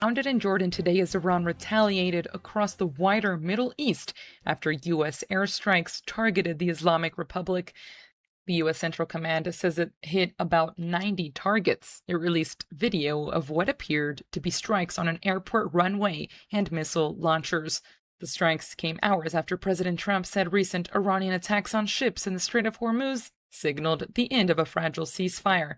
Founded in Jordan today as Iran retaliated across the wider Middle East after U.S. airstrikes targeted the Islamic Republic. The U.S. Central Command says it hit about 90 targets. It released video of what appeared to be strikes on an airport runway and missile launchers. The strikes came hours after President Trump said recent Iranian attacks on ships in the Strait of Hormuz signaled the end of a fragile ceasefire.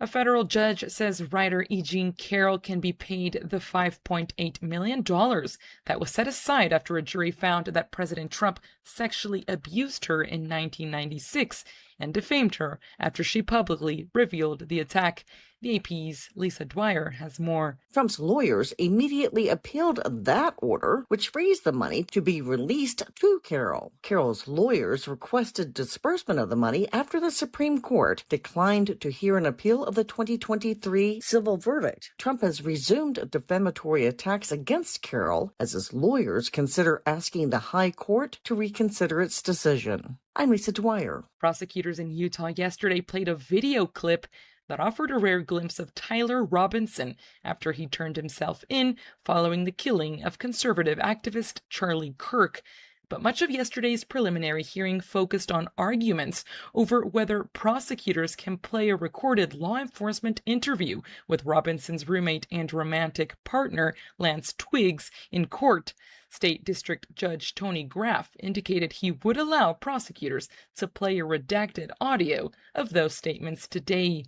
A federal judge says writer E. Jean Carroll can be paid the $5.8 million that was set aside after a jury found that President Trump sexually abused her in 1996 and defamed her after she publicly revealed the attack. The AP's Lisa Dwyer has more. Trump's lawyers immediately appealed that order, which raised the money to be released to Carroll. Carroll's lawyers requested disbursement of the money after the Supreme Court declined to hear an appeal of the 2023 civil verdict. Trump has resumed defamatory attacks against Carroll as his lawyers consider asking the High Court to reconsider its decision. I'm Lisa Dwyer. Prosecutors in Utah yesterday played a video clip that offered a rare glimpse of Tyler Robinson after he turned himself in following the killing of conservative activist Charlie Kirk. But much of yesterday's preliminary hearing focused on arguments over whether prosecutors can play a recorded law enforcement interview with Robinson's roommate and romantic partner, Lance Twiggs, in court. State District Judge Tony Graff indicated he would allow prosecutors to play a redacted audio of those statements today.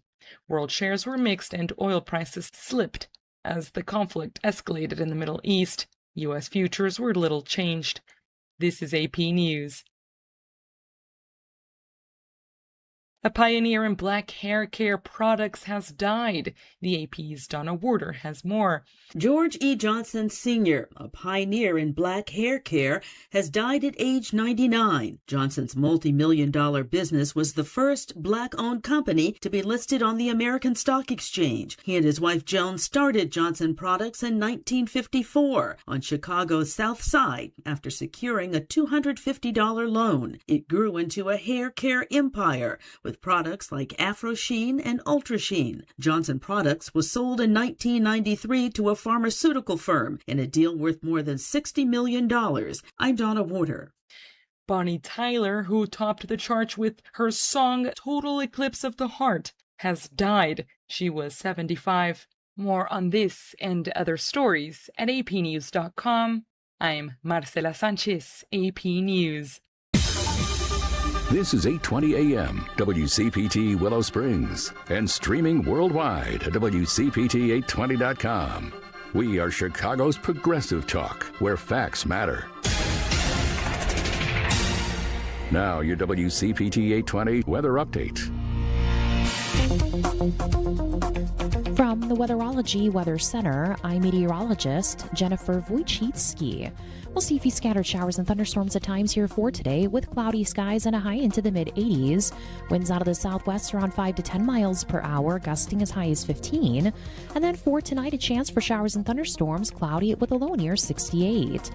World shares were mixed and oil prices slipped as the conflict escalated in the Middle East. U.S. futures were little changed. This is AP News. A pioneer in black hair care products has died. The AP's Donna Warder has more. George E. Johnson Sr., a pioneer in black hair care, has died at age 99. Johnson's multi-million-dollar business was the first black-owned company to be listed on the American Stock Exchange. He and his wife Joan started Johnson Products in 1954 on Chicago's South Side after securing a $250 loan. It grew into a hair care empire with products like Afro Sheen and Ultra Sheen. Johnson Products was sold in 1993 to a pharmaceutical firm in a deal worth more than $60 million. I'm Donna Warder. Bonnie Tyler, who topped the charts with her song Total Eclipse of the Heart, has died. She was 75. More on this and other stories at apnews.com. I'm Marcela Sanchez, AP News. This is 820 AM, WCPT Willow Springs, and streaming worldwide at WCPT820.com. We are Chicago's progressive talk, where facts matter. Now, your WCPT 820 weather update. From the Weatherology Weather Center, I'm meteorologist Jennifer Wojcicki. We'll see a few scattered showers and thunderstorms at times here for today, with cloudy skies and a high into the mid-80s. Winds out of the southwest around 5 to 10 miles per hour, gusting as high as 15. And then for tonight, a chance for showers and thunderstorms, cloudy with a low near 68.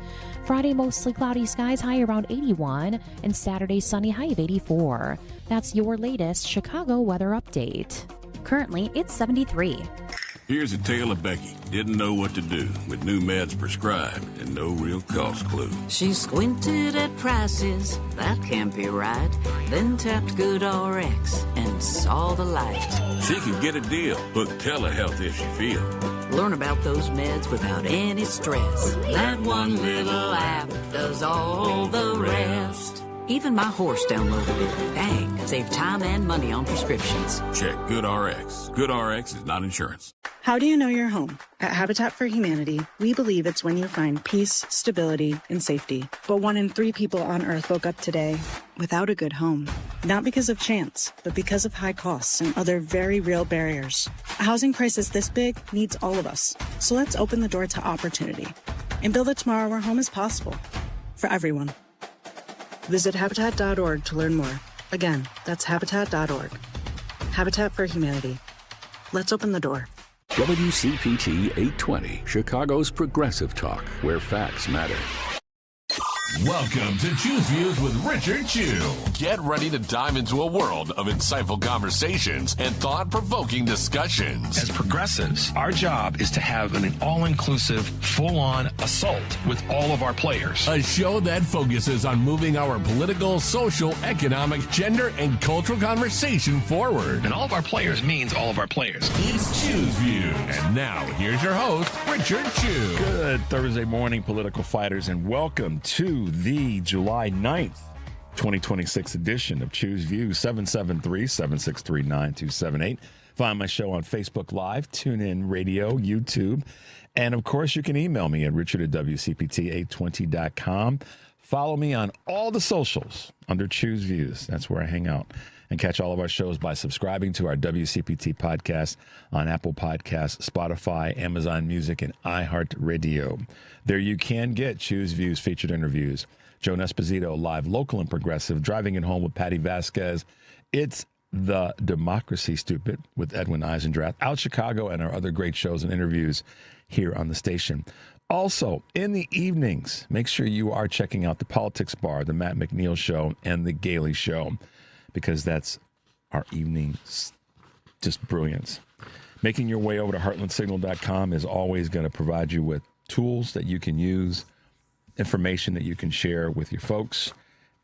Friday, mostly cloudy skies, high around 81. And Saturday, sunny, high of 84. That's your latest Chicago weather update. Currently, it's 73. Here's a tale of Becky. Didn't know what to do with new meds prescribed and no real cost clue. She squinted at prices, that can't be right. Then tapped GoodRx and saw the light. She could get a deal. Book telehealth if she feel. Learn about those meds without any stress. That one little app does all the rest. Even my horse downloaded it. Dang, save time and money on prescriptions. Check GoodRx. GoodRx is not insurance. How do you know you're home? At Habitat for Humanity, we believe it's when you find peace, stability, and safety. But 1 in 3 people on Earth woke up today without a good home. Not because of chance, but because of high costs and other very real barriers. A housing crisis this big needs all of us. So let's open the door to opportunity and build a tomorrow where home is possible for everyone. Visit Habitat.org to learn more. Again, that's Habitat.org. Habitat for Humanity. Let's open the door. WCPT 820, Chicago's progressive talk, where facts matter. Welcome to Choose Views with Richard Chew. Get ready to dive into a world of insightful conversations and thought-provoking discussions. As progressives, our job is to have an all-inclusive, full-on assault with all of our players. A show that focuses on moving our political, social, economic, gender, and cultural conversation forward. And all of our players means all of our players. It's Choose Views. And now, here's your host, Richard Chew. Good Thursday morning, political fighters, and welcome to the July 9th, 2026 edition of Choose Views, 773-763-9278. Find my show on Facebook Live, TuneIn Radio, YouTube, and of course, you can email me at richard@wcpt820.com. Follow me on all the socials under Choose Views. That's where I hang out. And catch all of our shows by subscribing to our WCPT podcast on Apple Podcasts, Spotify, Amazon Music, and iHeartRadio. There you can get Choose Views featured interviews. Joan Esposito, live, local, and progressive, Driving It Home with Patty Vasquez. It's The Democracy Stupid with Edwin Eisendrath, Out Chicago, and our other great shows and interviews here on the station. Also, in the evenings, make sure you are checking out the Politics Bar, the Matt McNeil Show, and the Gailey Show, because that's our evening just brilliance. Making your way over to heartlandsignal.com is always going to provide you with tools that you can use, information that you can share with your folks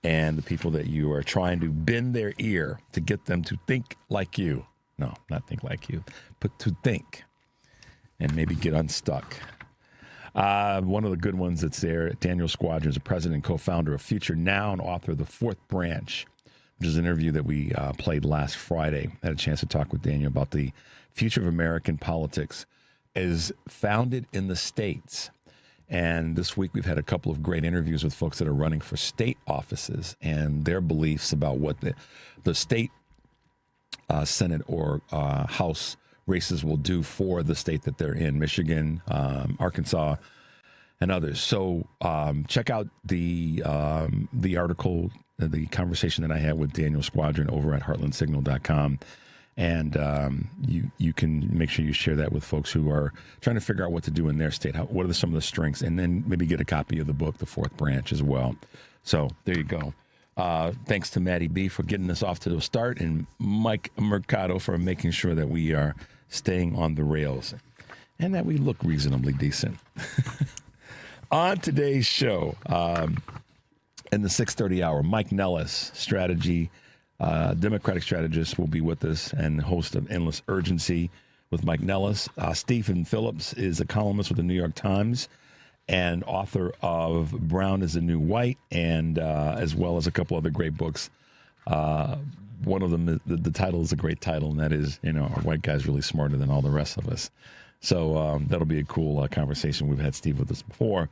and the people that you are trying to bend their ear to get them to think like you. No, not think like you, but to think and maybe get unstuck. One of the good ones that's there, Daniel Squadron is the president and co-founder of Future Now and author of The Fourth Branch, which is an interview that we played last Friday. I had a chance to talk with Daniel about the future of American politics is founded in the states. And this week we've had a couple of great interviews with folks that are running for state offices and their beliefs about what the state Senate or House races will do for the state that they're in, Michigan, Arkansas, and others. So check out the article, the conversation that I had with Daniel Squadron over at heartlandsignal.com. And you can make sure you share that with folks who are trying to figure out what to do in their state. What are some of the strengths? And then maybe get a copy of the book, The Fourth Branch, as well. So there you go. Thanks to Maddie B for getting us off to the start, and Mike Mercado for making sure that we are staying on the rails and that we look reasonably decent. On today's show, in the 6:30 hour, Mike Nellis, Democratic strategist, will be with us, and host of Endless Urgency with Mike Nellis. Stephen Phillips is a columnist with the New York Times and author of Brown is the New White, and as well as a couple other great books. One of them, the title is a great title, and that is, our white guy's really smarter than all the rest of us. So that'll be a cool conversation. We've had Steve with us before.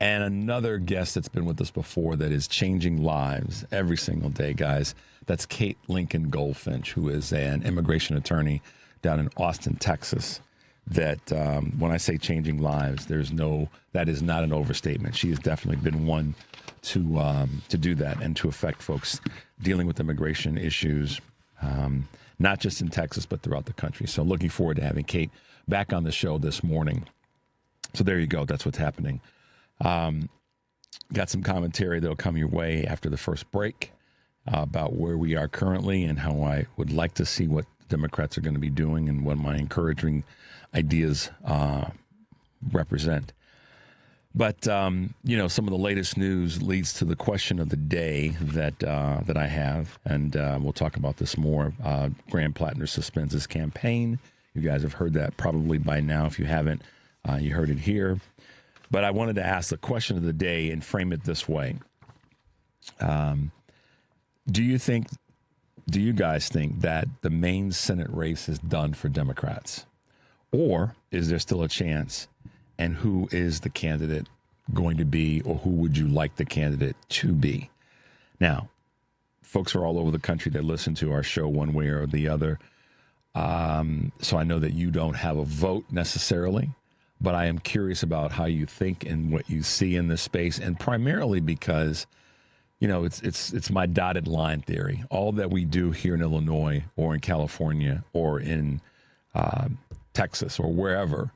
And another guest that's been with us before that is changing lives every single day, guys. That's Kate Lincoln-Goldfinch, who is an immigration attorney down in Austin, Texas. That when I say changing lives, that is not an overstatement. She has definitely been one to do that and to affect folks dealing with immigration issues, not just in Texas, but throughout the country. So looking forward to having Kate back on the show this morning. So there you go. That's what's happening. Got some commentary that'll come your way after the first break about where we are currently and how I would like to see what Democrats are going to be doing and what my encouraging ideas represent. But, some of the latest news leads to the question of the day that I have, and we'll talk about this more. Graham Plattner suspends his campaign. You guys have heard that probably by now. If you haven't, you heard it here. But I wanted to ask the question of the day and frame it this way. Do you guys think that the main Senate race is done for Democrats? Or is there still a chance? And who is the candidate going to be, or who would you like the candidate to be? Now, folks are all over the country that listen to our show one way or the other. So I know that you don't have a vote necessarily. But I am curious about how you think and what you see in this space, and primarily because, it's my dotted line theory. All that we do here in Illinois or in California or in Texas or wherever,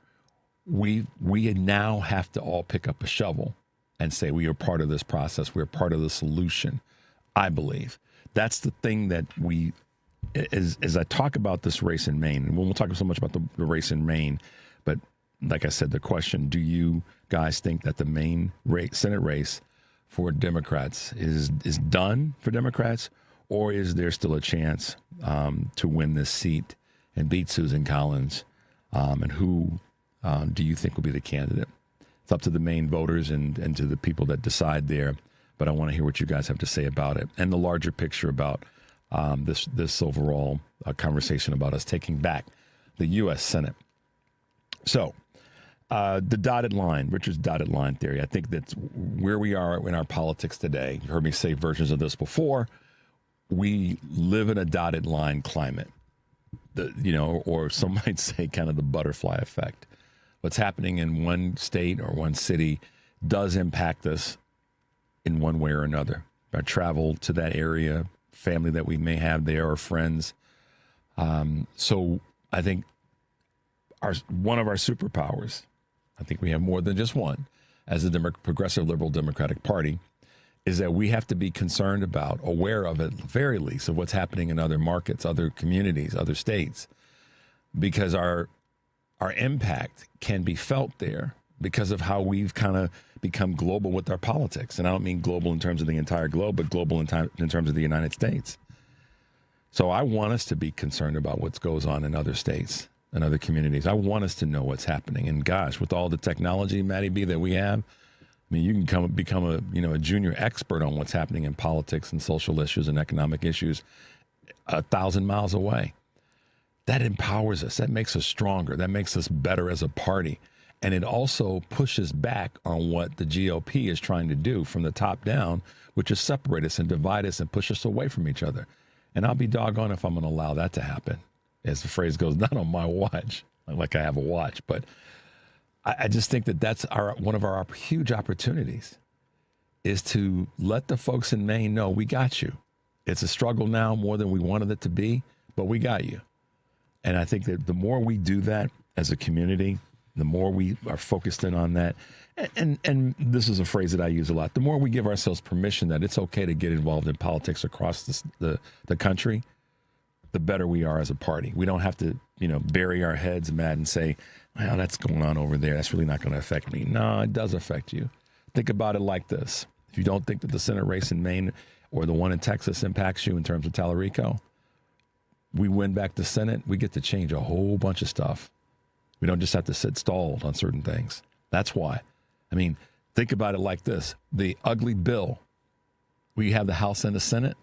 we now have to all pick up a shovel and say we are part of this process. We're part of the solution, I believe. That's the thing that we, as I talk about this race in Maine, and we won't talk so much about the race in Maine, but like I said, the question, do you guys think that the Maine Senate race for Democrats is done for Democrats, or is there still a chance to win this seat and beat Susan Collins? And who do you think will be the candidate? It's up to the Maine voters and to the people that decide there. But I want to hear what you guys have to say about it and the larger picture about this overall conversation about us taking back the U.S. Senate. So the dotted line, Richard's dotted line theory, I think that's where we are in our politics today. You heard me say versions of this before. We live in a dotted line climate, or some might say kind of the butterfly effect. What's happening in one state or one city does impact us in one way or another. Our travel to that area, family that we may have there, or friends. So I think one of our superpowers, I think we have more than just one, as a progressive liberal Democratic Party, is that we have to be concerned about, aware of at the very least, of what's happening in other markets, other communities, other states, because our impact can be felt there because of how we've kind of become global with our politics. And I don't mean global in terms of the entire globe, but global in terms of the United States. So I want us to be concerned about what goes on in other states and other communities. I want us to know what's happening. And gosh, with all the technology, Maddie B, that we have, I mean, you can become a junior expert on what's happening in politics and social issues and economic issues 1,000 miles away. That empowers us. That makes us stronger. That makes us better as a party. And it also pushes back on what the GOP is trying to do from the top down, which is separate us and divide us and push us away from each other. And I'll be doggone if I'm going to allow that to happen. As the phrase goes, not on my watch, like I have a watch, but I just think that that's one of our huge opportunities is to let the folks in Maine know we got you. It's a struggle now more than we wanted it to be, but we got you. And I think that the more we do that as a community, the more we are focused in on that. And this is a phrase that I use a lot. The more we give ourselves permission that it's okay to get involved in politics across the country, the better we are as a party. We don't have to, bury our heads mad and say, well, that's going on over there. That's really not going to affect me. No, it does affect you. Think about it like this. If you don't think that the Senate race in Maine or the one in Texas impacts you in terms of Tallarico, we win back the Senate, we get to change a whole bunch of stuff. We don't just have to sit stalled on certain things. That's why. I mean, think about it like this. The ugly bill, we have the House and the Senate,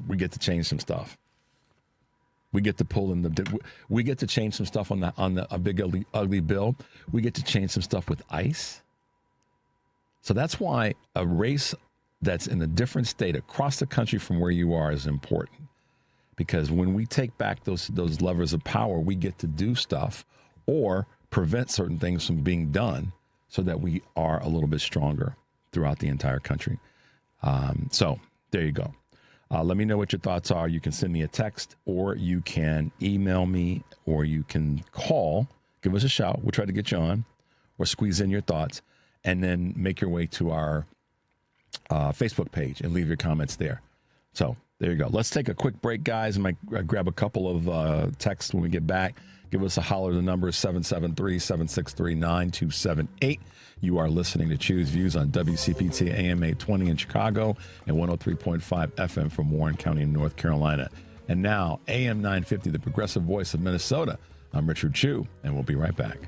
we get to change some stuff. We get to pull in we get to change some stuff on a big ugly bill. We get to change some stuff with ICE. So that's why a race that's in a different state across the country from where you are is important. Because when we take back those levers of power, we get to do stuff or prevent certain things from being done so that we are a little bit stronger throughout the entire country. So there you go. Let me know what your thoughts are. You can send me a text, or you can email me, or you can call. Give us a shout. We'll try to get you on, or squeeze in your thoughts, and then make your way to our Facebook page and leave your comments there. So there you go. Let's take a quick break, guys. I might grab a couple of texts when we get back. Give us a holler. The number is 773-763-9278. You are listening to Choose Views on WCPT AM 820 in Chicago and 103.5 FM from Warren County in North Carolina. And now, AM 950, the progressive voice of Minnesota. I'm Richard Chu, and we'll be right back.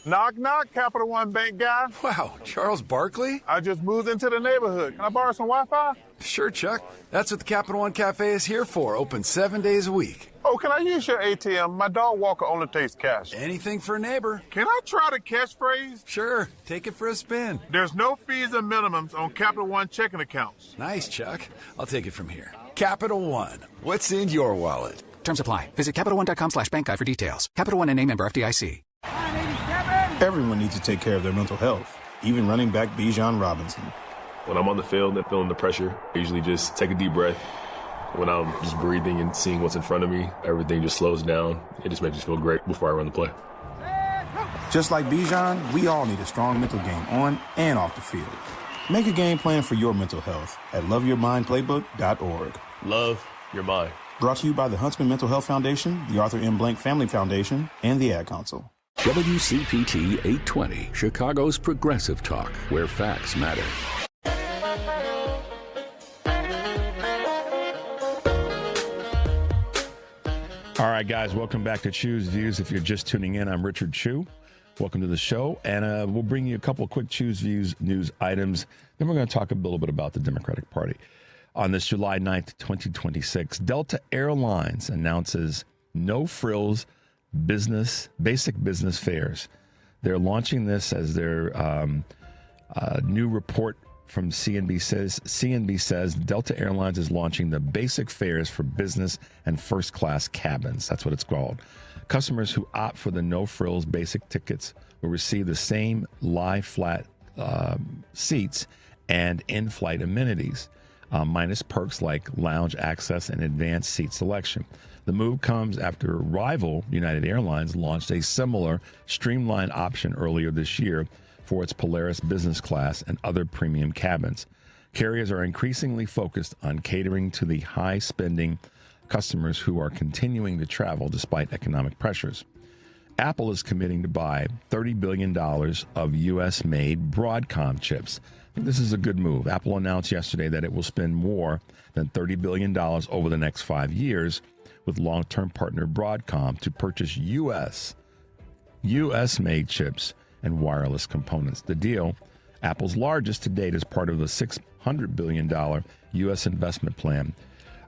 Knock, knock, Capital One Bank guy. Wow, Charles Barkley? I just moved into the neighborhood. Can I borrow some Wi-Fi? Sure, Chuck. That's what the Capital One Cafe is here for, open 7 days a week. Oh, can I use your ATM? My dog walker only takes cash. Anything for a neighbor. Can I try the catchphrase? Sure, take it for a spin./There's no fees or minimums on Capital One checking accounts. Nice, Chuck. I'll take it from here. Capital One, what's in your wallet? Terms apply. Visit CapitalOne.com/bankguide for details. Capital One and a member FDIC. Everyone needs to take care of their mental health, even running back Bijan Robinson. When I'm on the field and feeling the pressure, I usually just take a deep breath, When I'm just breathing and seeing what's in front of me, everything just slows down. It just makes me feel great before I run the play. Just like Bijan, we all need a strong mental game on and off the field. Make a game plan for your mental health at loveyourmindplaybook.org. Love your mind. Brought to you by the Huntsman Mental Health Foundation, the Arthur M. Blank Family Foundation, and the Ad Council. WCPT 820, Chicago's progressive talk, where facts matter. All right, guys, welcome back to Chew's Views. If you're just tuning in, I'm Richard Chew. Welcome to the show, and we'll bring you a couple of quick Chew's Views news items. Then we're going to talk a little bit about the Democratic Party. On this July 9th, 2026, Delta Airlines announces no-frills basic business fares. They're launching this as their new report from CNBC says Delta Airlines is launching the basic fares for business and first class cabins. That's what it's called. Customers who opt for the no-frills basic tickets will receive the same lie flat seats and in-flight amenities, minus perks like lounge access and advanced seat selection. The move comes after rival United Airlines launched a similar streamlined option earlier this year for its Polaris business class and other premium cabins. Carriers are increasingly focused on catering to the high-spending customers who are continuing to travel despite economic pressures. Apple is committing to buy $30 billion of U.S.-made Broadcom chips. I think this is a good move. Apple announced yesterday that it will spend more than $30 billion over the next 5 years with long-term partner Broadcom to purchase U.S.-made chips and wireless components. The deal, Apple's largest to date, is part of the $600 billion U.S. investment plan,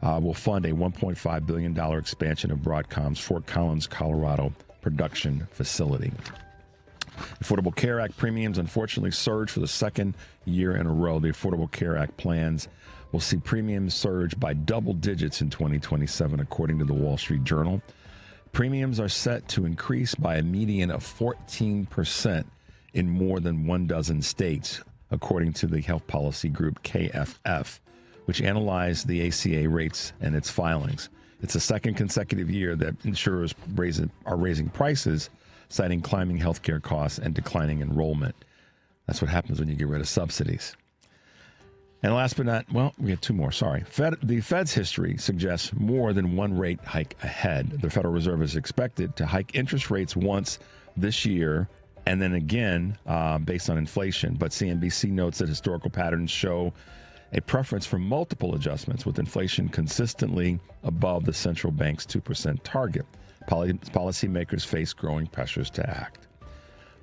will fund a $1.5 billion expansion of Broadcom's Fort Collins, Colorado production facility. Affordable Care Act premiums unfortunately surged for the second year in a row. The Affordable Care Act plans will see premiums surge by double digits in 2027, according to the Wall Street Journal. Premiums are set to increase by a median of 14% in more than 12 states, according to the health policy group KFF, which analyzed the ACA rates and its filings. It's the second consecutive year that insurers are raising prices, citing climbing healthcare costs and declining enrollment. That's what happens when you get rid of subsidies. And last but not, we have two more, sorry. The Fed's history suggests more than one rate hike ahead. The Federal Reserve is expected to hike interest rates once this year and then again based on inflation. But CNBC notes that historical patterns show a preference for multiple adjustments, with inflation consistently above the central bank's 2% target. Policymakers face growing pressures to act.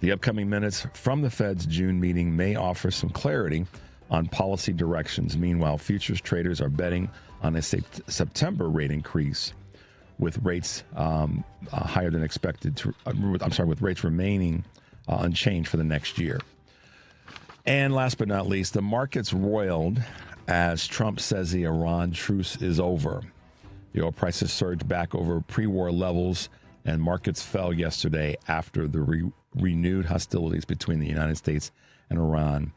The upcoming minutes from the Fed's June meeting may offer some clarity on policy directions. Meanwhile, futures traders are betting on a September rate increase, with rates higher than expected. With rates remaining unchanged for the next year. And last but not least, the markets roiled as Trump says the Iran truce is over. The oil prices surged back over pre-war levels, and markets fell yesterday after the renewed hostilities between the United States and Iran.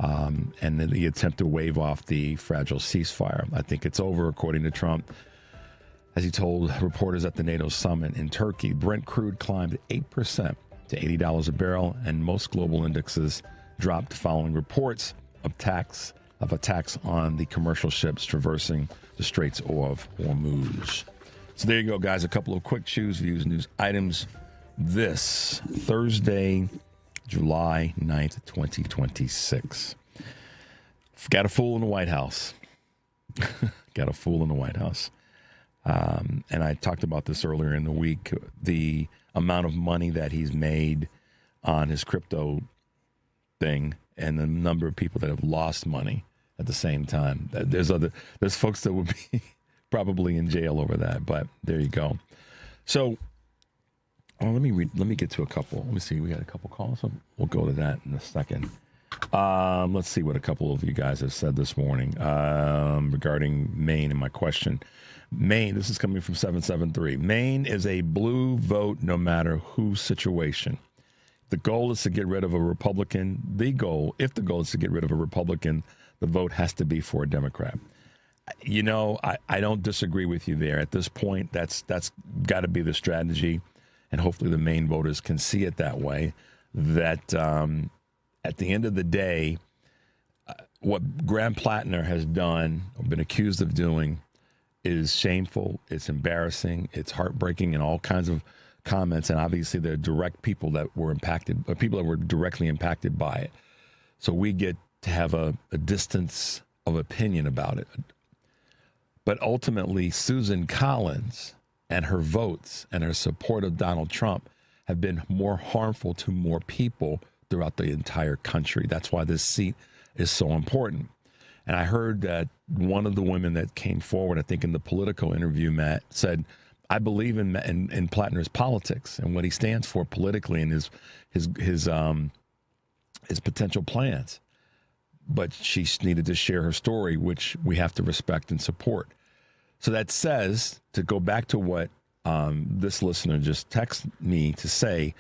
And the attempt to wave off the fragile ceasefire. I think it's over, according to Trump, as he told reporters at the NATO summit in Turkey. Brent crude climbed 8% to $80 a barrel, and most global indexes dropped following reports of attacks on the commercial ships traversing the Straits of Hormuz. So there you go, guys. A couple of quick Chew's Views news items this Thursday, July 9th, 2026. Got a fool in the White House. Got a fool in the White House. And I talked about this earlier in the week, the amount of money that he's made on his crypto thing and the number of people that have lost money at the same time. There's folks that would be probably in jail over that, but there you go. So let me get to a couple. Let me see. We got a couple calls. So we'll go to that in a second. Let's see what a couple of you guys have said this morning regarding Maine and my question. Maine, this is coming from 773. Maine is a blue vote no matter whose situation. The goal is to get rid of a Republican. If the goal is to get rid of a Republican, the vote has to be for a Democrat. I don't disagree with you there. At this point, that's got to be the strategy, and hopefully the Maine voters can see it that way, that at the end of the day, what Graham Plattner has done or been accused of doing is shameful, it's embarrassing, it's heartbreaking, and all kinds of comments, and obviously there are direct people that were impacted, or people that were directly impacted by it. So we get to have a distance of opinion about it. But ultimately, Susan Collins and her votes and her support of Donald Trump have been more harmful to more people throughout the entire country. That's why this seat is so important. And I heard that one of the women that came forward, I think in the Politico interview, Matt, said, I believe in Plattner's politics and what he stands for politically and his potential plans. But she needed to share her story, which we have to respect and support. So that says, to go back to what this listener just texted me to say,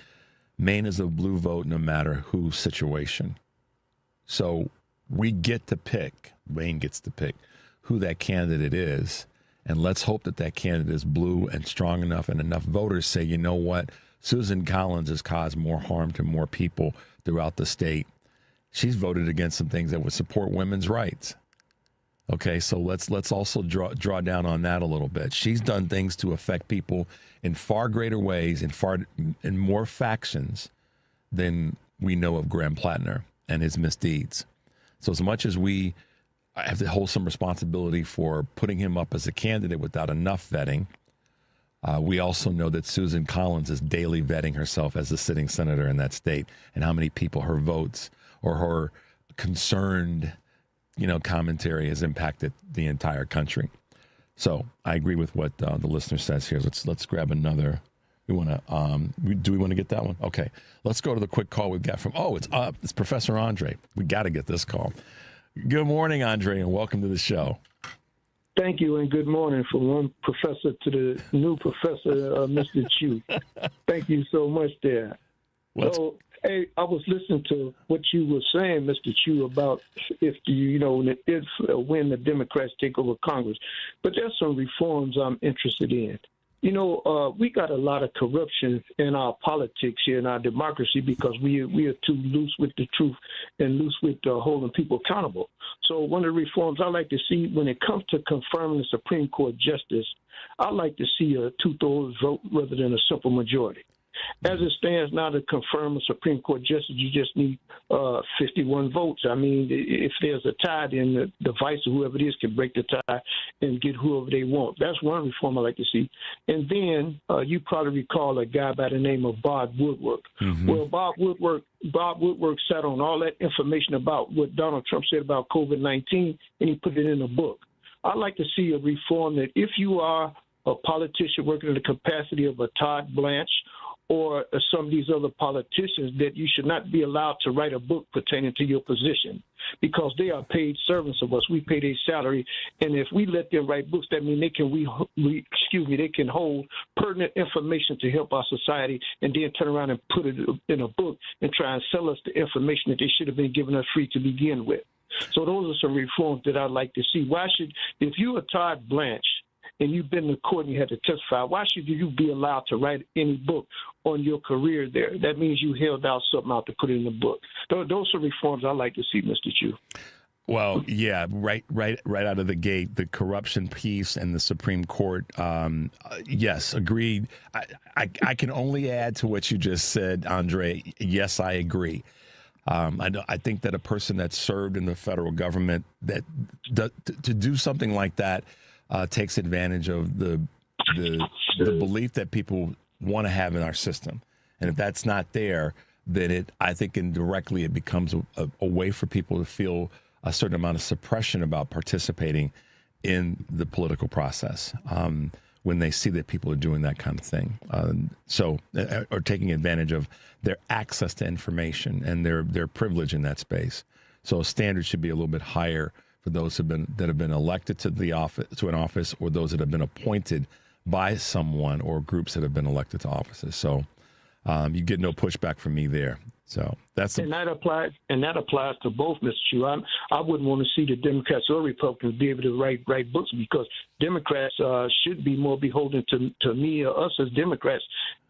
Maine is a blue vote no matter whose situation. So we get to pick, Maine gets to pick who that candidate is. And let's hope that that candidate is blue and strong enough, and enough voters say, you know what, Susan Collins has caused more harm to more people throughout the state. She's voted against some things that would support women's rights. Okay, so let's also draw down on that a little bit. She's done things to affect people in far greater ways, in more factions than we know of Graham Plattner and his misdeeds. So as much as we have to hold some responsibility for putting him up as a candidate without enough vetting, we also know that Susan Collins is daily vetting herself as a sitting senator in that state, and how many people her votes or her concerned, commentary has impacted the entire country. So I agree with what the listener says here. Let's grab another. Do we want to get that one? Okay. Let's go to the quick call we've got from, it's Professor Andre. We got to get this call. Good morning, Andre, and welcome to the show. Thank you, and good morning from one professor to the new professor, Mr. Chu. Thank you so much there. Hey, I was listening to what you were saying, Mr. Chu, about when the Democrats take over Congress. But there's some reforms I'm interested in. We got a lot of corruption in our politics here in our democracy because we are too loose with the truth and loose with holding people accountable. So one of the reforms I like to see when it comes to confirming the Supreme Court justice, I like to see a 2/3 vote rather than a simple majority. As it stands now, to confirm a Supreme Court justice, you just need 51 votes. I mean, if there's a tie, then the vice or whoever it is can break the tie and get whoever they want. That's one reform I like to see. And then you probably recall a guy by the name of Bob Woodward. Mm-hmm. Well, Bob Woodward sat on all that information about what Donald Trump said about COVID-19, and he put it in a book. I'd like to see a reform that if you are a politician working in the capacity of a Todd Blanche or some of these other politicians, that you should not be allowed to write a book pertaining to your position because they are paid servants of us. We pay their salary, and if we let them write books, that means they can hold pertinent information to help our society, and then turn around and put it in a book and try and sell us the information that they should have been giving us free to begin with. So those are some reforms that I'd like to see. If you're a Todd Blanche and you've been to court and you had to testify, why should you be allowed to write any book on your career there? That means you held out something out to put in the book. Those are reforms I like to see, Mr. Chu. Well, yeah, right out of the gate, the corruption piece and the Supreme Court. Yes, agreed. I can only add to what you just said, Andre. Yes, I agree. I think that a person that served in the federal government to do something like that takes advantage of the belief that people want to have in our system. And if that's not there, then I think indirectly it becomes a way for people to feel a certain amount of suppression about participating in the political process when they see that people are doing that kind of thing. Or taking advantage of their access to information and their privilege in that space. So standards should be a little bit higher for those that have been elected to an office, or those that have been appointed by someone or groups that have been elected to offices. So you get no pushback from me there. So that's and that applies to both, Mr. Chu. I wouldn't want to see the Democrats or Republicans be able to write books, because Democrats should be more beholden to me or us as Democrats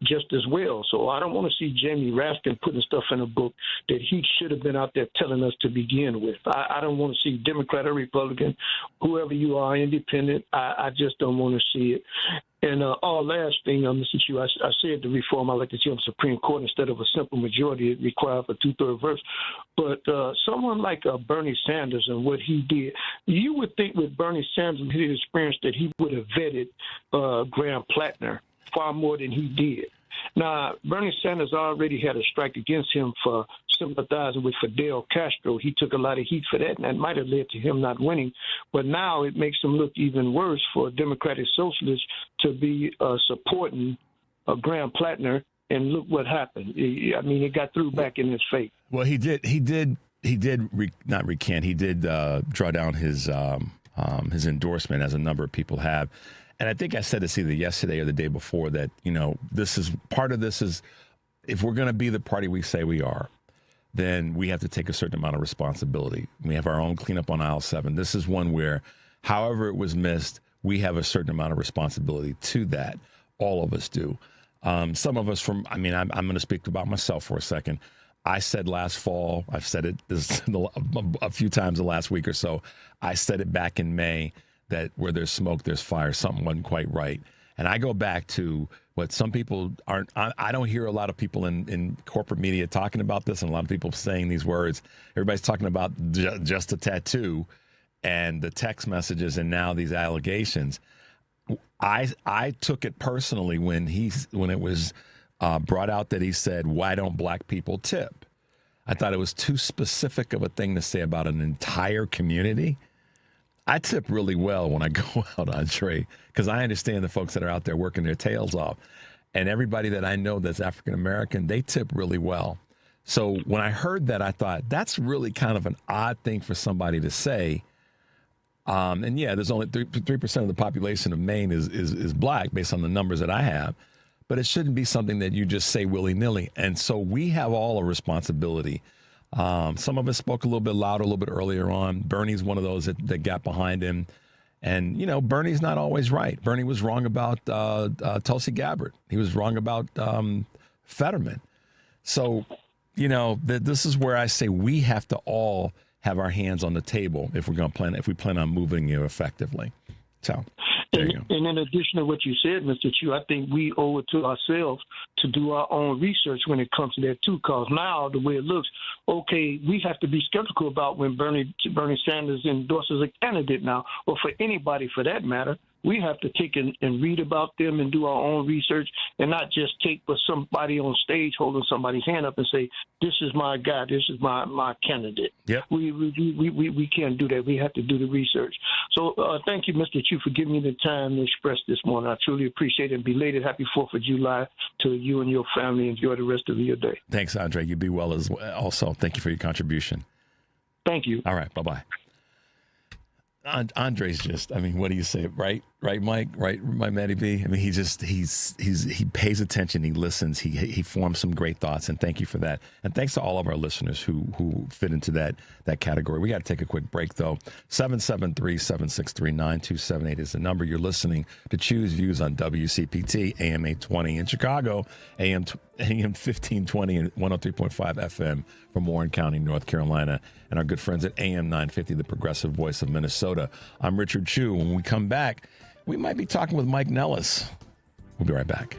just as well. So I don't want to see Jamie Raskin putting stuff in a book that he should have been out there telling us to begin with. I don't want to see Democrat or Republican, whoever you are, independent. I just don't want to see it. And last thing, Mr. Chu, I said the reform I like to see on the Supreme Court instead of a simple majority, it required for 2/3 votes. But someone like Bernie Sanders and what he did, you would think with Bernie Sanders and his experience that he would have vetted Graham Plattner far more than he did. Now, Bernie Sanders already had a strike against him for sympathizing with Fidel Castro. He took a lot of heat for that, and that might have led to him not winning. But now it makes him look even worse for Democratic Socialists to be supporting Graham Plattner, and look what happened. I mean, it got through back in his face. Well, he did not recant. He did draw down his endorsement, as a number of people have. And I think I said this either yesterday or the day before that, this is part of this is, if we're going to be the party we say we are, then we have to take a certain amount of responsibility. We have our own cleanup on aisle 7. This is one where, however it was missed, we have a certain amount of responsibility to that. All of us do. Some of us I'm going to speak about myself for a second. I said last fall, I've said it a few times the last week or so, I said it back in May, that where there's smoke, there's fire. Something wasn't quite right. And I go back to what some people aren't. I don't hear a lot of people in corporate media talking about this, and a lot of people saying these words. Everybody's talking about just a tattoo and the text messages and now these allegations. I took it personally when it was brought out that he said, "Why don't black people tip?" I thought it was too specific of a thing to say about an entire community. I tip really well when I go out, Andre, because I understand the folks that are out there working their tails off. And everybody that I know that's African-American, they tip really well. So when I heard that, I thought, that's really kind of an odd thing for somebody to say. And yeah, there's only 3% of the population of Maine is black based on the numbers that I have. But it shouldn't be something that you just say willy-nilly. And so we have all a responsibility. Some of us spoke a little bit louder, a little bit earlier on. Bernie's one of those that got behind him. And, Bernie's not always right. Bernie was wrong about Tulsi Gabbard. He was wrong about Fetterman. So, this is where I say we have to all have our hands on the table if we plan on moving effectively. So there you go. And in addition to what you said, Mr. Chu, I think we owe it to ourselves to do our own research when it comes to that too. Because now the way it looks, okay, we have to be skeptical about when Bernie Sanders endorses a candidate now, or for anybody for that matter. We have to take and read about them and do our own research, and not just take for somebody on stage holding somebody's hand up and say, "This is my guy, this is my candidate." Yep. We can't do that. We have to do the research. So thank you, Mr. Chu, for giving me the time to express this morning. I truly appreciate it. And belated happy 4th of July to you and your family. Enjoy the rest of your day. Thanks, Andre. You be well as well. Also, thank you for your contribution. Thank you. All right. Bye-bye. Andre's just, what do you say? Right, Mike? Right, my Matty B? He pays attention. He listens. He forms some great thoughts. And thank you for that. And thanks to all of our listeners who fit into that category. We got to take a quick break, though. 773-763-9278 is the number. You're listening to Choose Views on WCPT, AM 820 in Chicago, AM 1520 and 103.5 FM from Warren County, North Carolina, and our good friends at AM 950, the progressive voice of Minnesota. I'm Richard Chu. When we come back, we might be talking with Mike Nellis. We'll be right back.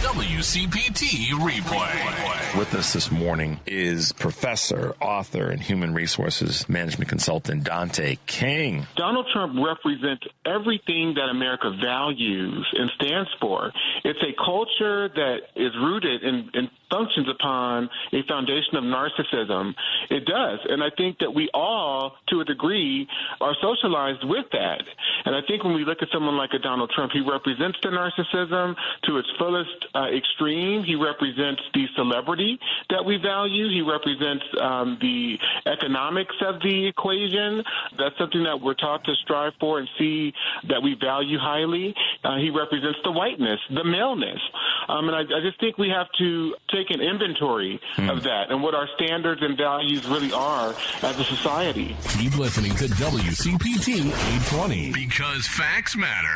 WCPT Replay. With us this morning is professor, author, and human resources management consultant Dante King. Donald Trump represents everything that America values and stands for. It's a culture that is rooted and functions upon a foundation of narcissism. It does. And I think that we all, to a degree, are socialized with that. And I think when we look at someone like a Donald Trump, he represents the narcissism to its fullest extreme. He represents the celebrity that we value. He represents the economics of the equation. That's something that we're taught to strive for and see that we value highly. He represents the whiteness, the maleness. And I just think we have to take an inventory of that and what our standards and values really are as a society. Keep listening to WCPT 820 because facts matter.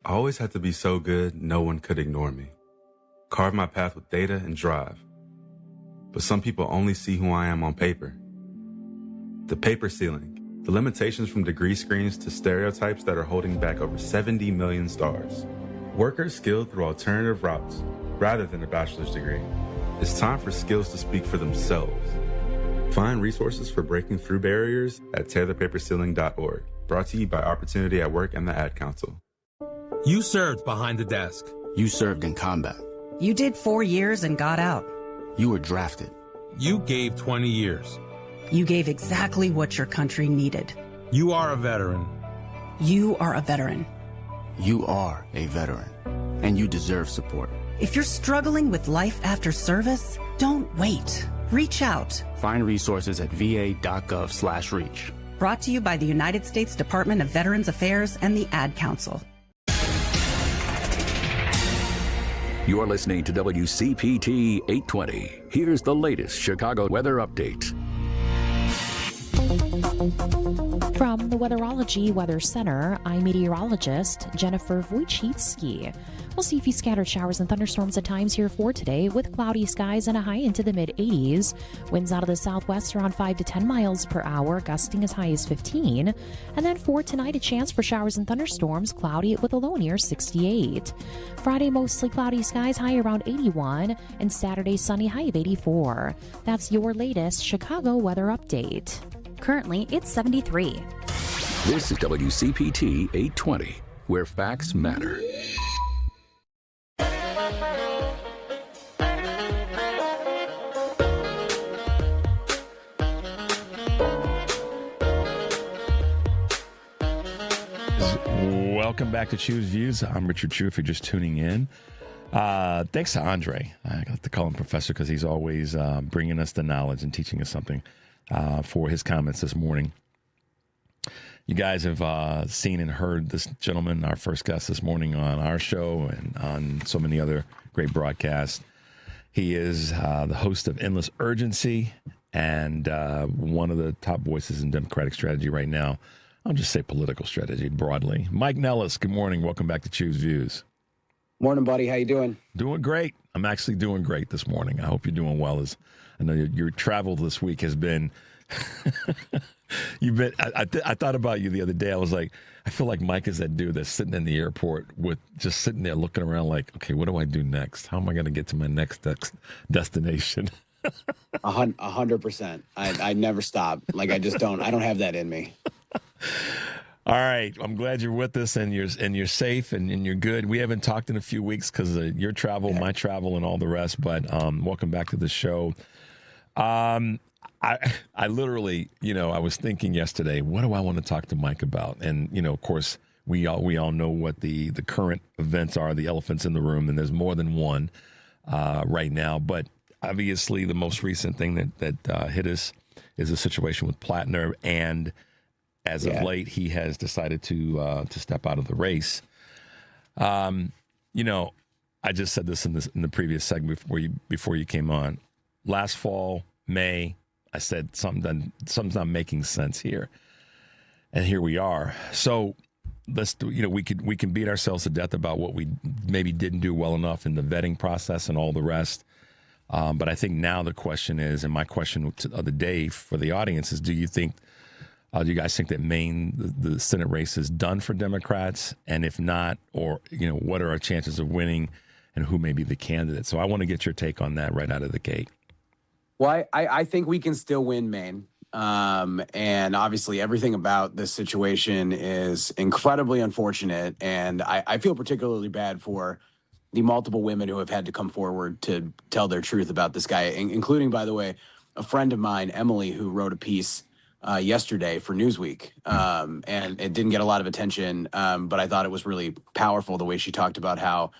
I always had to be so good, no one could ignore me. Carve my path with data and drive. But some people only see who I am on paper. The paper ceiling, the limitations from degree screens to stereotypes that are holding back over 70 million stars. Workers skilled through alternative routes rather than a bachelor's degree. It's time for skills to speak for themselves. Find resources for breaking through barriers at tearthepaperceiling.org. Brought to you by Opportunity at Work and the Ad Council. You served behind the desk. You served in combat. You did 4 years and got out. You were drafted. You gave 20 years. You gave exactly what your country needed. You are a veteran. You are a veteran. You are a veteran, and you deserve support. If you're struggling with life after service, don't wait. Reach out. Find resources at va.gov/reach. Brought to you by the United States Department of Veterans Affairs and the Ad Council. You're listening to WCPT 820. Here's the latest Chicago weather update. From the Weatherology Weather Center, I'm meteorologist Jennifer Wojcicki. We'll see a few scattered showers and thunderstorms at times here for today, with cloudy skies and a high into the mid-80s. Winds out of the southwest around 5 to 10 miles per hour, gusting as high as 15. And then for tonight, a chance for showers and thunderstorms, cloudy with a low near 68. Friday, mostly cloudy skies, high around 81. And Saturday, sunny, high of 84. That's your latest Chicago weather update. Currently, it's 73. This is WCPT 820, where facts matter. Welcome back to Choose Views. I'm Richard Chu, if you're just tuning in. Thanks to Andre. I got to call him Professor because he's always bringing us the knowledge and teaching us something for his comments this morning. You guys have seen and heard this gentleman, our first guest this morning on our show and on so many other great broadcasts. He is the host of Endless Urgency and one of the top voices in Democratic strategy right now. I'll just say political strategy broadly. Mike Nellis, good morning. Welcome back to Choose Views. Morning, buddy. How you doing? Doing great. I'm actually doing great this morning. I hope you're doing well. As I know your travel this week has been. You've been. I thought about you the other day. I was like, I feel like Mike is that dude that's sitting in the airport with just sitting there looking around like, okay, what do I do next? How am I going to get to my next destination? 100%. I never stop. Like I don't have that in me. All right. I'm glad you're with us and you're safe and you're good. We haven't talked in a few weeks because of your travel, my travel, and all the rest. But welcome back to the show. I literally, I was thinking yesterday, what do I want to talk to Mike about? And, of course, we all know what the current events are, the elephants in the room, and there's more than one right now. But obviously, the most recent thing that hit us is the situation with Plattner, and as of late, he has decided to step out of the race. I just said this in the previous segment before you came on. Last fall, May, I said something's not making sense here, and here we are. So let's we can beat ourselves to death about what we maybe didn't do well enough in the vetting process and all the rest. But I think now the question is, and my question of the day for the audience is, do you guys think that Maine, the Senate race, is done for Democrats? And if not, or what are our chances of winning, and who may be the candidate? So I want to get your take on that right out of the gate. Well, I think we can still win Maine. And obviously everything about this situation is incredibly unfortunate. And I feel particularly bad for the multiple women who have had to come forward to tell their truth about this guy, including, by the way, a friend of mine, Emily, who wrote a piece yesterday for Newsweek, and it didn't get a lot of attention, but I thought it was really powerful the way she talked about how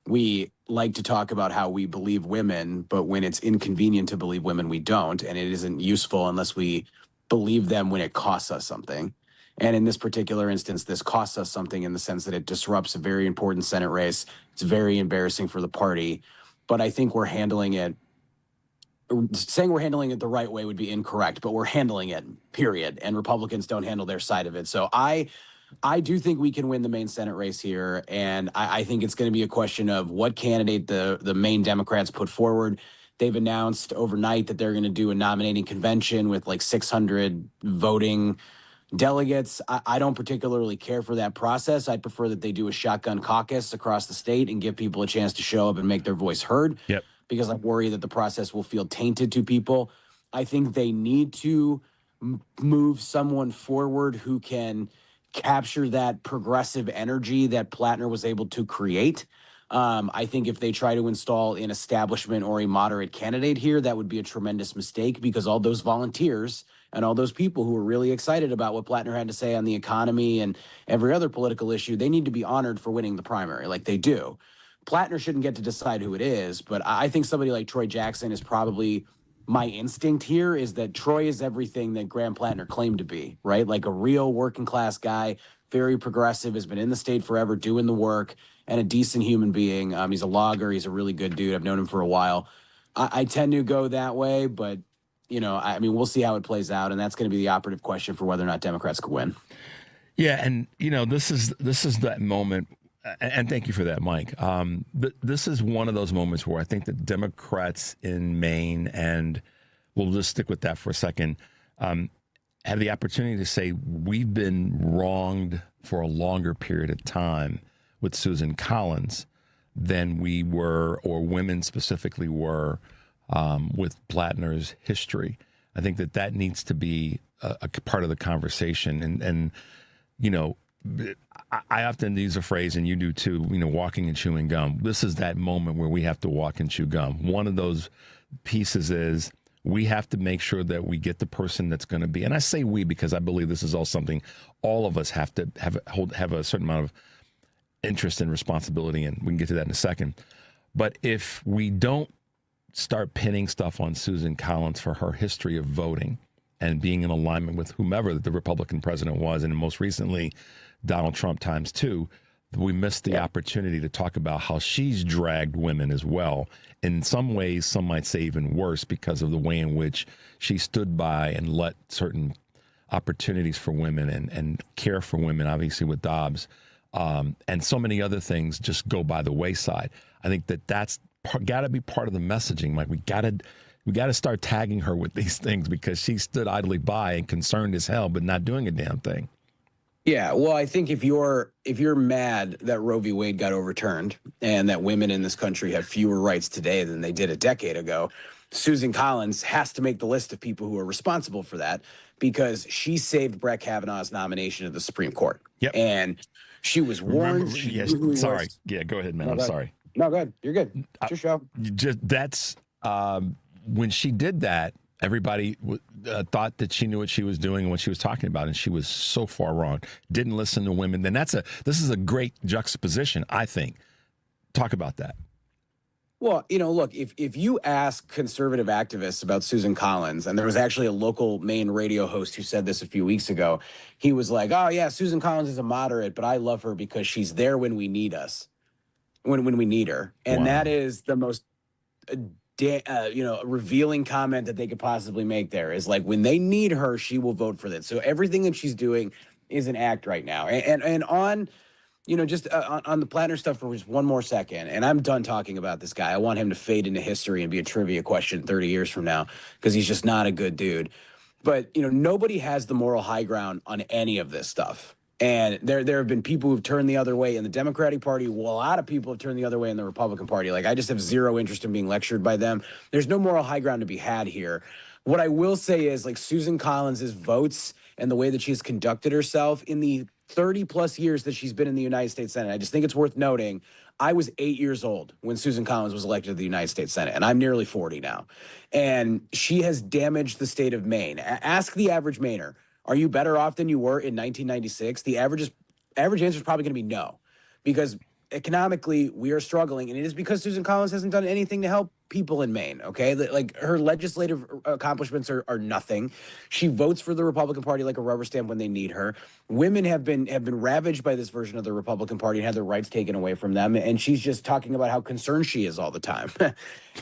we like to talk about how we believe women, but when it's inconvenient to believe women, we don't, and it isn't useful unless we believe them when it costs us something. And in this particular instance, this costs us something in the sense that it disrupts a very important Senate race. It's very embarrassing for the party, but I think we're handling it. Saying we're handling it the right way would be incorrect, but we're handling it, period. And Republicans don't handle their side of it. So I do think we can win the main Senate race here. And I think it's going to be a question of what candidate the main Democrats put forward. They've announced overnight that they're going to do a nominating convention with like 600 voting delegates. I don't particularly care for that process. I'd prefer that they do a shotgun caucus across the state and give people a chance to show up and make their voice heard. Yep. Because I worry that the process will feel tainted to people. I think they need to move someone forward who can capture that progressive energy that Plattner was able to create. I think if they try to install an establishment or a moderate candidate here, that would be a tremendous mistake because all those volunteers and all those people who were really excited about what Plattner had to say on the economy and every other political issue, they need to be honored for winning the primary like they do. Plattner shouldn't get to decide who it is, but I think somebody like Troy Jackson is probably my instinct here is that Troy is everything that Graham Plattner claimed to be, right? Like a real working class guy, very progressive, has been in the state forever doing the work and a decent human being. He's a logger. He's a really good dude. I've known him for a while. I tend to go that way, but, you know, I mean, we'll see how it plays out. And that's going to be the operative question for whether or not Democrats could win. Yeah. And, you know, this is that moment. And thank you for that, Mike. This is one of those moments where I think the Democrats in Maine, and we'll just stick with that for a second, have the opportunity to say we've been wronged for a longer period of time with Susan Collins than we were, or women specifically were, with Plattner's history. I think that needs to be a part of the conversation. And you know, I often use a phrase, and you do too, you know, walking and chewing gum. This is that moment where we have to walk and chew gum. One of those pieces is we have to make sure that we get the person that's going to be, and I say we because I believe this is all something all of us have to have a certain amount of interest and responsibility in. We can get to that in a second. But if we don't start pinning stuff on Susan Collins for her history of voting and being in alignment with whomever the Republican president was, and most recently Donald Trump times two, we missed the opportunity to talk about how she's dragged women as well. In some ways, some might say even worse, because of the way in which she stood by and let certain opportunities for women and care for women, obviously with Dobbs, and so many other things just go by the wayside. I think that's got to be part of the messaging, Mike. We got to start tagging her with these things because she stood idly by and concerned as hell, but not doing a damn thing. Yeah, well, I think if you're mad that Roe v. Wade got overturned and that women in this country have fewer rights today than they did a decade ago, Susan Collins has to make the list of people who are responsible for that because she saved Brett Kavanaugh's nomination to the Supreme Court. Yep. And she was warned. Sorry. Yeah, go ahead, man. I'm sorry. No, go ahead. You're good. It's your show. That's when she did that, everybody thought that she knew what she was doing and what she was talking about, and she was so far wrong. Didn't listen to women. Then this is a great juxtaposition, I think. Talk about that. Well, you know, look, if you ask conservative activists about Susan Collins, and there was actually a local Maine radio host who said this a few weeks ago, he was like, oh, yeah, Susan Collins is a moderate, but I love her because she's there when we need us, when we need her. And that is the most revealing comment that they could possibly make there is like, when they need her, she will vote for that. So everything that she's doing is an act right now. And on, you know, just on the Plattner stuff for just one more second, and I'm done talking about this guy. I want him to fade into history and be a trivia question 30 years from now because he's just not a good dude. But, you know, nobody has the moral high ground on any of this stuff. And there have been people who've turned the other way in the Democratic Party. Well, a lot of people have turned the other way in the Republican Party. Like, I just have zero interest in being lectured by them. There's no moral high ground to be had here. What I will say is, like, Susan Collins' votes and the way that she's conducted herself in the 30 plus years that she's been in the United States Senate. I just think it's worth noting. I was 8 years old when Susan Collins was elected to the United States Senate, and I'm nearly 40 now. And she has damaged the state of Maine. Ask the average Mainer, are you better off than you were in 1996? The average answer is probably going to be no, because economically we are struggling, and it is because Susan Collins hasn't done anything to help people in Maine. Okay, like her legislative accomplishments are nothing. She votes for the Republican Party like a rubber stamp when they need her. Women have been ravaged by this version of the Republican Party and had their rights taken away from them, and she's just talking about how concerned she is all the time.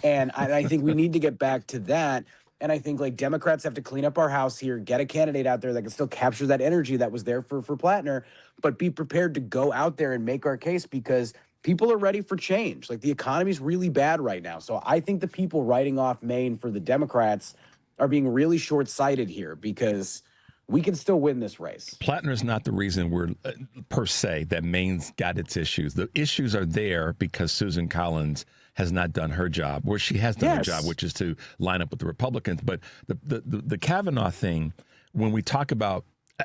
And I think we need to get back to that. And I think like Democrats have to clean up our house here, get a candidate out there that can still capture that energy that was there for Plattner, but be prepared to go out there and make our case, because people are ready for change. Like, the economy is really bad right now. So I think the people writing off Maine for the Democrats are being really short-sighted here, because we can still win this race. Plattner is not the reason we're, per se, that Maine's got its issues. The issues are there because Susan Collins has not done her job, where she has done her job, which is to line up with the Republicans. But the Kavanaugh thing, when we talk about,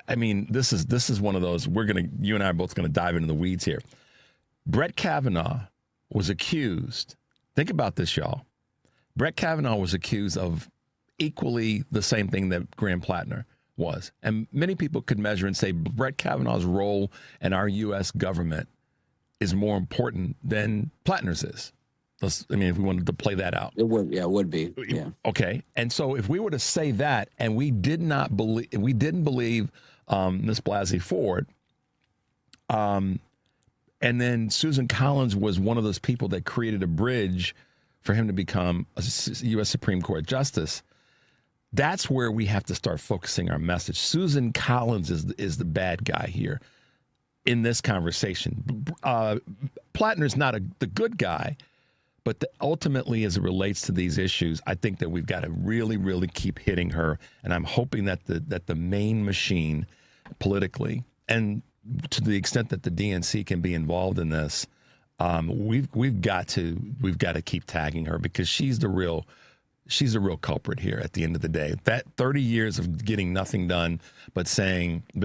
I mean, this is one of those, you and I are both going to dive into the weeds here. Brett Kavanaugh was accused, think about this, y'all. Brett Kavanaugh was accused of equally the same thing that Graham Plattner was. And many people could measure and say Brett Kavanaugh's role in our U.S. government is more important than Plattner's is. I mean, if we wanted to play that out. It would be. Yeah. Okay. And so if we were to say that, and we didn't believe Ms. Blasey Ford, and then Susan Collins was one of those people that created a bridge for him to become a U.S. Supreme Court justice, that's where we have to start focusing our message. Susan Collins is the bad guy here in this conversation. Plattner's not the good guy, but ultimately, as it relates to these issues, I think that we've got to really, really keep hitting her. And I'm hoping that the main machine politically, and to the extent that the DNC can be involved in this, we've got to keep tagging her, because she's the real culprit here at the end of the day. That 30 years of getting nothing done, but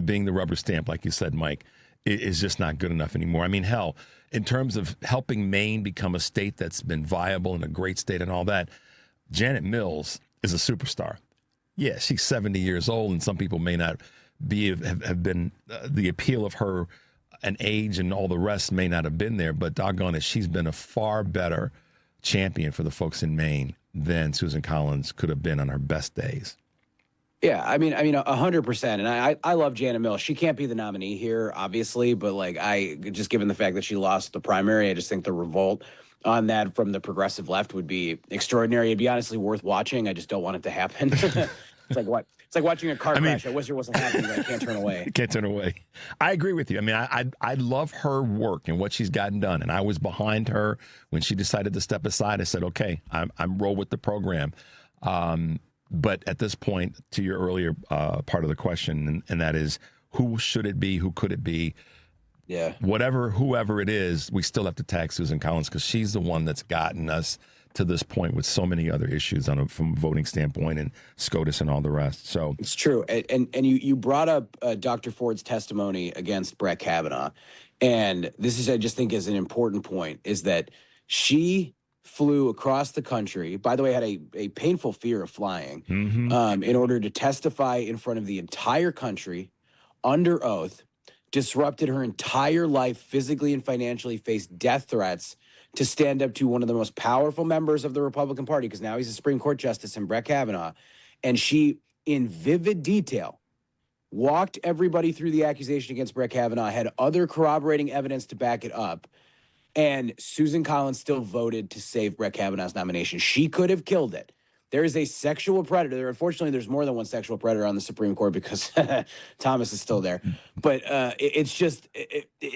being the rubber stamp, like you said, Mike, is just not good enough anymore. I mean, hell, in terms of helping Maine become a state that's been viable and a great state and all that, Janet Mills is a superstar. Yeah, she's 70 years old, and some people may not have been the appeal of her and age and all the rest may not have been there, but doggone it, she's been a far better champion for the folks in Maine than Susan Collins could have been on her best days. Yeah, I mean, 100%. And I love Janet Mills. She can't be the nominee here, obviously, but just given the fact that she lost the primary, I just think the revolt on that from the progressive left would be extraordinary. It'd be honestly worth watching. I just don't want it to happen. It's like what? It's like watching a car crash. I wish it wasn't happening, but I can't turn away. Can't turn away. I agree with you. I mean, I love her work and what she's gotten done. And I was behind her when she decided to step aside. I said, okay, I'm roll with the program. But at this point, to your earlier part of the question, and that is, who should it be? Who could it be? Yeah. Whoever it is, we still have to tag Susan Collins, because she's the one that's gotten us to this point with so many other issues from a voting standpoint and SCOTUS and all the rest. So it's true. And you brought up Dr. Ford's testimony against Brett Kavanaugh. And this is, I just think, is an important point, is that she flew across the country, by the way, had a painful fear of flying, in order to testify in front of the entire country under oath, disrupted her entire life physically and financially, faced death threats to stand up to one of the most powerful members of the Republican Party, because now he's a Supreme Court justice, in Brett Kavanaugh. And she, in vivid detail, walked everybody through the accusation against Brett Kavanaugh, had other corroborating evidence to back it up. And Susan Collins still voted to save Brett Kavanaugh's nomination. She could have killed it. There is a sexual predator. Unfortunately, there's more than one sexual predator on the Supreme Court, because Thomas is still there. But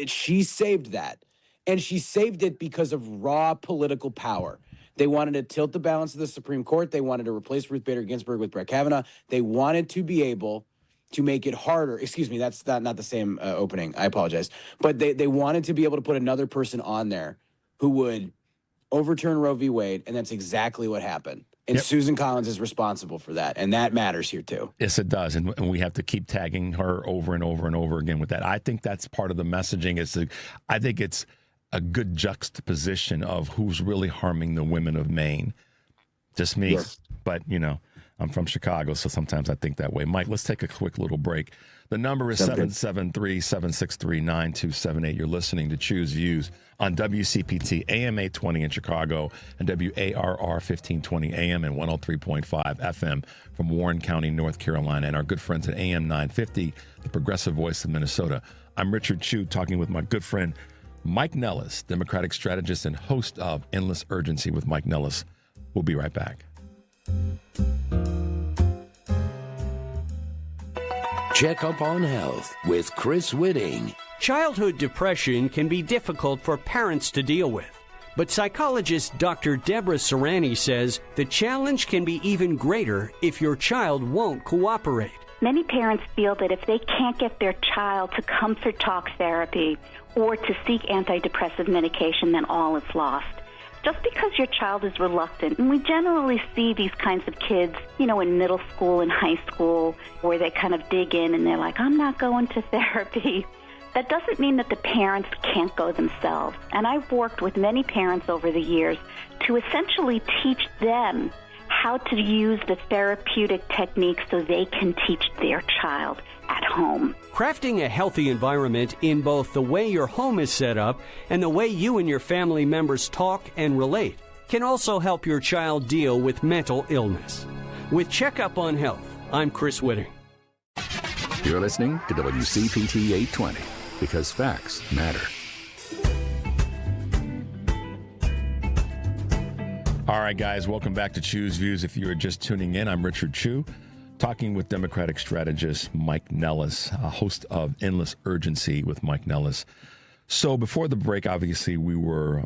she saved that. And she saved it because of raw political power. They wanted to tilt the balance of the Supreme Court. They wanted to replace Ruth Bader Ginsburg with Brett Kavanaugh. They wanted to be able to make it harder. Excuse me, that's not the same opening. I apologize. But they wanted to be able to put another person on there who would overturn Roe v. Wade, and that's exactly what happened. And Susan Collins is responsible for that. And that matters here, too. Yes, it does. And we have to keep tagging her over and over and over again with that. I think that's part of the messaging. I think it's a good juxtaposition of who's really harming the women of Maine. Just me. Yes. But, I'm from Chicago, so sometimes I think that way. Mike, let's take a quick little break. The number is 773-763-9278. You're listening to Choose Views on WCPT AM 820 in Chicago and WARR 1520 AM and 103.5 FM from Warren County, North Carolina, and our good friends at AM 950, the progressive voice of Minnesota. I'm Richard Chu, talking with my good friend Mike Nellis, Democratic strategist and host of Endless Urgency with Mike Nellis. We'll be right back. Check up on health with Chris Whitting. Childhood depression can be difficult for parents to deal with. But psychologist Dr. Deborah Serrani says the challenge can be even greater if your child won't cooperate. Many parents feel that if they can't get their child to comfort talk therapy or to seek antidepressive medication, then all is lost. Just because your child is reluctant, and we generally see these kinds of kids, in middle school and high school, where they kind of dig in and they're like, I'm not going to therapy. That doesn't mean that the parents can't go themselves. And I've worked with many parents over the years to essentially teach them how to use the therapeutic techniques so they can teach their child at home. Crafting a healthy environment in both the way your home is set up and the way you and your family members talk and relate can also help your child deal with mental illness. With Checkup on Health, I'm Chris Whitting. You're listening to WCPT 820 because facts matter. All right, guys, welcome back to Choose Views. If you are just tuning in, I'm Richard Chu, talking with Democratic strategist Mike Nellis, host of Endless Urgency with Mike Nellis. So before the break, obviously, we were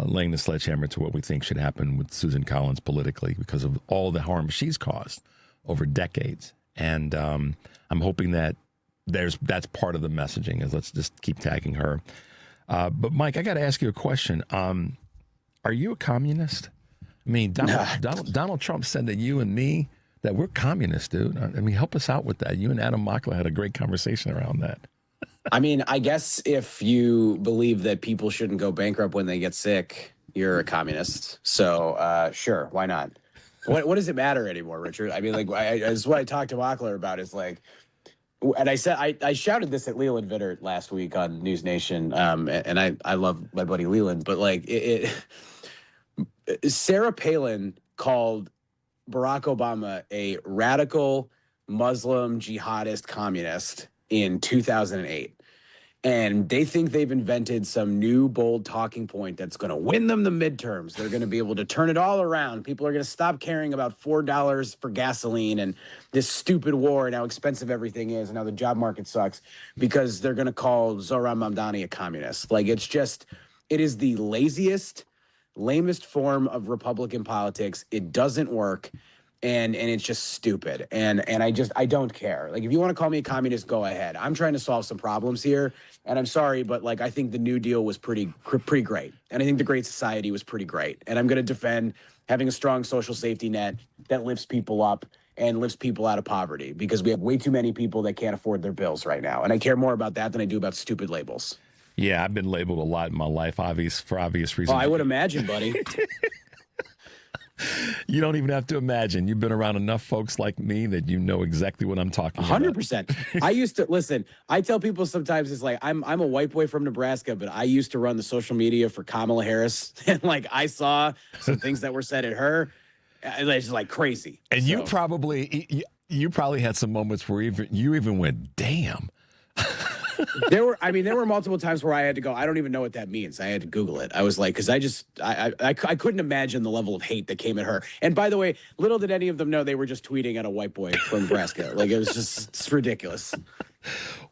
laying the sledgehammer to what we think should happen with Susan Collins politically because of all the harm she's caused over decades. And I'm hoping that that's part of the messaging, is let's just keep tagging her. But, Mike, I got to ask you a question. Are you a communist? I mean, Donald Trump said that you and me, that we're communists, dude. I mean, help us out with that. You and Adam Mockler had a great conversation around that. I mean, I guess if you believe that people shouldn't go bankrupt when they get sick, you're a communist. So, sure, why not? What does it matter anymore, Richard? I mean, this is what I talked to Mockler about is and I said, I shouted this at Leland Vittert last week on News Nation, and I love my buddy Leland, but Sarah Palin called Barack Obama a radical Muslim jihadist communist in 2008. And they think they've invented some new bold talking point that's going to win them the midterms. They're going to be able to turn it all around. People are going to stop caring about $4 for gasoline and this stupid war and how expensive everything is and how the job market sucks because they're going to call Zohran Mamdani a communist. It is the laziest, lamest form of Republican politics. It doesn't work. And it's just stupid. And I don't care. If you want to call me a communist, go ahead. I'm trying to solve some problems here. And I'm sorry, but I think the New Deal was pretty great. And I think the Great Society was pretty great. And I'm going to defend having a strong social safety net that lifts people up and lifts people out of poverty because we have way too many people that can't afford their bills right now. And I care more about that than I do about stupid labels. Yeah, I've been labeled a lot in my life, for obvious reasons. Oh, I would imagine, buddy. You don't even have to imagine. You've been around enough folks like me that you know exactly what I'm talking 100%. I used to listen. I tell people sometimes it's I'm a white boy from Nebraska, but I used to run the social media for Kamala Harris, and I saw some things that were said at her. It's just crazy. And you probably had some moments where you even went, damn. There were multiple times where I had to go, I don't even know what that means. I had to Google it. I was because I couldn't imagine the level of hate that came at her. And by the way, little did any of them know they were just tweeting at a white boy from Nebraska. It's ridiculous.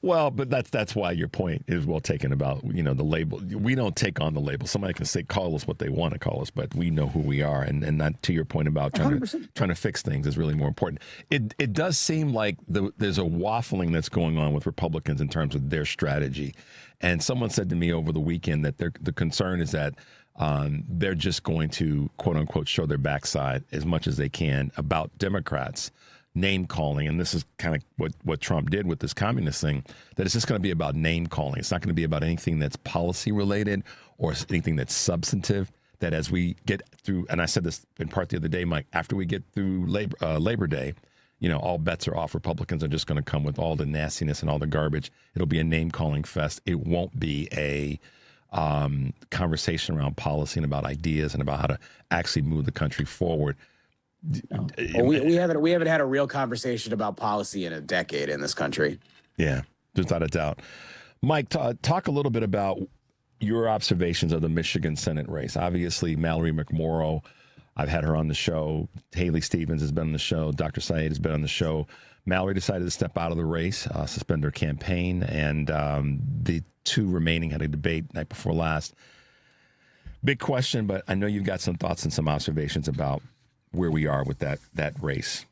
Well, but that's why your point is well taken about, the label. We don't take on the label. Somebody can call us what they want to call us, but we know who we are. And not to your point about trying to fix things is really more important. It does seem like there's a waffling that's going on with Republicans in terms of their strategy. And someone said to me over the weekend that the concern is that they're just going to, quote unquote, show their backside as much as they can about Democrats. Name calling, and this is kind of what Trump did with this communist thing, that it's just going to be about name calling. It's not going to be about anything that's policy related or anything that's substantive. That as we get through, and I said this in part the other day, Mike, after we get through Labor Day, all bets are off. Republicans are just going to come with all the nastiness and all the garbage. It'll be a name calling fest. It won't be a conversation around policy and about ideas and about how to actually move the country forward. No. Well, we haven't had a real conversation about policy in a decade in this country. Yeah, without a doubt. Mike, talk a little bit about your observations of the Michigan Senate race. Obviously, Mallory McMorrow, I've had her on the show. Haley Stevens has been on the show. Dr. Saeed has been on the show. Mallory decided to step out of the race, suspend her campaign, and the two remaining had a debate night before last. Big question, but I know you've got some thoughts and some observations about where we are with that race.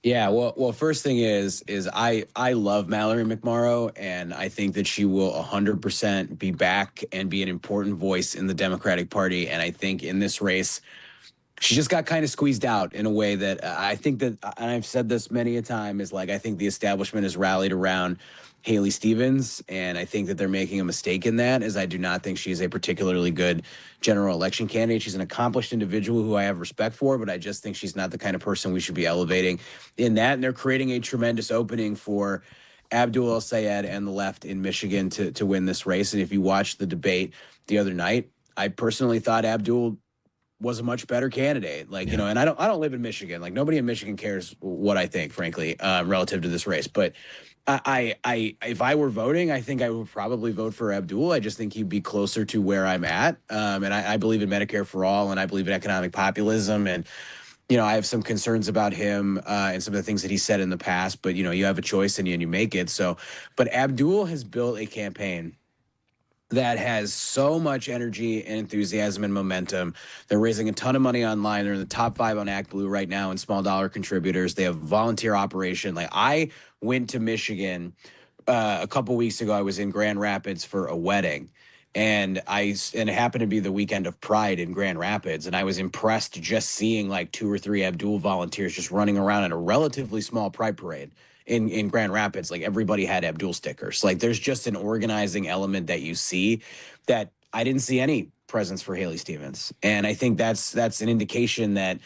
Yeah, well, first thing is I love Mallory McMorrow, and I think that she will 100% be back and be an important voice in the Democratic Party. And I think in this race, she just got kind of squeezed out in a way that I think that, and I've said this many a time, is like I think the establishment has rallied around Haley Stevens, and I think that they're making a mistake in that, as I do not think she's a particularly good general election candidate. She's an accomplished individual who I have respect for, but I just think she's not the kind of person we should be elevating in that. And they're creating a tremendous opening for Abdul El-Sayed and the left in Michigan to win this race. And if you watched the debate the other night, I personally thought Abdul was a much better candidate. And I don't live in Michigan. Like, nobody in Michigan cares what I think, frankly, relative to this race. But I if I were voting, I think I would probably vote for Abdul. I just think he'd be closer to where I'm at. And I believe in Medicare for all, and I believe in economic populism. And, I have some concerns about him and some of the things that he said in the past. But, you have a choice and you make it. But Abdul has built a campaign that has so much energy and enthusiasm and momentum. They're raising a ton of money online. They're in the top 5 on ActBlue right now in small dollar contributors. They have volunteer operation. Like, I went to Michigan a couple weeks ago. I was in Grand Rapids for a wedding, and it happened to be the weekend of Pride in Grand Rapids. And I was impressed just seeing like 2 or 3 Abdul volunteers just running around in a relatively small Pride parade in Grand Rapids. Like, everybody had Abdul stickers. Like, there's just an organizing element that you see that I didn't see any presence for Haley Stevens. And I think that's an indication that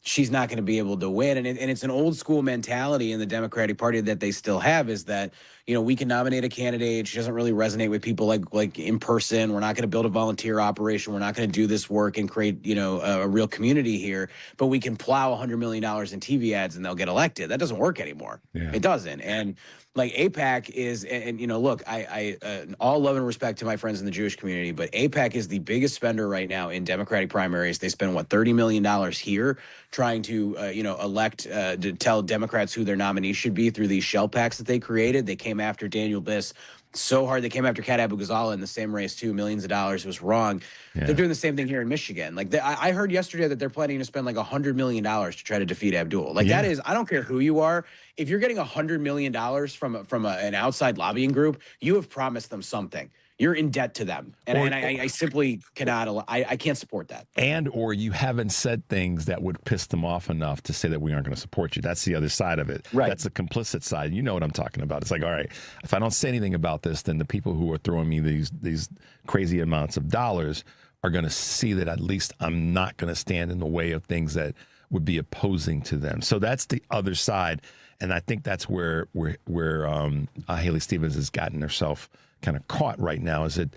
she's not going to be able to win. And it's an old school mentality in the Democratic Party that they still have, is that, we can nominate a candidate. She doesn't really resonate with people like in person. We're not going to build a volunteer operation. We're not going to do this work and create, a real community here, but we can plow $100 million in TV ads and they'll get elected. That doesn't work anymore. Yeah. It doesn't. And like, AIPAC is, and look, I all love and respect to my friends in the Jewish community, but AIPAC is the biggest spender right now in Democratic primaries. They spend $30 million here trying to, elect to tell Democrats who their nominees should be through these shell packs that they created. They came after Daniel Biss so hard. They came after Kat Abu-Ghazaleh in the same race too. Millions of dollars. It was wrong. Yeah. They're doing the same thing here in Michigan. Like, I heard yesterday that they're planning to spend like $100 million to try to defeat Abdul. Like, that is, I don't care who you are. If you're getting $100 million from an outside lobbying group, you have promised them something. You're in debt to them. And I simply cannot, I can't support that. Or you haven't said things that would piss them off enough to say that we aren't going to support you. That's the other side of it. Right. That's the complicit side. You know what I'm talking about. It's like, all right, if I don't say anything about this, then the people who are throwing me these crazy amounts of dollars are going to see that at least I'm not going to stand in the way of things that would be opposing to them. So that's the other side. And I think that's where Haley Stevens has gotten herself kind of caught right now, is that,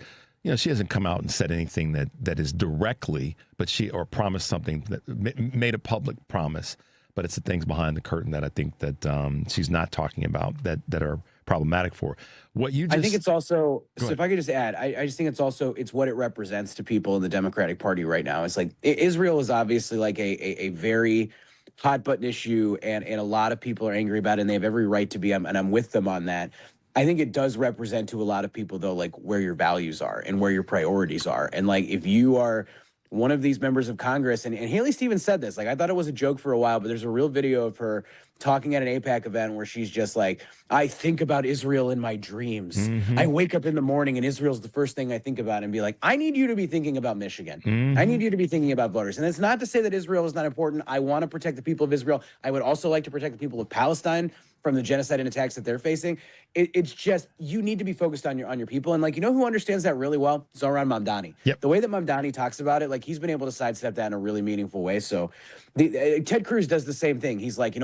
she hasn't come out and said anything that is directly, but or promised something, that made a public promise, but it's the things behind the curtain that I think that she's not talking about that are problematic for her. What you just, I think it's also, so if I could just add, I just think it's what it represents to people in the Democratic Party right now. It's like, Israel is obviously like a very hot button issue, and a lot of people are angry about it, and they have every right to be, and I'm with them on that. I think it does represent to a lot of people, though, like where your values are and where your priorities are. And like, if you are one of these members of Congress, and Haley Stevens said this, like, I thought it was a joke for a while, but there's a real video of her talking at an AIPAC event where she's just like, I think about Israel in my dreams. Mm-hmm. I wake up in the morning and Israel's the first thing I think about, and be like, I need you to be thinking about Michigan. Mm-hmm. I need you to be thinking about voters. And it's not to say that Israel is not important. I want to protect the people of Israel. I would also like to protect the people of Palestine from the genocide and attacks that they're facing. It's just, you need to be focused on your people. And like, you know who understands that really well? Zohran Mamdani. Yep. The way that Mamdani talks about it, like, he's been able to sidestep that in a really meaningful way. So Ted Cruz does the same thing. He's like,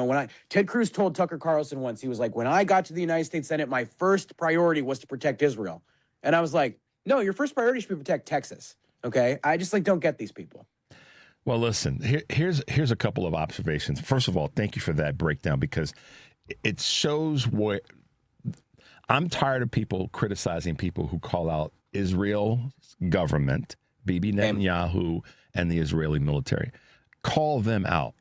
Ted Cruz told Tucker Carlson once, he was like, when I got to the United States Senate, my first priority was to protect Israel. And I was like, no, your first priority should be protect Texas. Okay. I just don't get these people. Well, listen, here's a couple of observations. First of all, thank you for that breakdown, because it shows what I'm tired of people criticizing people who call out Israel's government, Bibi Netanyahu, and the Israeli military. Call them out.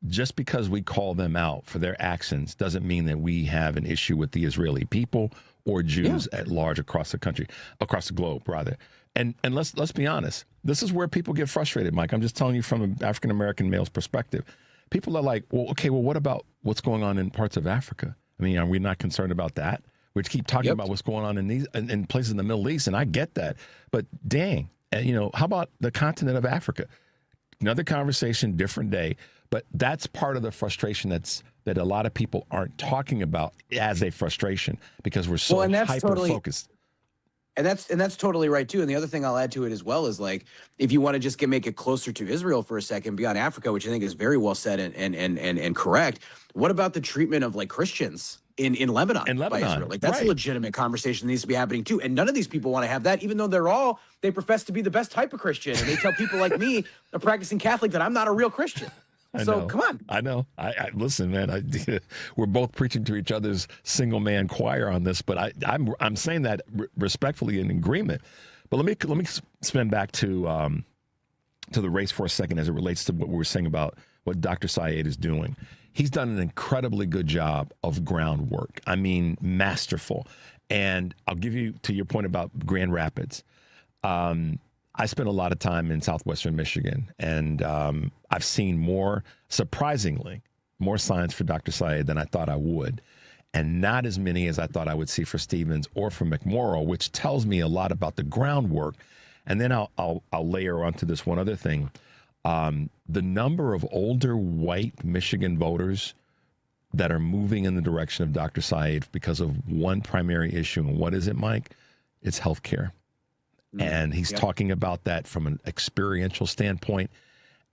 Just because we call them out for their actions doesn't mean that we have an issue with the Israeli people or Jews at large across the country, across the globe, rather. And let's be honest. This is where people get frustrated, Mike. I'm just telling you from an African-American male's perspective. People are like, well, okay, well, what about what's going on in parts of Africa? I mean, are we not concerned about that? We keep talking about what's going on in places in the Middle East, and I get that. But dang, how about the continent of Africa? Another conversation, different day. But that's part of the frustration that a lot of people aren't talking about as a frustration, because we're so hyper-focused. And that's totally right too. And the other thing I'll add to it as well is, like, if you want to just make it closer to Israel for a second, beyond Africa, which I think is very well said and correct. What about the treatment of like Christians in Lebanon, by Israel? Like, that's a legitimate conversation that needs to be happening too. And none of these people want to have that, even though they profess to be the best type of Christian, and they tell people like me, a practicing Catholic, that I'm not a real Christian. So come on. I know. I listen, man. We're both preaching to each other's single man choir on this, but I'm saying that respectfully in agreement. But let me spin back to the race for a second as it relates to what we were saying about what Dr. Syed is doing. He's done an incredibly good job of groundwork. I mean, masterful. And I'll give you, to your point about Grand Rapids. I spent a lot of time in southwestern Michigan, and I've seen surprisingly, more signs for Dr. Syed than I thought I would, and not as many as I thought I would see for Stevens or for McMorrow, which tells me a lot about the groundwork. And then I'll layer onto this one other thing. The number of older white Michigan voters that are moving in the direction of Dr. Syed because of one primary issue. And what is it, Mike? It's healthcare. And he's talking about that from an experiential standpoint.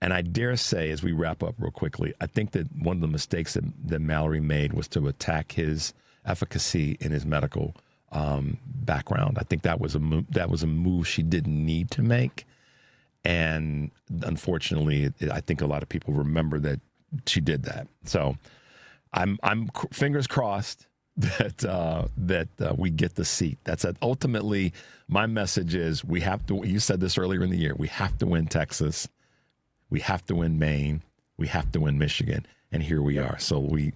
And I dare say, as we wrap up real quickly, I think that one of the mistakes that Mallory made was to attack his efficacy in his medical background. I think that was a move she didn't need to make. And unfortunately, I think a lot of people remember that she did that. So I'm fingers crossed that we get the seat. That's ultimately my message is we have to. You said this earlier in the year. We have to win Texas. We have to win Maine. We have to win Michigan. And here we are. So we,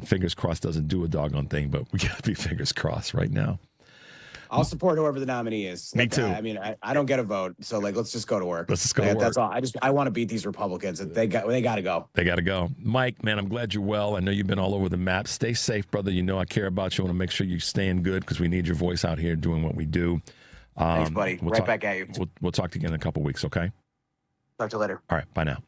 fingers crossed doesn't do a doggone thing, but we got to be fingers crossed right now. I'll support whoever the nominee is. Me too. I mean, I don't get a vote, so let's just go to work. Let's just go to work. That's all. I want to beat these Republicans. They got to go. They got to go. Mike, man, I'm glad you're well. I know you've been all over the map. Stay safe, brother. I care about you. I want to make sure you're staying good because we need your voice out here doing what we do. Thanks, buddy. Back at you. We'll talk to you again in a couple weeks, okay? Talk to you later. All right, bye now.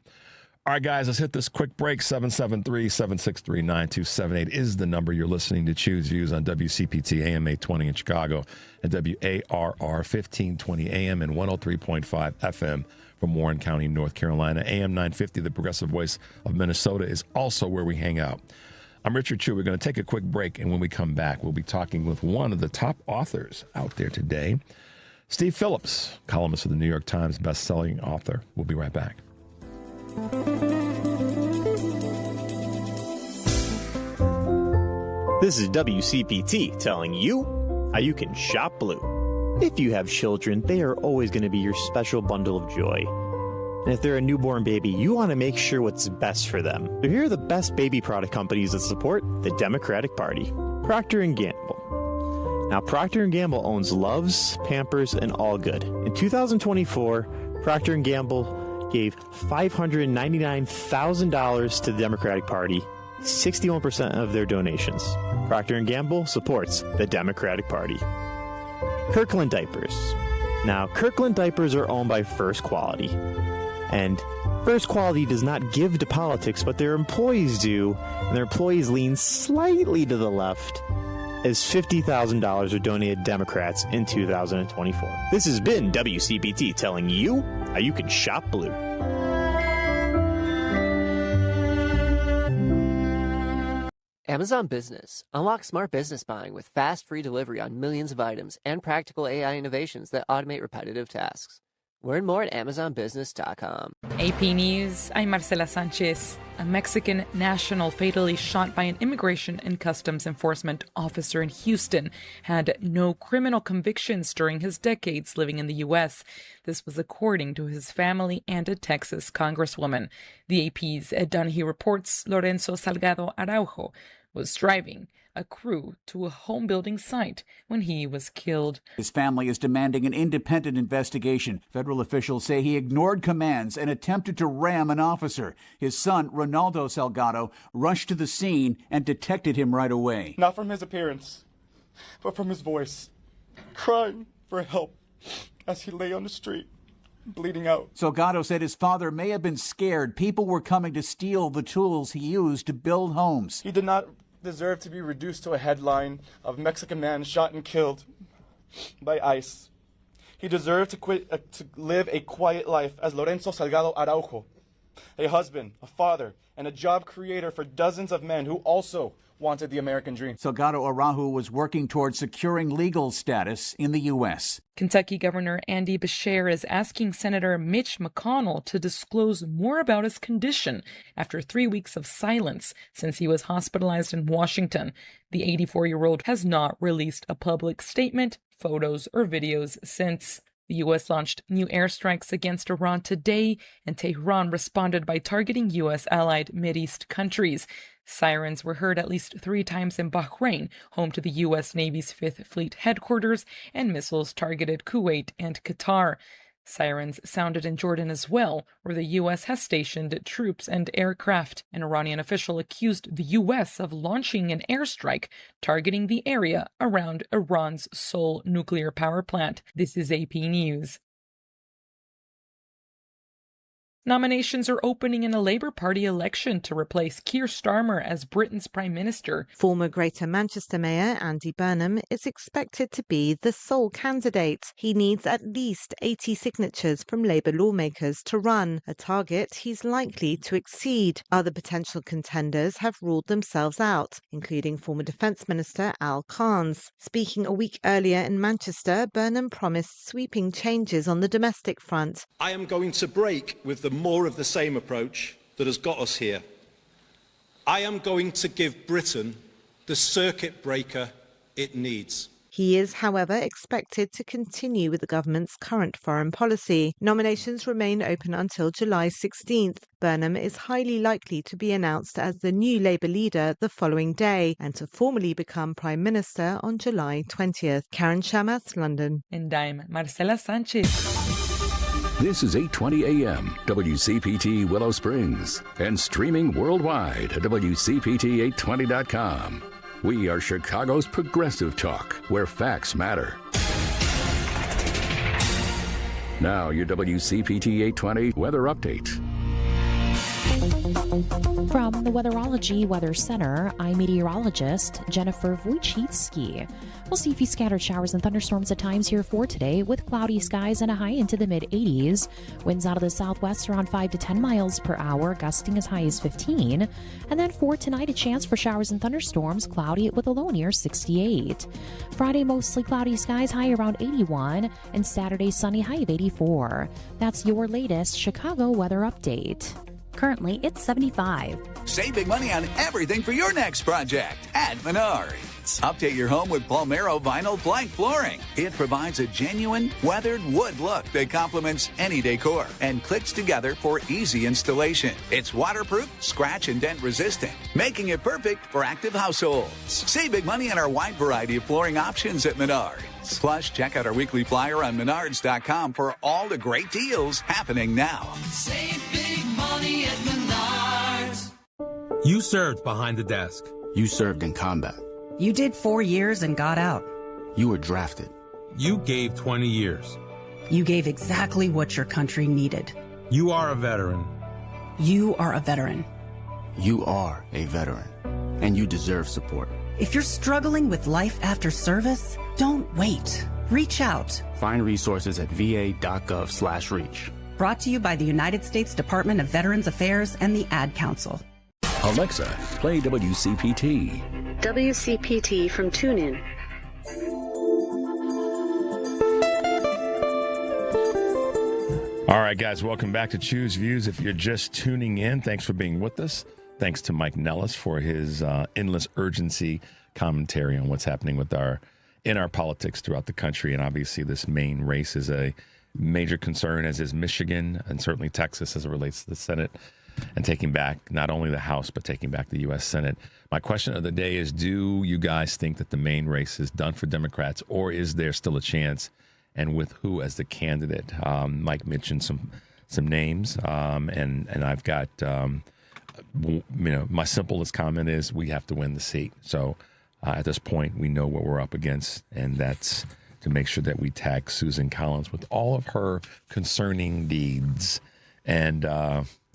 All right, guys, let's hit this quick break. 773-763-9278 is the number. You're listening to Choose Views on WCPT AM 820 in Chicago and WARR 1520 AM and 103.5 FM from Warren County, North Carolina. AM 950, the progressive voice of Minnesota, is also where we hang out. I'm Richard Chu. We're going to take a quick break, and when we come back, we'll be talking with one of the top authors out there today, Steve Phillips, columnist of the New York Times, best-selling author. We'll be right back. This is WCPT telling you how you can shop blue. If you have children, they are always going to be your special bundle of joy. And if they're a newborn baby, you want to make sure what's best for them. So here are the best baby product companies that support the Democratic Party. Procter & Gamble, Now, Procter & Gamble owns Love's, Pampers, and All Good. In 2024, Procter & Gamble gave $599,000 to the Democratic Party, 61% of their donations. Procter & Gamble supports the Democratic Party. Kirkland Diapers. Now, Kirkland Diapers are owned by First Quality. And First Quality does not give to politics, but their employees do, and their employees lean slightly to the left, as $50,000 are donated to Democrats in 2024. This has been WCPT telling you how you can shop blue. Amazon Business. Unlock smart business buying with fast, free delivery on millions of items and practical AI innovations that automate repetitive tasks. Learn more at AmazonBusiness.com. AP News, I'm Marcela Sanchez. A Mexican national fatally shot by an immigration and customs enforcement officer in Houston had no criminal convictions during his decades living in the U.S. This was according to his family and a Texas congresswoman. The AP's Ed Donahue reports Lorenzo Salgado Araujo was driving a crew to a home building site when he was killed. His family is demanding an independent investigation. Federal officials say he ignored commands and attempted to ram an officer. His son, Ronaldo Salgado, rushed to the scene and detected him right away. Not from his appearance, but from his voice, crying for help as he lay on the street, bleeding out. Salgado said his father may have been scared. People were coming to steal the tools he used to build homes. He did not deserve to be reduced to a headline of Mexican man shot and killed by ICE. He deserved to live a quiet life as Lorenzo Salgado Araujo, a husband, a father, and a job creator for dozens of men who also wanted the American dream. Salgado Araujo was working towards securing legal status in the U.S. Kentucky Governor Andy Beshear is asking Senator Mitch McConnell to disclose more about his condition after 3 weeks of silence since he was hospitalized in Washington. The 84-year-old has not released a public statement, photos, or videos since. The U.S. launched new airstrikes against Iran today, and Tehran responded by targeting U.S. allied Mideast countries. Sirens were heard at least 3 times in Bahrain, home to the U.S. Navy's 5th Fleet headquarters, and missiles targeted Kuwait and Qatar. Sirens sounded in Jordan as well, where the U.S. has stationed troops and aircraft. An Iranian official accused the U.S. of launching an airstrike targeting the area around Iran's sole nuclear power plant. This is AP News. Nominations are opening in a Labour Party election to replace Keir Starmer as Britain's Prime Minister. Former Greater Manchester Mayor Andy Burnham is expected to be the sole candidate. He needs at least 80 signatures from Labour lawmakers to run, a target he's likely to exceed. Other potential contenders have ruled themselves out, including former Defence Minister Al Cairns. Speaking a week earlier in Manchester, Burnham promised sweeping changes on the domestic front. I am going to break with the more of the same approach that has got us here. I am going to give Britain the circuit breaker it needs. He is, however, expected to continue with the government's current foreign policy. Nominations remain open until July 16th. Burnham is highly likely to be announced as the new Labour leader the following day and to formally become Prime Minister on July 20th. Karen Shamath, London. And I'm Marcela Sanchez. This is 8:20 a.m. WCPT Willow Springs and streaming worldwide at WCPT820.com. We are Chicago's progressive talk, where facts matter. Now, your WCPT 820 weather update. From the Weatherology Weather Center, I'm meteorologist Jennifer Wojcicki. We'll see a few scattered showers and thunderstorms at times here for today, with cloudy skies and a high into the mid-80s. Winds out of the southwest around 5 to 10 miles per hour, gusting as high as 15. And then for tonight, a chance for showers and thunderstorms, cloudy with a low near 68. Friday, mostly cloudy skies, high around 81. And Saturday, sunny, high of 84. That's your latest Chicago weather update. Currently, it's 75. Save big money on everything for your next project at Menards. minutes. Update your home with Palmero vinyl plank flooring. It provides a genuine weathered wood look that complements any decor and clicks together for easy installation. It's waterproof, scratch and dent resistant, making it perfect for active households. Save big money on our wide variety of flooring options at Menards. Plus, check out our weekly flyer on Menards.com for all the great deals happening now. Save big money at Menards. You served behind the desk. You served in combat. You did 4 years and got out. You were drafted. You gave 20 years. You gave exactly what your country needed. You are a veteran. You are a veteran. You are a veteran, and you deserve support. If you're struggling with life after service, don't wait. Reach out. Find resources at va.gov/reach. Brought to you by the United States Department of Veterans Affairs and the Ad Council. Alexa, play WCPT. WCPT from TuneIn. All right, guys, welcome back to Choose Views. If you're just tuning in, thanks for being with us. Thanks to Mike Nellis for his endless urgency commentary on what's happening with our politics throughout the country. And obviously this Maine race is a major concern, as is Michigan and certainly Texas as it relates to the Senate and taking back not only the House, but taking back the U.S. Senate. My question of the day is, do you guys think that the Maine race is done for Democrats, or is there still a chance, and with who as the candidate? Mike mentioned some names, and I've got, my simplest comment is we have to win the seat. So at this point, we know what we're up against, and that's to make sure that we tag Susan Collins with all of her concerning deeds. And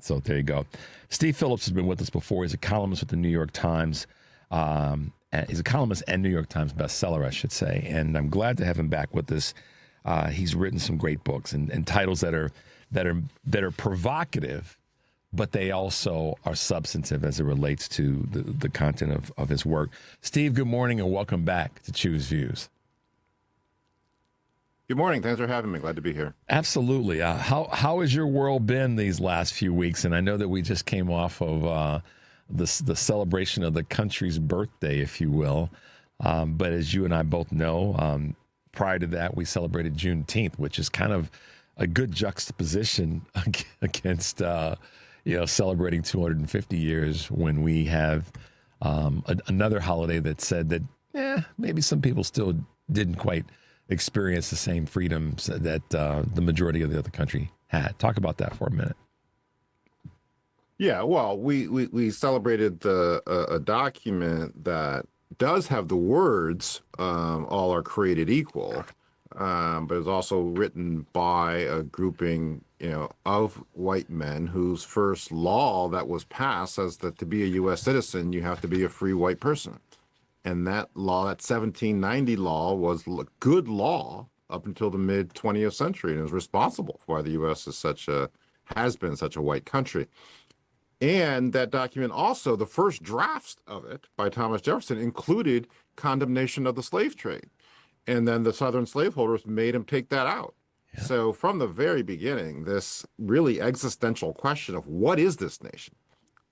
so there you go. Steve Phillips has been with us before. He's a columnist with the New York Times. He's a columnist and New York Times bestseller, I should say. And I'm glad to have him back with us. He's written some great books and titles that are provocative, but they also are substantive as it relates to the content of his work. Steve, good morning and welcome back to Choose Views. Good morning. Thanks for having me. Glad to be here. Absolutely. How has your world been these last few weeks? And I know that we just came off of the celebration of the country's birthday, if you will. But as you and I both know, prior to that, we celebrated Juneteenth, which is kind of a good juxtaposition against celebrating 250 years when we have another holiday that said that maybe some people still didn't quite experience the same freedoms that the majority of the other country had. Talk about that for a minute. Yeah, well, we celebrated a document that does have the words "all are created equal," but is also written by a grouping, of white men whose first law that was passed says that to be a U.S. citizen, you have to be a free white person. And that law, that 1790 law, was a good law up until the mid-20th century, and is responsible for why the U.S. has been such a white country. And that document also, the first drafts of it by Thomas Jefferson, included condemnation of the slave trade. And then the Southern slaveholders made him take that out. Yeah. So from the very beginning, this really existential question of what is this nation?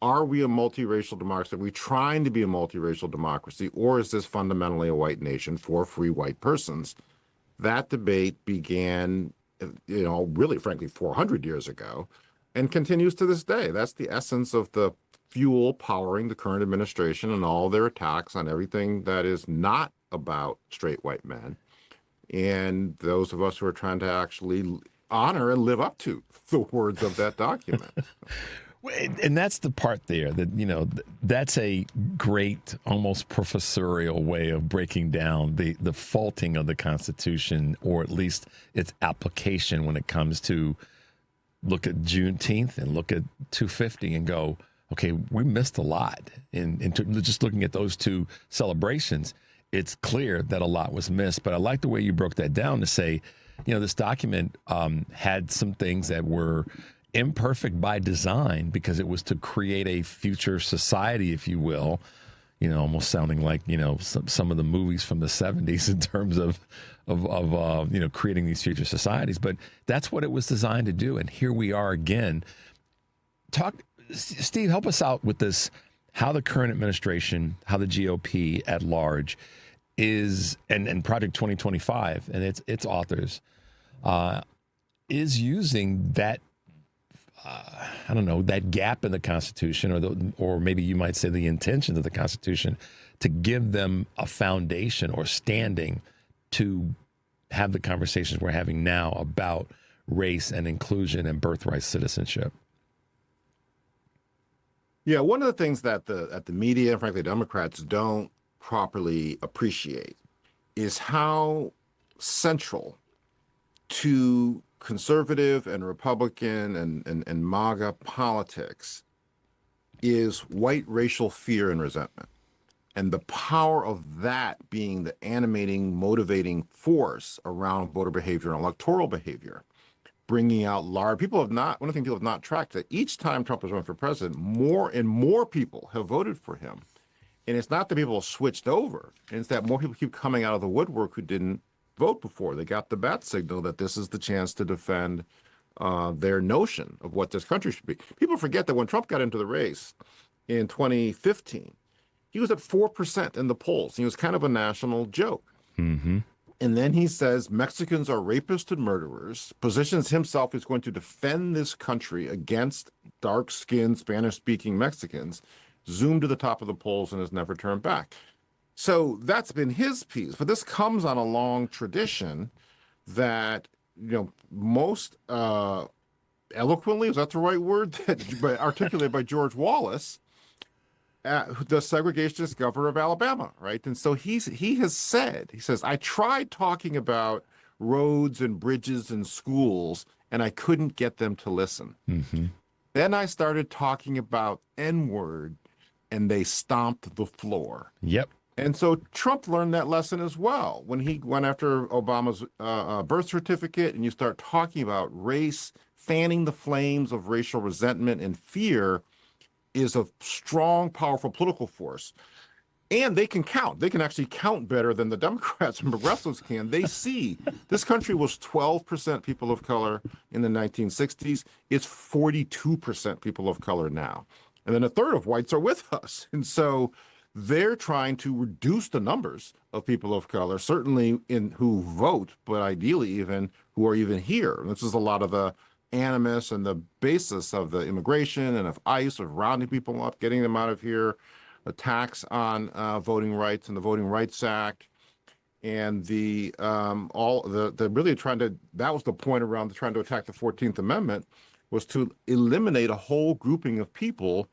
Are we a multiracial democracy? Are we trying to be a multiracial democracy, or is this fundamentally a white nation for free white persons? That debate began, really, frankly, 400 years ago and continues to this day. That's the essence of the fuel powering the current administration and all their attacks on everything that is not about straight white men. And those of us who are trying to actually honor and live up to the words of that document. And that's the part there that, that's a great, almost professorial way of breaking down the faulting of the Constitution, or at least its application when it comes to look at Juneteenth and look at 250 and go, okay, we missed a lot. In just looking at those two celebrations, it's clear that a lot was missed. But I like the way you broke that down to say, this document had some things that were imperfect by design because it was to create a future society, if you will, almost sounding like, some of the movies from the 70s in terms of creating these future societies. But that's what it was designed to do. And here we are again. Steve, help us out with this. how the current administration, how the GOP at large is, and Project 2025 and its authors is using that, I don't know, that gap in the Constitution, or maybe you might say the intentions of the Constitution, to give them a foundation or standing to have the conversations we're having now about race and inclusion and birthright citizenship. Yeah, one of the things that the media and frankly Democrats don't properly appreciate is how central to conservative and Republican and MAGA politics is white racial fear and resentment. And the power of that being the animating, motivating force around voter behavior and electoral behavior, bringing out large, one of the things people have not tracked, that each time Trump has run for president, more and more people have voted for him. And it's not that people have switched over, it's that more people keep coming out of the woodwork who didn't vote before. They got the bat signal that this is the chance to defend their notion of what this country should be. People forget that when Trump got into the race in 2015, he was at 4% in the polls. He was kind of a national joke. Mm-hmm. And then he says Mexicans are rapists and murderers, positions himself as going to defend this country against dark-skinned, Spanish-speaking Mexicans, zoomed to the top of the polls and has never turned back. So that's been his piece. But this comes on a long tradition that, most eloquently, is that the right word, articulated by George Wallace, the segregationist governor of Alabama, right? And so he says, I tried talking about roads and bridges and schools, and I couldn't get them to listen. Mm-hmm. Then I started talking about N-word, and they stomped the floor. Yep. And so Trump learned that lesson as well when he went after Obama's birth certificate, and you start talking about race, fanning the flames of racial resentment and fear is a strong, powerful political force. And they can count. They can actually count better than the Democrats and progressives can. They see this country was 12% people of color in the 1960s. It's 42% people of color now. And then a third of whites are with us. And so they're trying to reduce the numbers of people of color, certainly in who vote, but ideally even who are even here. And this is a lot of the animus and the basis of the immigration and of ICE, of rounding people up, getting them out of here, attacks on voting rights and the Voting Rights Act, and that was the point around trying to attack the 14th Amendment, was to eliminate a whole grouping of people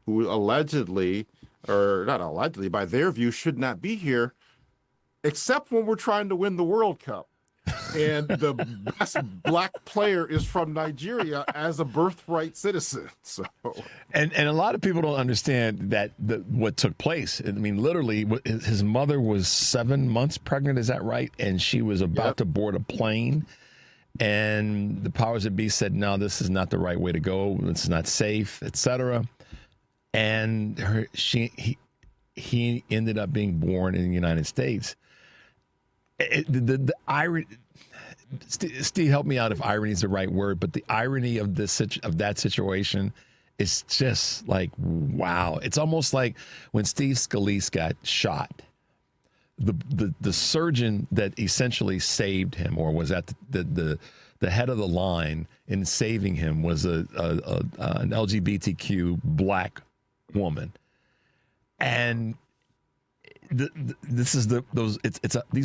who allegedly, or not allegedly, by their view, should not be here, except when we're trying to win the World Cup. And the best black player is from Nigeria as a birthright citizen. So, and a lot of people don't understand that what took place. I mean, literally, his mother was 7 months pregnant. Is that right? And she was about to board a plane, and the powers that be said, "No, this is not the right way to go. It's not safe, etc." And he ended up being born in the United States. The irony, Steve, help me out if irony is the right word, but the irony of that situation is just like, wow. It's almost like when Steve Scalise got shot. The surgeon that essentially saved him, or was at the head of the line in saving him, was an LGBTQ black woman, and these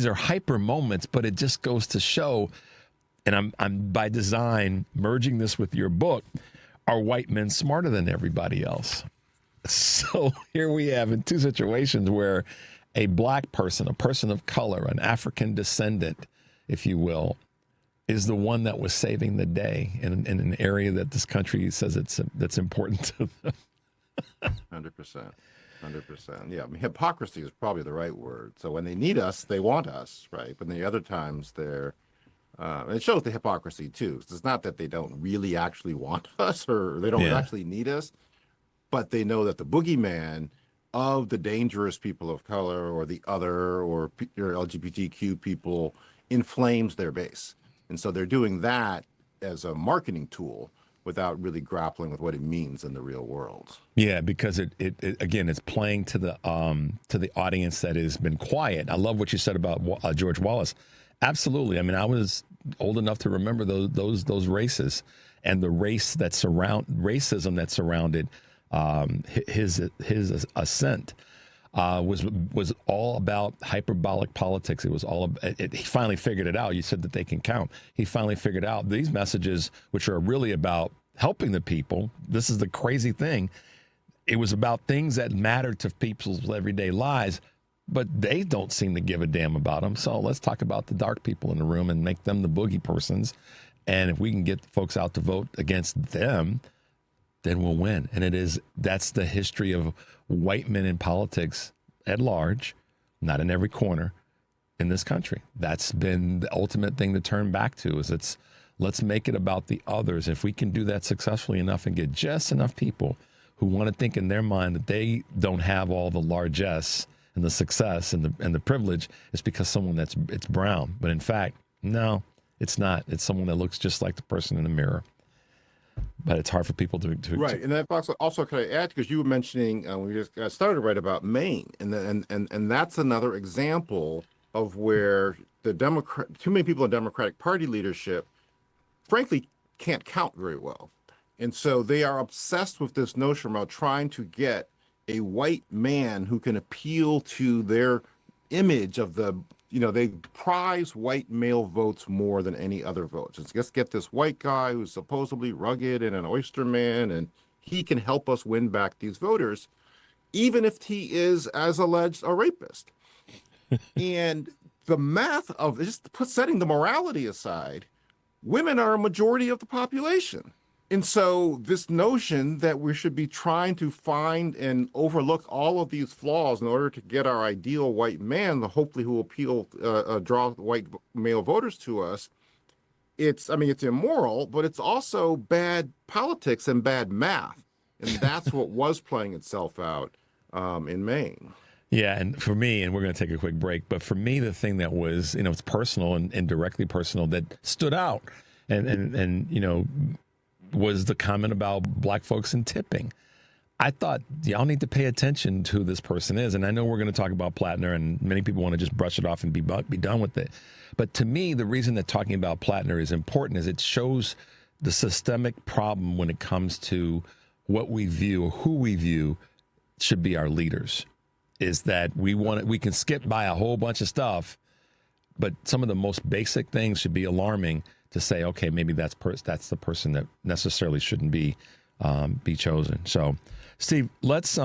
are hyper moments, but it just goes to show, and I'm by design merging this with your book, are white men smarter than everybody else? So here we have in two situations where a black person, a person of color, an African descendant, if you will, is the one that was saving the day in an area that this country says that's important to them. 100%. 100%. Yeah, I mean, hypocrisy is probably the right word. So when they need us, they want us, right? But the other times they're, and it shows the hypocrisy too. It's not that they don't really actually want us or they don't actually need us, but they know that the boogeyman of the dangerous people of color or the other or LGBTQ people inflames their base. And so they're doing that as a marketing tool without really grappling with what it means in the real world. Yeah, because it again, it's playing to the audience that has been quiet. I love what you said about George Wallace. Absolutely. I mean, I was old enough to remember those races and the racism that surrounded his ascent. Was all about hyperbolic politics. It was all he finally figured it out. You said that they can count. He finally figured out these messages, which are really about helping the people. This is the crazy thing. It was about things that mattered to people's everyday lives, but they don't seem to give a damn about them. So let's talk about the dark people in the room and make them the boogie persons. And if we can get folks out to vote against them, then we'll win. And that's the history of white men in politics at large, not in every corner in this country. That's been the ultimate thing to turn back to, is let's make it about the others. If we can do that successfully enough and get just enough people who want to think in their mind that they don't have all the largesse and the success and the privilege, it's because it's brown. But in fact, no, it's not. It's someone that looks just like the person in the mirror. But it's hard for people to right. And that also can I add, because you were mentioning we just got started right about Maine, and that's another example of where too many people in Democratic Party leadership, frankly, can't count very well, and so they are obsessed with this notion about trying to get a white man who can appeal to their image of they prize white male votes more than any other votes. Let's get this white guy who's supposedly rugged and an oyster man, and he can help us win back these voters, even if he is, as alleged, a rapist. And the math of just setting the morality aside, women are a majority of the population. And so this notion that we should be trying to find and overlook all of these flaws in order to get our ideal white man, hopefully who will draw white male voters to us, it's immoral, but it's also bad politics and bad math. And that's what was playing itself out in Maine. Yeah, and for me, and we're going to take a quick break, but for me, the thing that was, it's personal and directly personal that stood out and was the comment about black folks and tipping. I thought y'all need to pay attention to who this person is. And I know we're going to talk about Plattner, and many people want to just brush it off and be done with it. But to me, the reason that talking about Plattner is important is it shows the systemic problem when it comes to what we view or who we view should be our leaders. Is that we can skip by a whole bunch of stuff, but some of the most basic things should be alarming to say, okay, maybe that's the person that necessarily shouldn't be chosen. So, Steve, let's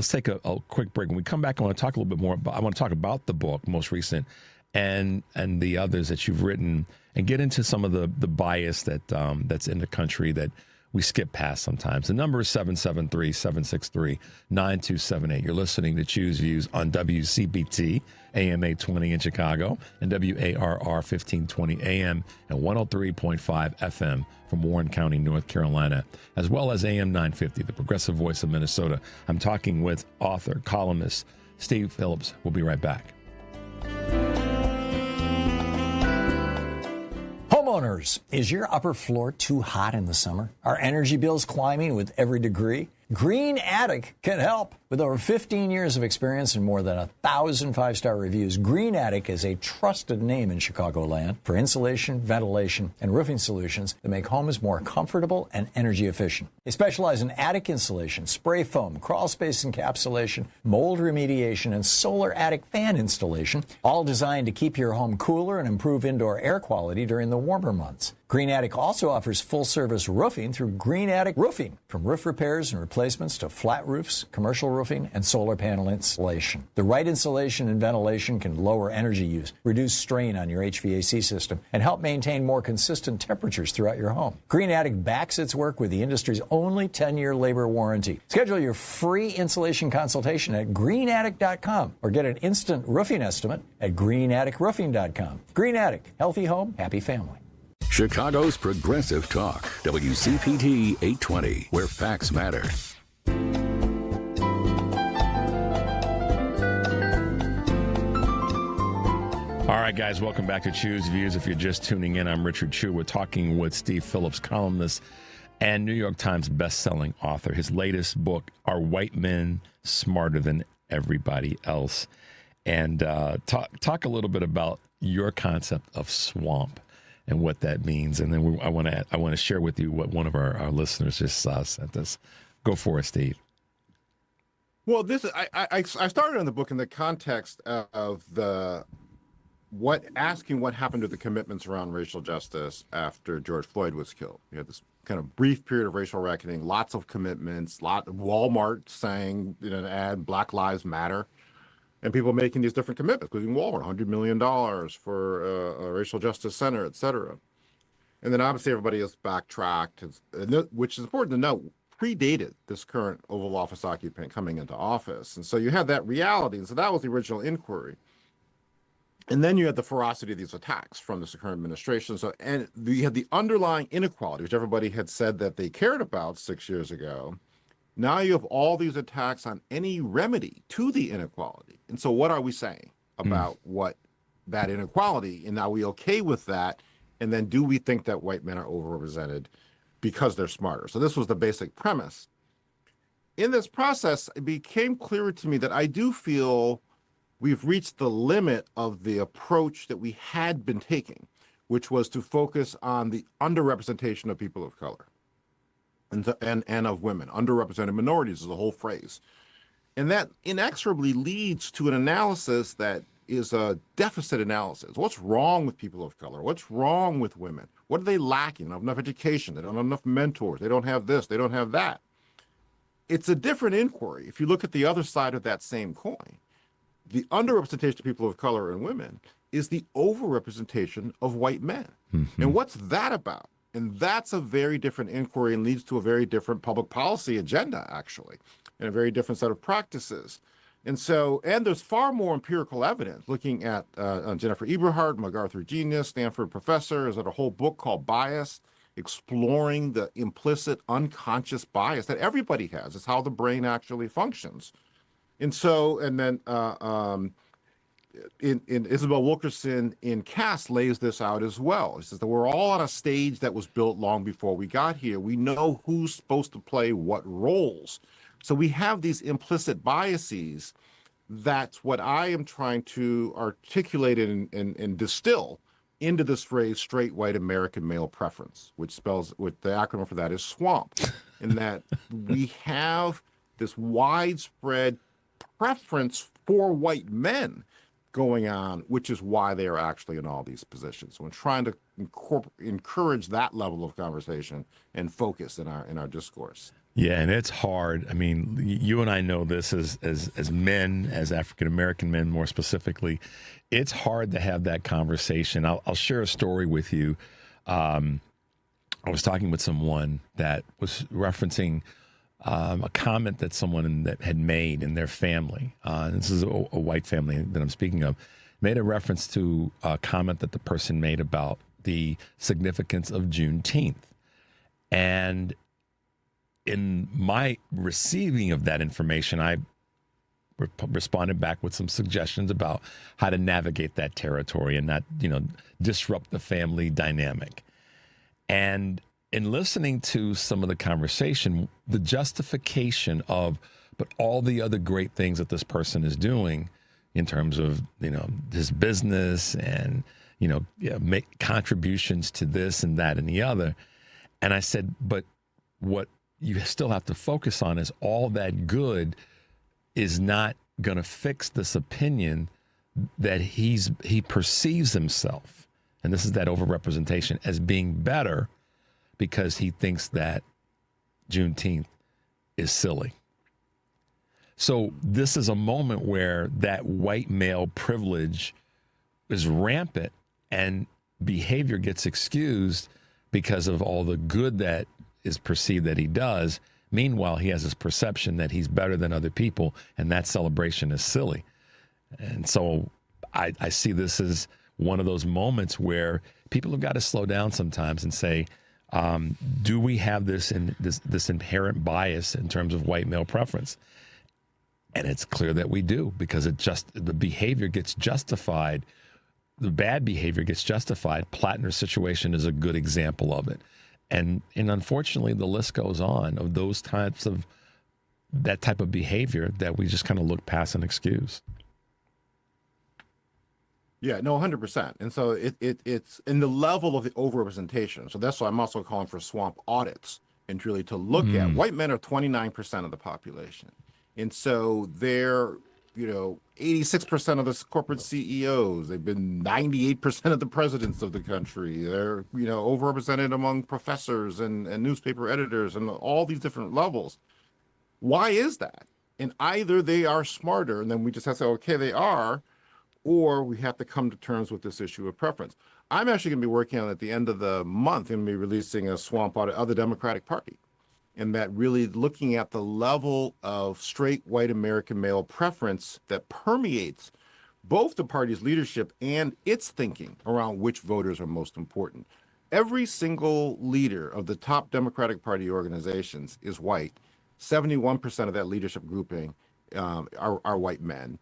take a quick break. When we come back, I want to talk a little bit more. I want to talk about the book, most recent, and the others that you've written, and get into some of the bias that's in the country that we skip past sometimes. The number is 773-763-9278. You're listening to Choose Views on WCPT, AM 820 in Chicago, and WARR 1520 AM and 103.5 FM from Warren County, North Carolina, as well as AM 950, the progressive voice of Minnesota. I'm talking with author, columnist Steve Phillips. We'll be right back. Homeowners, is your upper floor too hot in the summer? Are energy bills climbing with every degree? Green Attic can help. With over 15 years of experience and more than 1,000 five-star reviews, Green Attic is a trusted name in Chicagoland for insulation, ventilation, and roofing solutions that make homes more comfortable and energy efficient. They specialize in attic insulation, spray foam, crawl space encapsulation, mold remediation, and solar attic fan installation, all designed to keep your home cooler and improve indoor air quality during the warmer months. Green Attic also offers full-service roofing through Green Attic Roofing, from roof repairs and replacements to flat roofs, commercial roofing, and solar panel installation. The right insulation and ventilation can lower energy use, reduce strain on your HVAC system, and help maintain more consistent temperatures throughout your home. Green Attic backs its work with the industry's only 10-year labor warranty. Schedule your free insulation consultation at greenattic.com or get an instant roofing estimate at greenatticroofing.com. Green Attic, healthy home, happy family. Chicago's Progressive Talk, WCPT 820, where facts matter. All right, guys, welcome back to Choose Views. If you're just tuning in, I'm Richard Chu. We're talking with Steve Phillips, columnist and New York Times bestselling author. His latest book, Are White Men Smarter Than Everybody Else? And talk a little bit about your concept of swamp and what that means. And then I want to share with you what one of our listeners just sent us. Go for it, Steve. Well, I started on the book in the context of asking what happened to the commitments around racial justice after George Floyd was killed. You had this kind of brief period of racial reckoning, lots of commitments, Walmart saying in an ad, Black Lives Matter, and people making these different commitments, including Walmart, $100 million for a racial justice center, et cetera. And then obviously everybody has backtracked, which is important to note, predated this current Oval Office occupant coming into office. And so you had that reality. And so that was the original inquiry. And then you had the ferocity of these attacks from this current administration. So, and you had the underlying inequality, which everybody had said that they cared about 6 years ago. Now you have all these attacks on any remedy to the inequality. And so what are we saying about what that inequality? And are we okay with that? And then do we think that white men are overrepresented because they're smarter? So this was the basic premise. In this process, it became clearer to me that I do feel we've reached the limit of the approach that we had been taking, which was to focus on the underrepresentation of people of color and of women. Underrepresented minorities is the whole phrase. And that inexorably leads to an analysis that is a deficit analysis. What's wrong with people of color? What's wrong with women? What are they lacking? They don't have enough education. They don't have enough mentors. They don't have this. They don't have that. It's a different inquiry. If you look at the other side of that same coin, the underrepresentation of people of color and women is the overrepresentation of white men. Mm-hmm. And what's that about? And that's a very different inquiry and leads to a very different public policy agenda, actually, and a very different set of practices. And so, and there's far more empirical evidence looking at Jennifer Eberhardt, MacArthur genius, Stanford professor, is at a whole book called Bias, exploring the implicit unconscious bias that everybody has. It's how the brain actually functions. And so, and then in Isabel Wilkerson in Cass lays this out as well. It says that we're all on a stage that was built long before we got here. We know who's supposed to play what roles. So we have these implicit biases. That's what I am trying to articulate and distill into this phrase, straight white American male preference, which the acronym for that is SWAMP, in that we have this widespread preference for white men going on, which is why they are actually in all these positions. So I'm trying to encourage that level of conversation and focus in our discourse. Yeah, and it's hard. I mean, you and I know this as men, as African-American men more specifically. It's hard to have that conversation. I'll share a story with you. I was talking with someone that was referencing a comment that someone that had made in their family. This is a white family that I'm speaking of. Made a reference to a comment that the person made about the significance of Juneteenth. And in my receiving of that information, I responded back with some suggestions about how to navigate that territory and not, disrupt the family dynamic. And in listening to some of the conversation, the justification of, but all the other great things that this person is doing in terms of, his business and, make contributions to this and that and the other. And I said, but what you still have to focus on is all that good is not going to fix this opinion that he perceives himself, and this is that overrepresentation, as being better because he thinks that Juneteenth is silly. So this is a moment where that white male privilege is rampant and behavior gets excused because of all the good that is perceived that he does. Meanwhile, he has this perception that he's better than other people, and that celebration is silly. And so I see this as one of those moments where people have got to slow down sometimes and say, do we have this inherent bias in terms of white male preference? And it's clear that we do, because the behavior gets justified. The bad behavior gets justified. Plattner's situation is a good example of it. And unfortunately, the list goes on of those types of that type of behavior that we just kind of look past and excuse. Yeah, no, 100%. And so it's in the level of the overrepresentation. So that's why I'm also calling for swamp audits and really to look at white men are 29% of the population. And so they're, 86% of the corporate CEOs. They've been 98% of the presidents of the country. They're, overrepresented among professors and newspaper editors and all these different levels. Why is that? And either they are smarter, and then we just have to say, okay, they are, or we have to come to terms with this issue of preference. I'm actually going to be working on, at the end of the month, and be releasing a swamp audit of the Democratic Party. And that really looking at the level of straight white American male preference that permeates both the party's leadership and its thinking around which voters are most important. Every single leader of the top Democratic Party organizations is white. 71% of that leadership grouping are white men.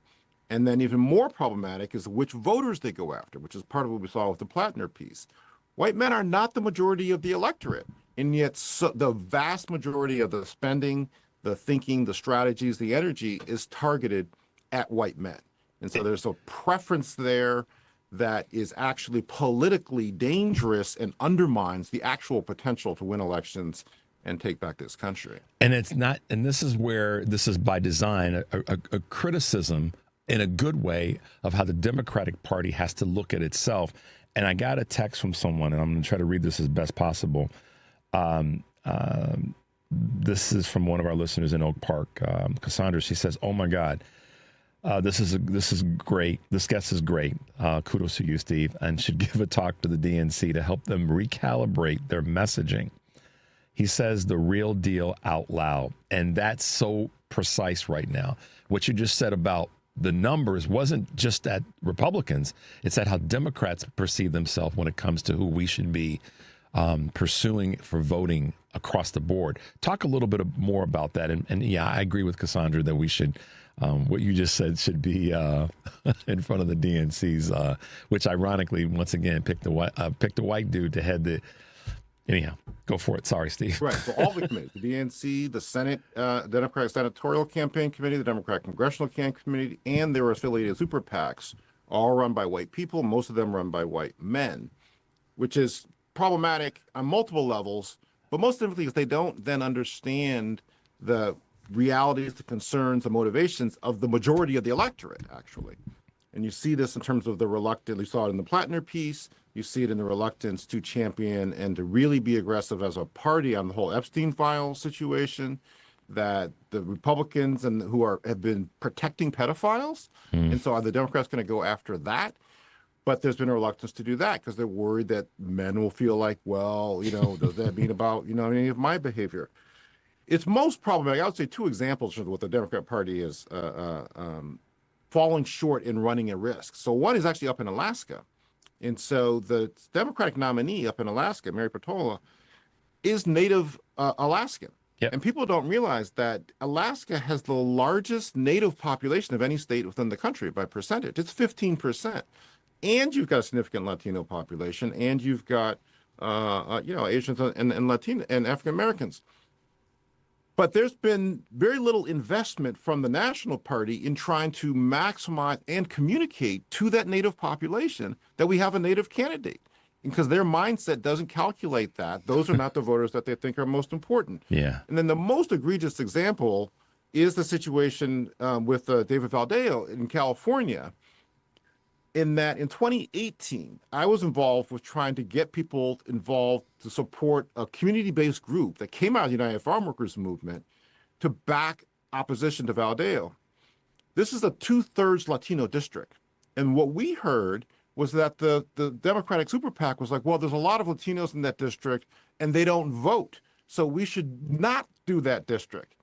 And then even more problematic is which voters they go after, which is part of what we saw with the Plattner piece. White men are not the majority of the electorate, and yet the vast majority of the spending, the thinking, the strategies, the energy is targeted at white men. And so there's a preference there that is actually politically dangerous and undermines the actual potential to win elections and take back this country. And it's not, and this is where this is by design, a criticism in a good way of how the Democratic Party has to look at itself. And I got a text from someone, and I'm going to try to read this as best possible. This is from one of our listeners in Oak Park, Cassandra. She says, "Oh my God, this is great. This guest is great. Kudos to you, Steve, and should give a talk to the DNC to help them recalibrate their messaging." He says the real deal out loud, and that's so precise right now. What you just said about the numbers wasn't just at Republicans. It's at how Democrats perceive themselves when it comes to who we should be pursuing for voting across the board. Talk a little bit more about that. And yeah, I agree with Cassandra that we should, what you just said should be in front of the DNCs, which ironically, once again, picked a white dude to head the. Anyhow, go for it. Sorry, Steve. Right. So all the committees, the DNC, the Senate, Democratic Senatorial Campaign Committee, the Democratic Congressional Campaign Committee, and their affiliated super PACs, all run by white people, most of them run by white men, which is problematic on multiple levels, but most simply is they don't then understand the realities, the concerns, the motivations of the majority of the electorate, actually. And you see this in terms of the reluctance, you saw it in the Plattner piece, you see it in the reluctance to champion and to really be aggressive as a party on the whole Epstein file situation, that the Republicans and who have been protecting pedophiles. And so are the Democrats going to go after that? But there's been a reluctance to do that because they're worried that men will feel like, well, does that mean about, any of my behavior? It's most problematic. I would say two examples of what the Democrat Party is falling short in running a risk. So one is actually up in Alaska. And so the Democratic nominee up in Alaska, Mary Patola, is Native Alaskan. Yep. And people don't realize that Alaska has the largest Native population of any state within the country by percentage. It's 15%. And you've got a significant Latino population, and you've got, Asians and Latino and African Americans. But there's been very little investment from the National Party in trying to maximize and communicate to that Native population that we have a Native candidate, because their mindset doesn't calculate that. Those are not the voters that they think are most important. Yeah. And then the most egregious example is the situation with David Valdeo in California, in that in 2018, I was involved with trying to get people involved to support a community-based group that came out of the United Farm Workers Movement to back opposition to Valdeo. This is a 2/3 Latino district. And what we heard was that the Democratic Super PAC was like, well, there's a lot of Latinos in that district and they don't vote, so we should not do that district.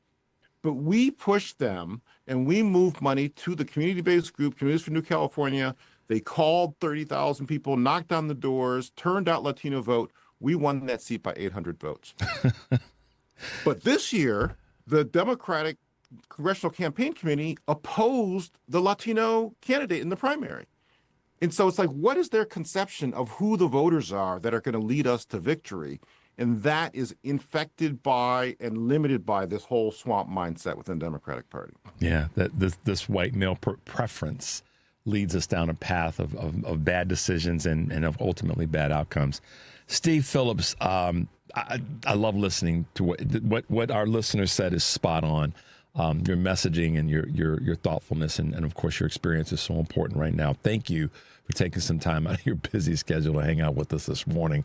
But we pushed them and we moved money to the community-based group, Communities for New California. They called 30,000 people, knocked on the doors, turned out Latino vote. We won that seat by 800 votes. But this year, the Democratic Congressional Campaign Committee opposed the Latino candidate in the primary. And so it's like, what is their conception of who the voters are that are going to lead us to victory? And that is infected by and limited by this whole swamp mindset within the Democratic Party. Yeah, that this white male preference leads us down a path of bad decisions and of ultimately bad outcomes. Steve Phillips, I love listening to what our listeners said is spot on. Your messaging and your thoughtfulness and of course your experience is so important right now. Thank you for taking some time out of your busy schedule to hang out with us this morning.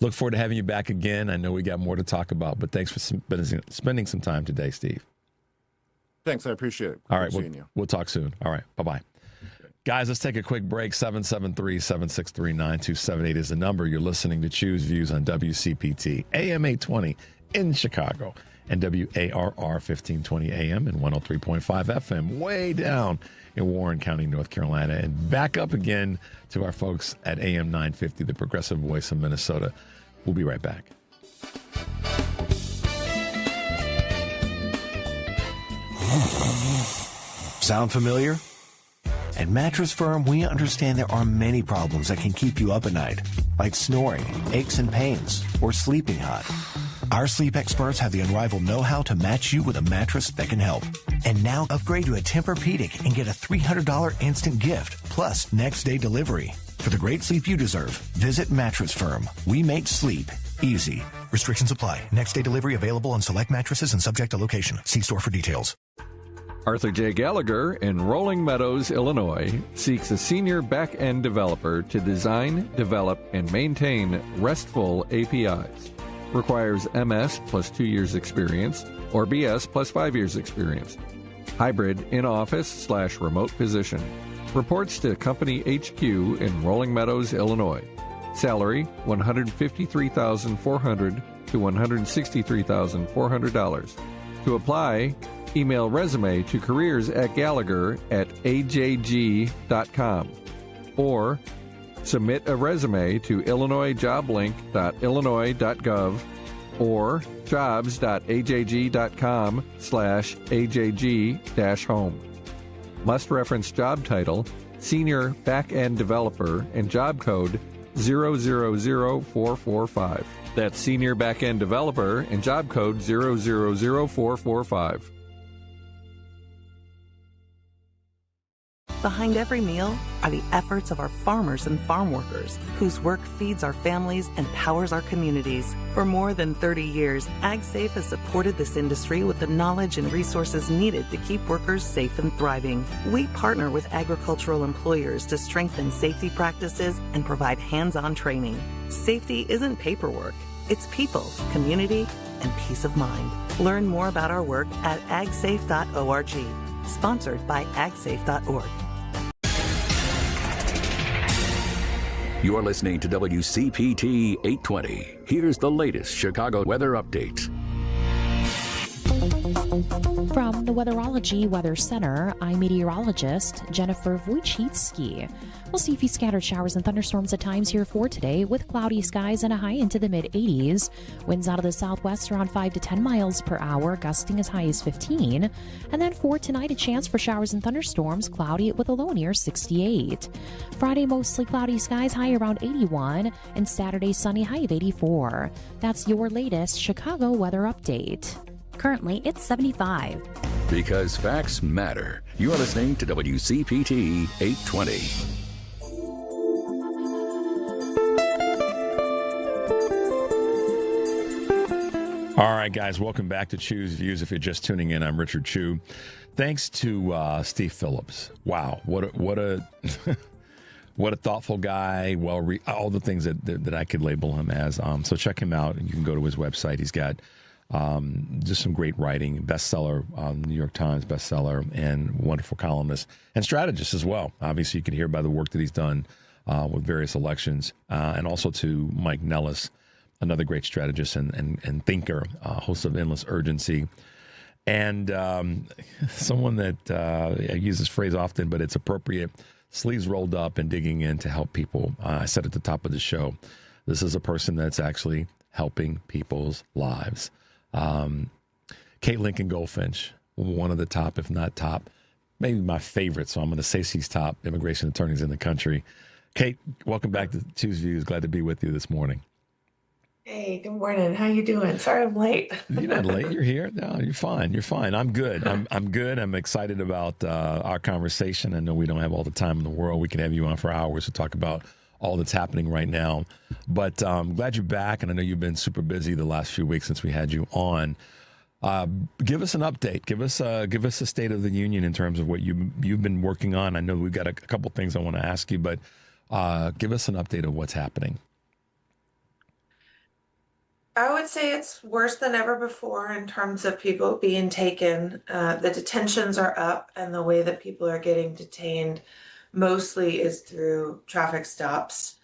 Look forward to having you back again. I know we got more to talk about, but thanks for spending some time today, Steve. Thanks, I appreciate it. All right, seeing you. We'll talk soon. All right, bye-bye. Guys, let's take a quick break. 773-763-9278 is the number. You're listening to Choose Views on WCPT, AM 820 in Chicago, and WARR 1520 AM and 103.5 FM way down in Warren County, North Carolina, and back up again to our folks at AM 950, the progressive voice of Minnesota. We'll be right back. Sound familiar? At Mattress Firm, we understand there are many problems that can keep you up at night, like snoring, aches and pains, or sleeping hot. Our sleep experts have the unrivaled know-how to match you with a mattress that can help. And now upgrade to a Tempur-Pedic and get a $300 instant gift, plus next-day delivery. For the great sleep you deserve, visit Mattress Firm. We make sleep easy. Restrictions apply. Next-day delivery available on select mattresses and subject to location. See store for details. Arthur J. Gallagher in Rolling Meadows, Illinois, seeks a senior back-end developer to design, develop, and maintain RESTful APIs. Requires MS plus 2 years experience or BS plus 5 years experience. Hybrid in-office/remote position. Reports to Company HQ in Rolling Meadows, Illinois. Salary $153,400 to $163,400. To apply, email resume to careers@gallagher@ajg.com or submit a resume to illinoisjoblink.illinois.gov or jobs.ajg.com/ajg-home. Must reference job title, Senior Back-End Developer, and job code 000445. That's Senior Back-End Developer and job code 000445. Behind every meal are the efforts of our farmers and farm workers, whose work feeds our families and powers our communities. For more than 30 years, AgSafe has supported this industry with the knowledge and resources needed to keep workers safe and thriving. We partner with agricultural employers to strengthen safety practices and provide hands-on training. Safety isn't paperwork. It's people, community, and peace of mind. Learn more about our work at agsafe.org. Sponsored by agsafe.org. You're listening to WCPT 820. Here's the latest Chicago weather update. From the Weatherology Weather Center, I'm meteorologist Jennifer Wojcicki. We'll see a few scattered showers and thunderstorms at times here for today, with cloudy skies and a high into the mid-80s. Winds out of the southwest around 5 to 10 miles per hour, gusting as high as 15. And then for tonight, a chance for showers and thunderstorms, cloudy with a low near 68. Friday, mostly cloudy skies, high around 81. And Saturday, sunny, high of 84. That's your latest Chicago weather update. Currently, it's 75. Because facts matter. You're listening to WCPT 820. All right, guys, welcome back to Choose Views. If you're just tuning in, I'm Richard Chu. Thanks to Steve Phillips. Wow, what a what a thoughtful guy. All the things that I could label him as. So check him out, and you can go to his website. He's got just some great writing, bestseller, New York Times bestseller, and wonderful columnist and strategist as well. Obviously, you can hear by the work that he's done with various elections, and also to Mike Nellis, another great strategist and thinker, host of Endless Urgency, and someone that I use this phrase often, but it's appropriate, sleeves rolled up and digging in to help people. I said at the top of the show, this is a person that's actually helping people's lives. Kate Lincoln-Goldfinch, one of the top, if not top, maybe my favorite, so I'm going to say she's top immigration attorneys in the country. Kate, welcome back to Choose Views. Glad to be with you this morning. Hey, good morning. How you doing? Sorry I'm late. You're not late. You're here. No, you're fine. You're fine. I'm good. I'm good. I'm excited about our conversation. I know we don't have all the time in the world. We can have you on for hours to talk about all that's happening right now. But I'm glad you're back, and I know you've been super busy the last few weeks since we had you on. Give us an update. Give us a state of the union in terms of what you've been working on. I know we've got a couple things I want to ask you, but give us an update of what's happening. I would say it's worse than ever before in terms of people being taken. The detentions are up, and the way that people are getting detained mostly is through traffic stops.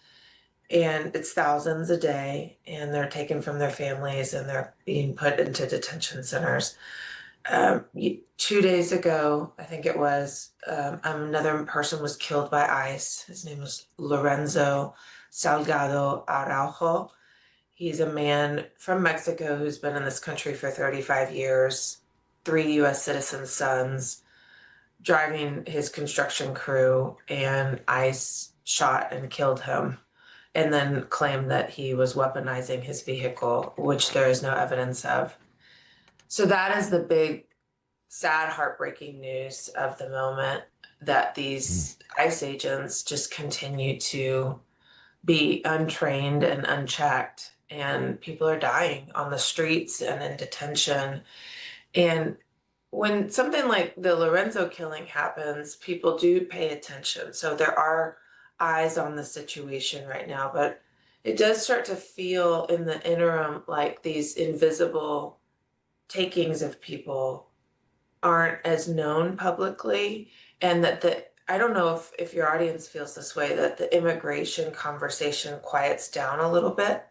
And it's thousands a day, and they're taken from their families and they're being put into detention centers. 2 days ago, I think it was, another person was killed by ICE. His name was Lorenzo Salgado Araujo. He's a man from Mexico who's been in this country for 35 years, 3 U.S. citizen sons, driving his construction crew, and ICE shot and killed him, and then claimed that he was weaponizing his vehicle, which there is no evidence of. So that is the big, sad, heartbreaking news of the moment, that these ICE agents just continue to be untrained and unchecked. And people are dying on the streets and in detention. And when something like the Lorenzo killing happens, people do pay attention. So there are eyes on the situation right now, but it does start to feel in the interim like these invisible takings of people aren't as known publicly, and that I don't know if your audience feels this way, that the immigration conversation quiets down a little bit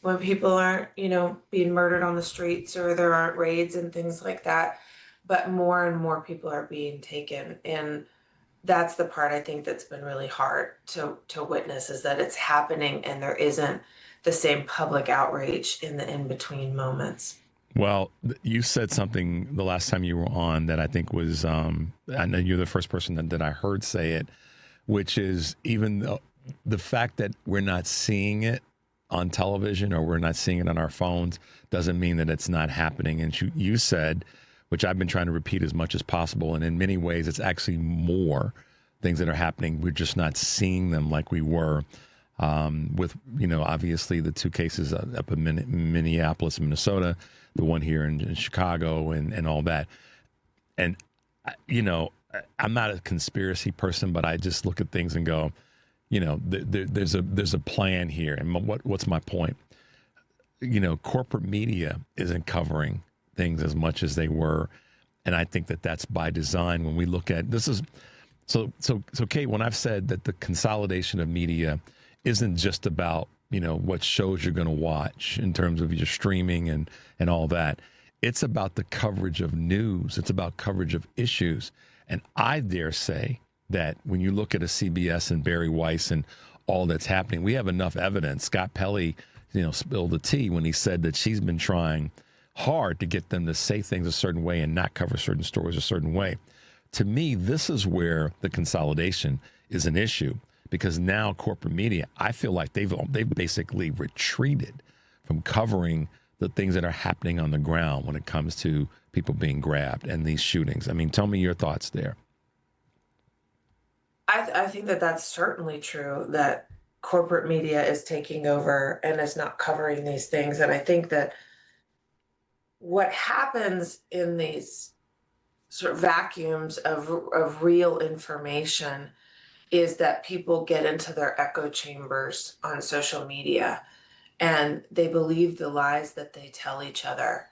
when people aren't, being murdered on the streets, or there aren't raids and things like that, but more and more people are being taken. And that's the part I think that's been really hard to witness, is that it's happening and there isn't the same public outrage in the in-between moments. Well, you said something the last time you were on that I think was, I know you're the first person that I heard say it, which is even though the fact that we're not seeing it on television or we're not seeing it on our phones doesn't mean that it's not happening. And you said, which I've been trying to repeat as much as possible, and in many ways it's actually more things that are happening. We're just not seeing them like we were with, obviously the 2 cases up in Minneapolis, Minnesota, the one here in Chicago, and all that. And, I'm not a conspiracy person, but I just look at things and go, there's a plan here. And what's my point? Corporate media isn't covering things as much as they were. And I think that that's by design. When we look at this is so Kate, when I've said that the consolidation of media isn't just about, what shows you're going to watch in terms of your streaming and all that, it's about the coverage of news. It's about coverage of issues. And I dare say that when you look at a CBS and Barry Weiss and all that's happening, we have enough evidence. Scott Pelley, spilled the tea when he said that she's been trying hard to get them to say things a certain way and not cover certain stories a certain way. To me, this is where the consolidation is an issue, because now corporate media, I feel like they've basically retreated from covering the things that are happening on the ground when it comes to people being grabbed and these shootings. I mean, tell me your thoughts there. I think that that's certainly true, that corporate media is taking over and is not covering these things. And I think that what happens in these sort of vacuums of real information is that people get into their echo chambers on social media, and they believe the lies that they tell each other.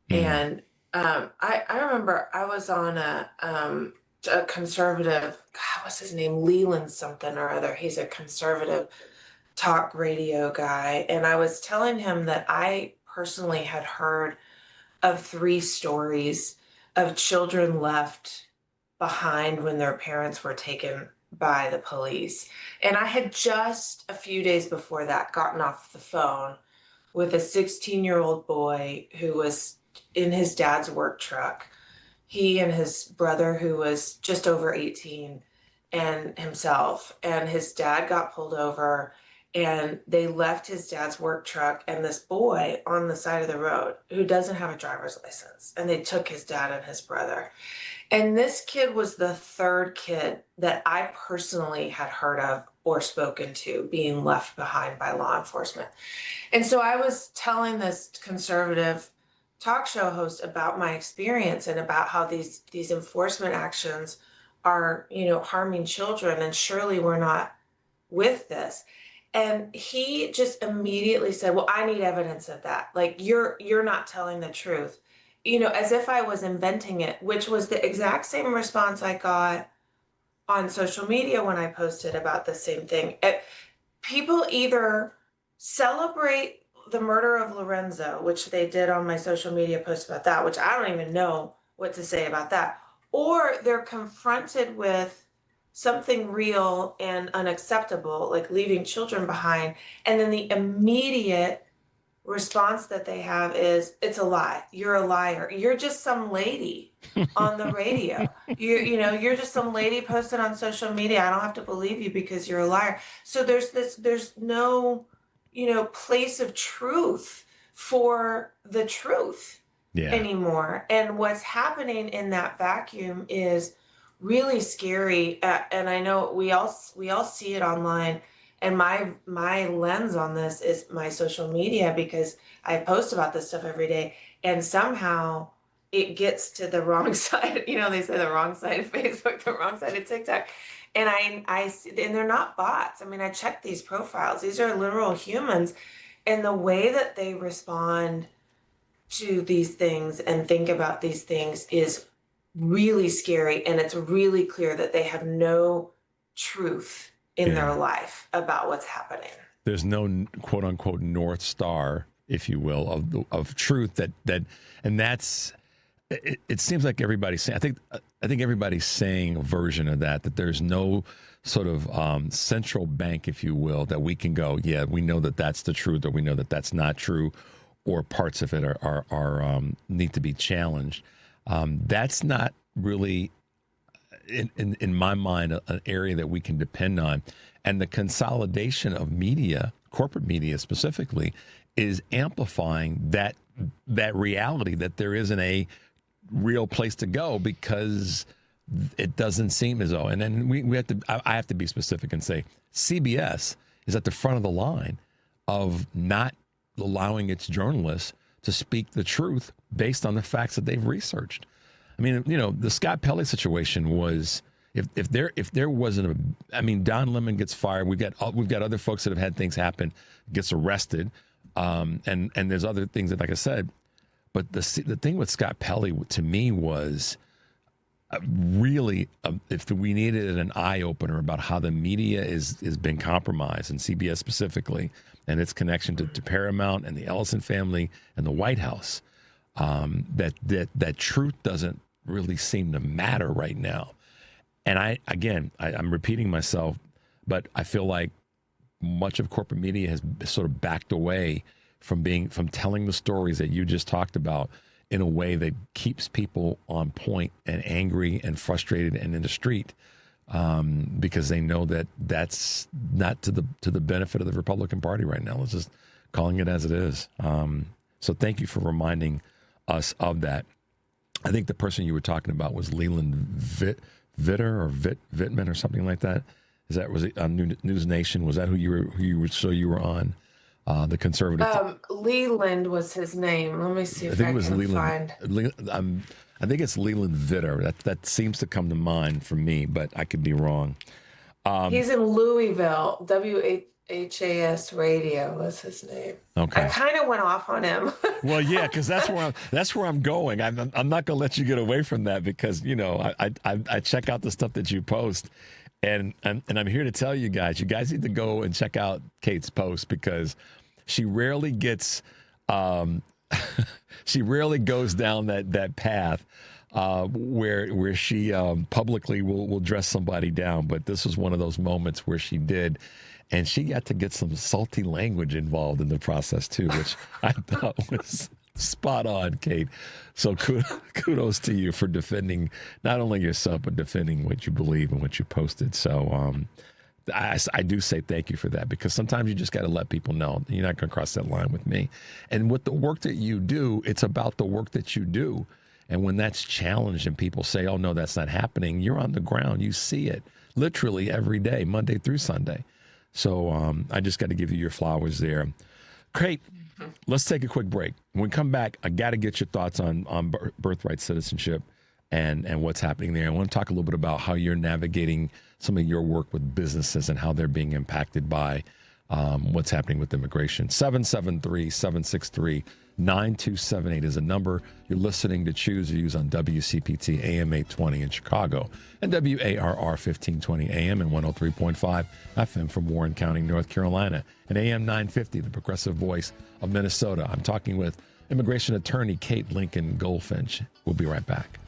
And I remember I was on a conservative, God, what's his name? Leland something or other. He's a conservative talk radio guy. And I was telling him that I personally had heard of 3 stories of children left behind when their parents were taken by the police. And I had just a few days before that gotten off the phone with a 16-year-old boy who was in his dad's work truck. He and his brother, who was just over 18, and himself, and his dad got pulled over, And they left his dad's work truck and this boy on the side of the road who doesn't have a driver's license. And they took his dad and his brother. And this kid was the third kid that I personally had heard of or spoken to being left behind by law enforcement. And so I was telling this conservative talk show host about my experience and about how these enforcement actions are, harming children, and surely we're not with this. And he just immediately said, well, I need evidence of that. Like, you're not telling the truth, as if I was inventing it, which was the exact same response I got on social media when I posted about the same thing. People either celebrate the murder of Lorenzo, which they did on my social media post about that, which I don't even know what to say about that, or they're confronted with something real and unacceptable, like leaving children behind, and then the immediate response that they have is, it's a lie. You're a liar. You're just some lady on the radio. You're just some lady posted on social media. I don't have to believe you because you're a liar. So there's no, place of truth for the truth anymore. And what's happening in that vacuum is really scary. And I know we all see it online. And my lens on this is my social media, because I post about this stuff every day, and somehow it gets to the wrong side. They say the wrong side of Facebook, the wrong side of TikTok. And I see, and they're not bots. I mean, I check these profiles. These are literal humans. And the way that they respond to these things and think about these things is really scary. And it's really clear that they have no truth in their life about what's happening. There's no quote unquote North Star, if you will, of truth and that's, it seems like everybody's saying, I think everybody's saying a version of that there's no sort of central bank, if you will, that we can go, yeah, we know that that's the truth, or we know that that's not true, or parts of it are need to be challenged. That's not really, in my mind, an area that we can depend on. And the consolidation of media, corporate media specifically, is amplifying that reality that there isn't a real place to go, because it doesn't seem as though. And then I have to be specific and say CBS is at the front of the line of not allowing its journalists to speak the truth based on the facts that they've researched. I mean, the Scott Pelley situation was, if there wasn't Don Lemon gets fired. We've got other folks that have had things happen, gets arrested, and there's other things that, like I said, but the thing with Scott Pelley to me was really, if we needed an eye opener about how the media is been compromised, and CBS specifically, and its connection to Paramount and the Ellison family and the White House, that truth doesn't really seem to matter right now. And I'm repeating myself, but I feel like much of corporate media has sort of backed away from telling the stories that you just talked about in a way that keeps people on point and angry and frustrated and in the street, because they know that that's not to the benefit of the Republican Party right now. Let's just calling it as it is. So thank you for reminding us of that. I think the person you were talking about was Leland Vitter or Vittman or something like that. Was it on News Nation? Was that who you were on? The conservative. Leland was his name. Let me see if I can find. I think it's Leland Vitter. That seems to come to mind for me, but I could be wrong. He's in Louisville. WHAS Radio was his name. Okay. I kind of went off on him. Well, yeah, because that's where I'm going. I'm not going to let you get away from that, because I check out the stuff that you post, and I'm here to tell you guys need to go and check out Kate's post, because she rarely gets she rarely goes down that path where she publicly will dress somebody down. But this was one of those moments where she did. And she got to get some salty language involved in the process, too, which I thought was spot on, Kate. So kudos to you for defending not only yourself, but defending what you believe and what you posted. So I do say thank you for that, because sometimes you just got to let people know you're not going to cross that line with me. And with the work that you do, it's about the work that you do. And when that's challenged and people say, oh, no, that's not happening, you're on the ground. You see it literally every day, Monday through Sunday. So I just got to give you your flowers there. Kate, let's take a quick break. When we come back, I got to get your thoughts on birthright citizenship and what's happening there. I want to talk a little bit about how you're navigating some of your work with businesses and how they're being impacted by what's happening with immigration. 773-763-9278 is a number. You're listening to Choose Views on WCPT AM 820 in Chicago and WARR 1520 AM and 103.5 FM from Warren County, North Carolina, and AM 950, the progressive voice of Minnesota. I'm talking with immigration attorney Kate Lincoln-Goldfinch. We'll be right back.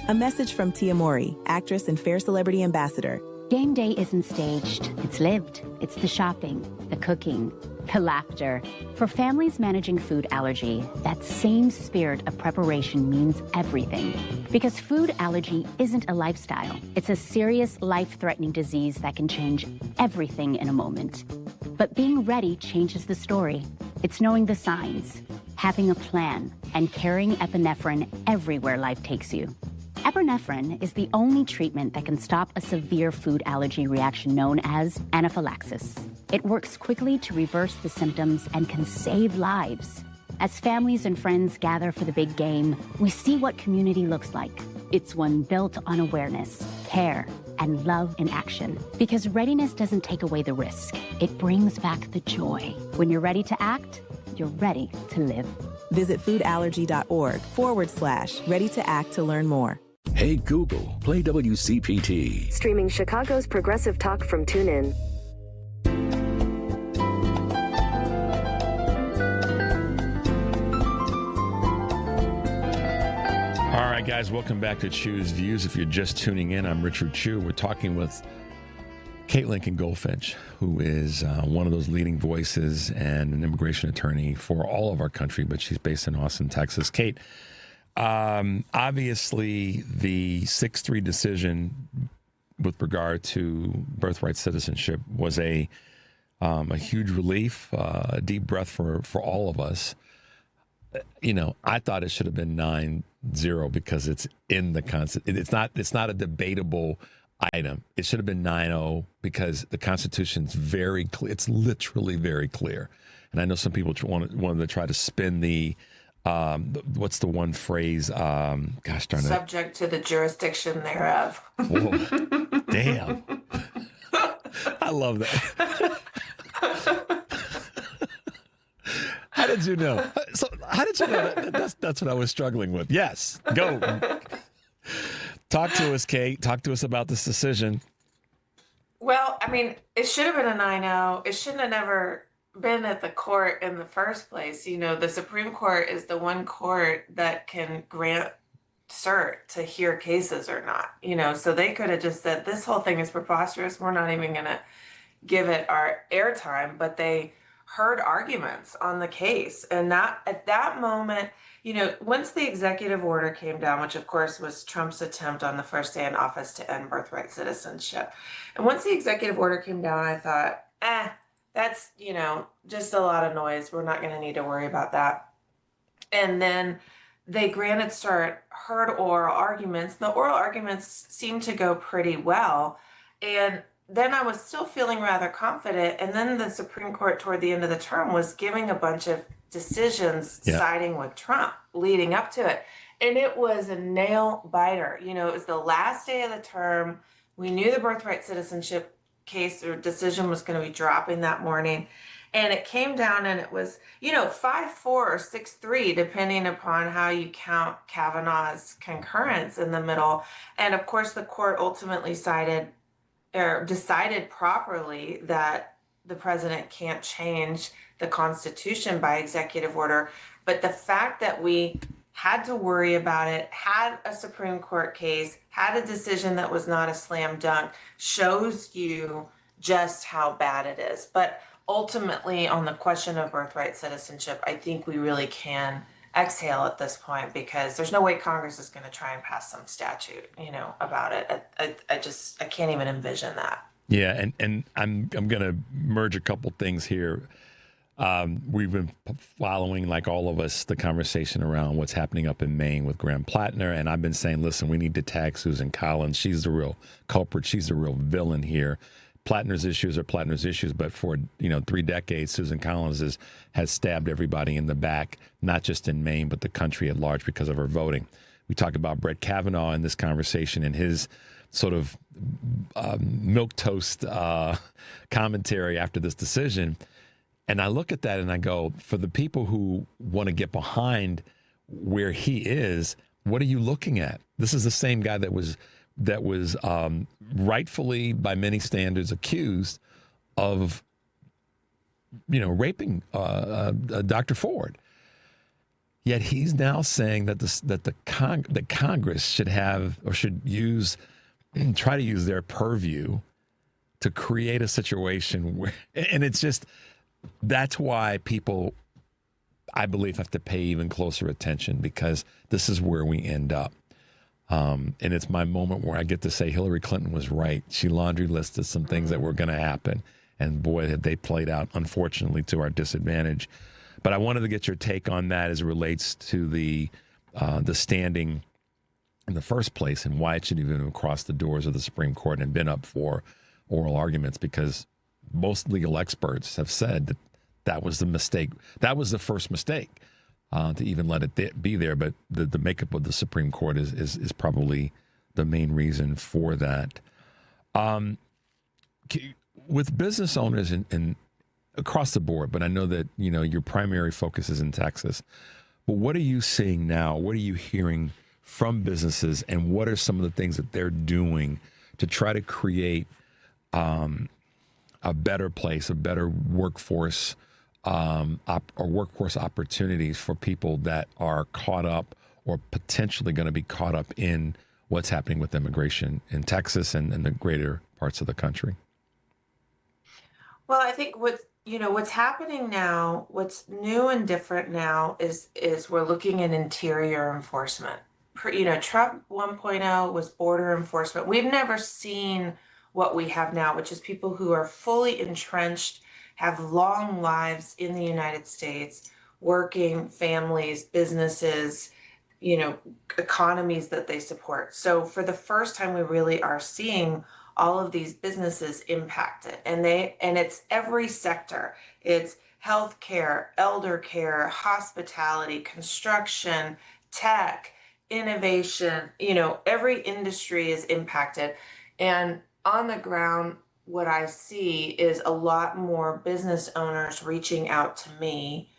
A message from Tia Mori, actress and Fair Celebrity Ambassador. Game day isn't staged, it's lived. It's the shopping, the cooking, the laughter. For families managing food allergy, that same spirit of preparation means everything. Because food allergy isn't a lifestyle. It's a serious, life-threatening disease that can change everything in a moment. But being ready changes the story. It's knowing the signs, having a plan, and carrying epinephrine everywhere life takes you. Epinephrine is the only treatment that can stop a severe food allergy reaction known as anaphylaxis. It works quickly to reverse the symptoms and can save lives. As families and friends gather for the big game, we see what community looks like. It's one built on awareness, care, and love in action. Because readiness doesn't take away the risk. It brings back the joy. When you're ready to act, you're ready to live. Visit foodallergy.org/ready to act to learn more. Hey Google, play WCPT. Streaming Chicago's progressive talk from TuneIn. All right, guys, welcome back to Choose Views. If you're just tuning in, I'm Richard Chu. We're talking with Kate Lincoln-Goldfinch, who is one of those leading voices and an immigration attorney for all of our country, but she's based in Austin, Texas. Kate, obviously the 6-3 decision with regard to birthright citizenship was a huge relief, a deep breath for all of us. You know, I thought it should have been 9-0 because it's in the Constitution. It's not a debatable item. It should have been 9-0 because the Constitution's very clear. It's literally very clear. And I know some people wanted to try to spin the what's the one phrase? Gosh darn it. Subject to the jurisdiction thereof. Whoa, damn. I love that. How did you know? So how did you know that's what I was struggling with? Yes, go. Talk to us, Kate. Talk to us about this decision. Well, I mean, it should have been a 9-0. It shouldn't have never been at the court in the first place. You know, the Supreme Court is the one court that can grant cert to hear cases or not. You know, so they could have just said, this whole thing is preposterous. We're not even going to give it our airtime. But they heard arguments on the case. And not at that moment, you know, once the executive order came down, which of course was Trump's attempt on the first day in office to end birthright citizenship. And once the executive order came down, I thought, that's, you know, just a lot of noise. We're not going to need to worry about that. And then they granted cert, heard oral arguments. The oral arguments seemed to go pretty well. And then I was still feeling rather confident. And then the Supreme Court toward the end of the term was giving a bunch of decisions siding with Trump leading up to it. And it was a nail biter. You know, it was the last day of the term. We knew the birthright citizenship case or decision was going to be dropping that morning. And it came down and it was, you know, 5-4 or 6-3, depending upon how you count Kavanaugh's concurrence in the middle. And of course, the court ultimately decided properly that the president can't change the Constitution by executive order. But the fact that we had to worry about it, had a Supreme Court case, had a decision that was not a slam dunk, shows you just how bad it is. But ultimately, on the question of birthright citizenship, I think we really can exhale at this point, because there's no way Congress is going to try and pass some statute, about it. I can't even envision that. Yeah, and I'm going to merge a couple things here. We've been following, like all of us, the conversation around what's happening up in Maine with Graham Plattner, and I've been saying, listen, we need to tag Susan Collins. She's the real culprit. She's the real villain here. Plattner's issues are Plattner's issues, but for 3 decades, Susan Collins has stabbed everybody in the back, not just in Maine, but the country at large because of her voting. We talked about Brett Kavanaugh in this conversation and his sort of milquetoast commentary after this decision. And I look at that and I go, for the people who want to get behind where he is, what are you looking at? This is the same guy that was rightfully, by many standards, accused of, raping Dr. Ford. Yet he's now saying that Congress should have or should try to use their purview to create a situation where, and it's just, that's why people, I believe, have to pay even closer attention, because this is where we end up. And it's my moment where I get to say Hillary Clinton was right. She laundry listed some things that were going to happen. And boy, had they played out, unfortunately, to our disadvantage. But I wanted to get your take on that as it relates to the standing in the first place and why it should even have crossed the doors of the Supreme Court and been up for oral arguments, because most legal experts have said that was the mistake. That was the first mistake. To even let it be there, but the makeup of the Supreme Court is probably the main reason for that. With business owners and across the board, but I know that your primary focus is in Texas. But what are you seeing now? What are you hearing from businesses, and what are some of the things that they're doing to try to create a better place, a better workforce? Or workforce opportunities for people that are caught up or potentially going to be caught up in what's happening with immigration in Texas and the greater parts of the country? Well, I think what's happening now, what's new and different now is we're looking at interior enforcement. Trump 1.0 was border enforcement. We've never seen what we have now, which is people who are fully entrenched, have long lives in the United States, working, families, businesses, economies that they support. So for the first time, we really are seeing all of these businesses impacted, and it's every sector. It's healthcare, elder care, hospitality, construction, tech, innovation, every industry is impacted. And on the ground, what I see is a lot more business owners reaching out to me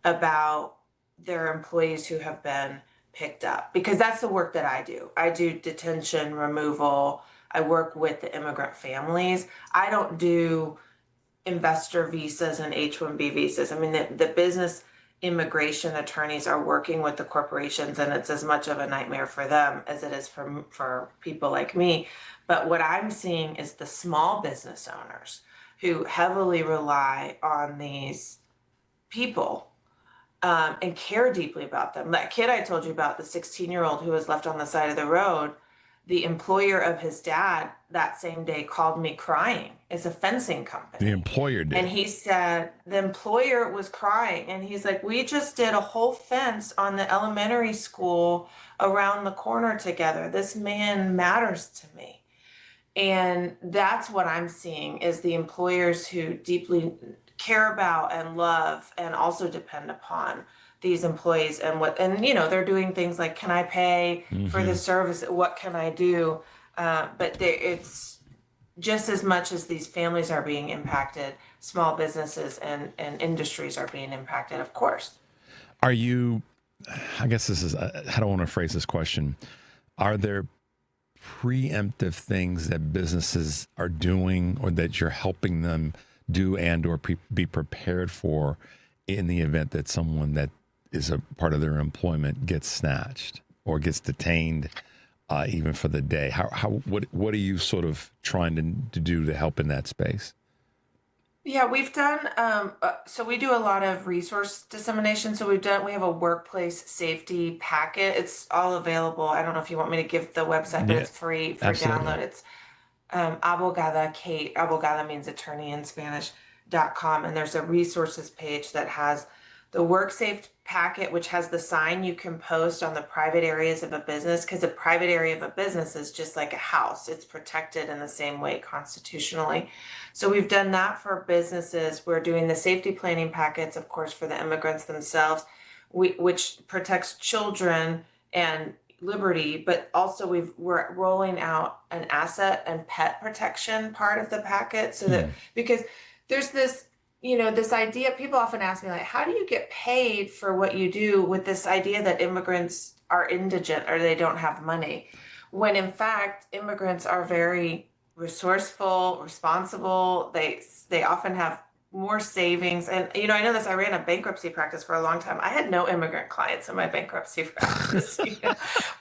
about their employees who have been picked up, because that's the work that I do. I do detention, removal. I work with the immigrant families. I don't do investor visas and H-1B visas. I mean, the business immigration attorneys are working with the corporations, and it's as much of a nightmare for them as it is for people like me. But what I'm seeing is the small business owners who heavily rely on these people and care deeply about them. That kid I told you about, the 16-year-old who was left on the side of the road, the employer of his dad that same day called me crying. It's a fencing company. The employer did. And he said, the employer was crying. And he's like, we just did a whole fence on the elementary school around the corner together. This man matters to me. And that's what I'm seeing, is the employers who deeply care about and love and also depend upon these employees, and they're doing things like, can I pay for this service? What can I do? But it's just as much as these families are being impacted, small businesses and industries are being impacted, of course. Are you, I guess this is, how do I want to phrase this question? Are there preemptive things that businesses are doing or that you're helping them do and or be prepared for in the event that someone that is a part of their employment gets snatched or gets detained even for the day? What are you sort of trying to do to help in that space? Yeah, we've done, so we do a lot of resource dissemination. So we have a workplace safety packet. It's all available. I don't know if you want me to give the website, but Yeah, it's free for absolutely. download. It's abogada means attorney in Spanish.com. And there's a resources page that has the WorkSafe packet, which has the sign you can post on the private areas of a business, because a private area of a business is just like a house. It's protected in the same way constitutionally. So we've done that for businesses. We're doing the safety planning packets, of course, for the immigrants themselves, which protects children and liberty, but also we're rolling out an asset and pet protection part of the packet, so that because there's this this idea, people often ask me, like, how do you get paid for what you do, with this idea that immigrants are indigent or they don't have money, when in fact immigrants are very resourceful, responsible. They often have more savings. And I know this, I ran a bankruptcy practice for a long time. I had no immigrant clients in my bankruptcy practice.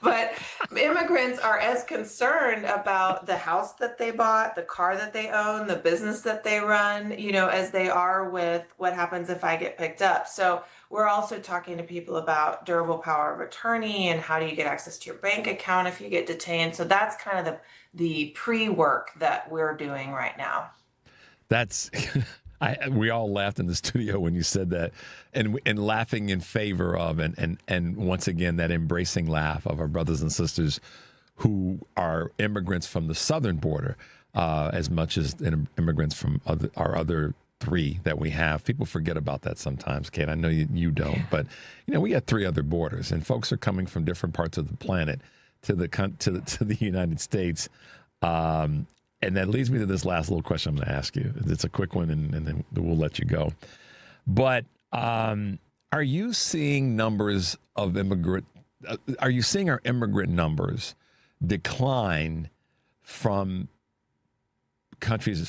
But immigrants are as concerned about the house that they bought, the car that they own, the business that they run, as they are with what happens if I get picked up. So we're also talking to people about durable power of attorney and how do you get access to your bank account if you get detained. So that's kind of the pre-work that we're doing right now. That's we all laughed in the studio when you said that, and laughing in favor of, and once again, that embracing laugh of our brothers and sisters who are immigrants from the southern border, as much as immigrants from our other three that we have. People forget about that sometimes, Kate. I know you don't, but we got three other borders, and folks are coming from different parts of the planet to the United States. And that leads me to this last little question I'm going to ask you. It's a quick one, and then we'll let you go. But are you seeing numbers of are you seeing our immigrant numbers decline from countries,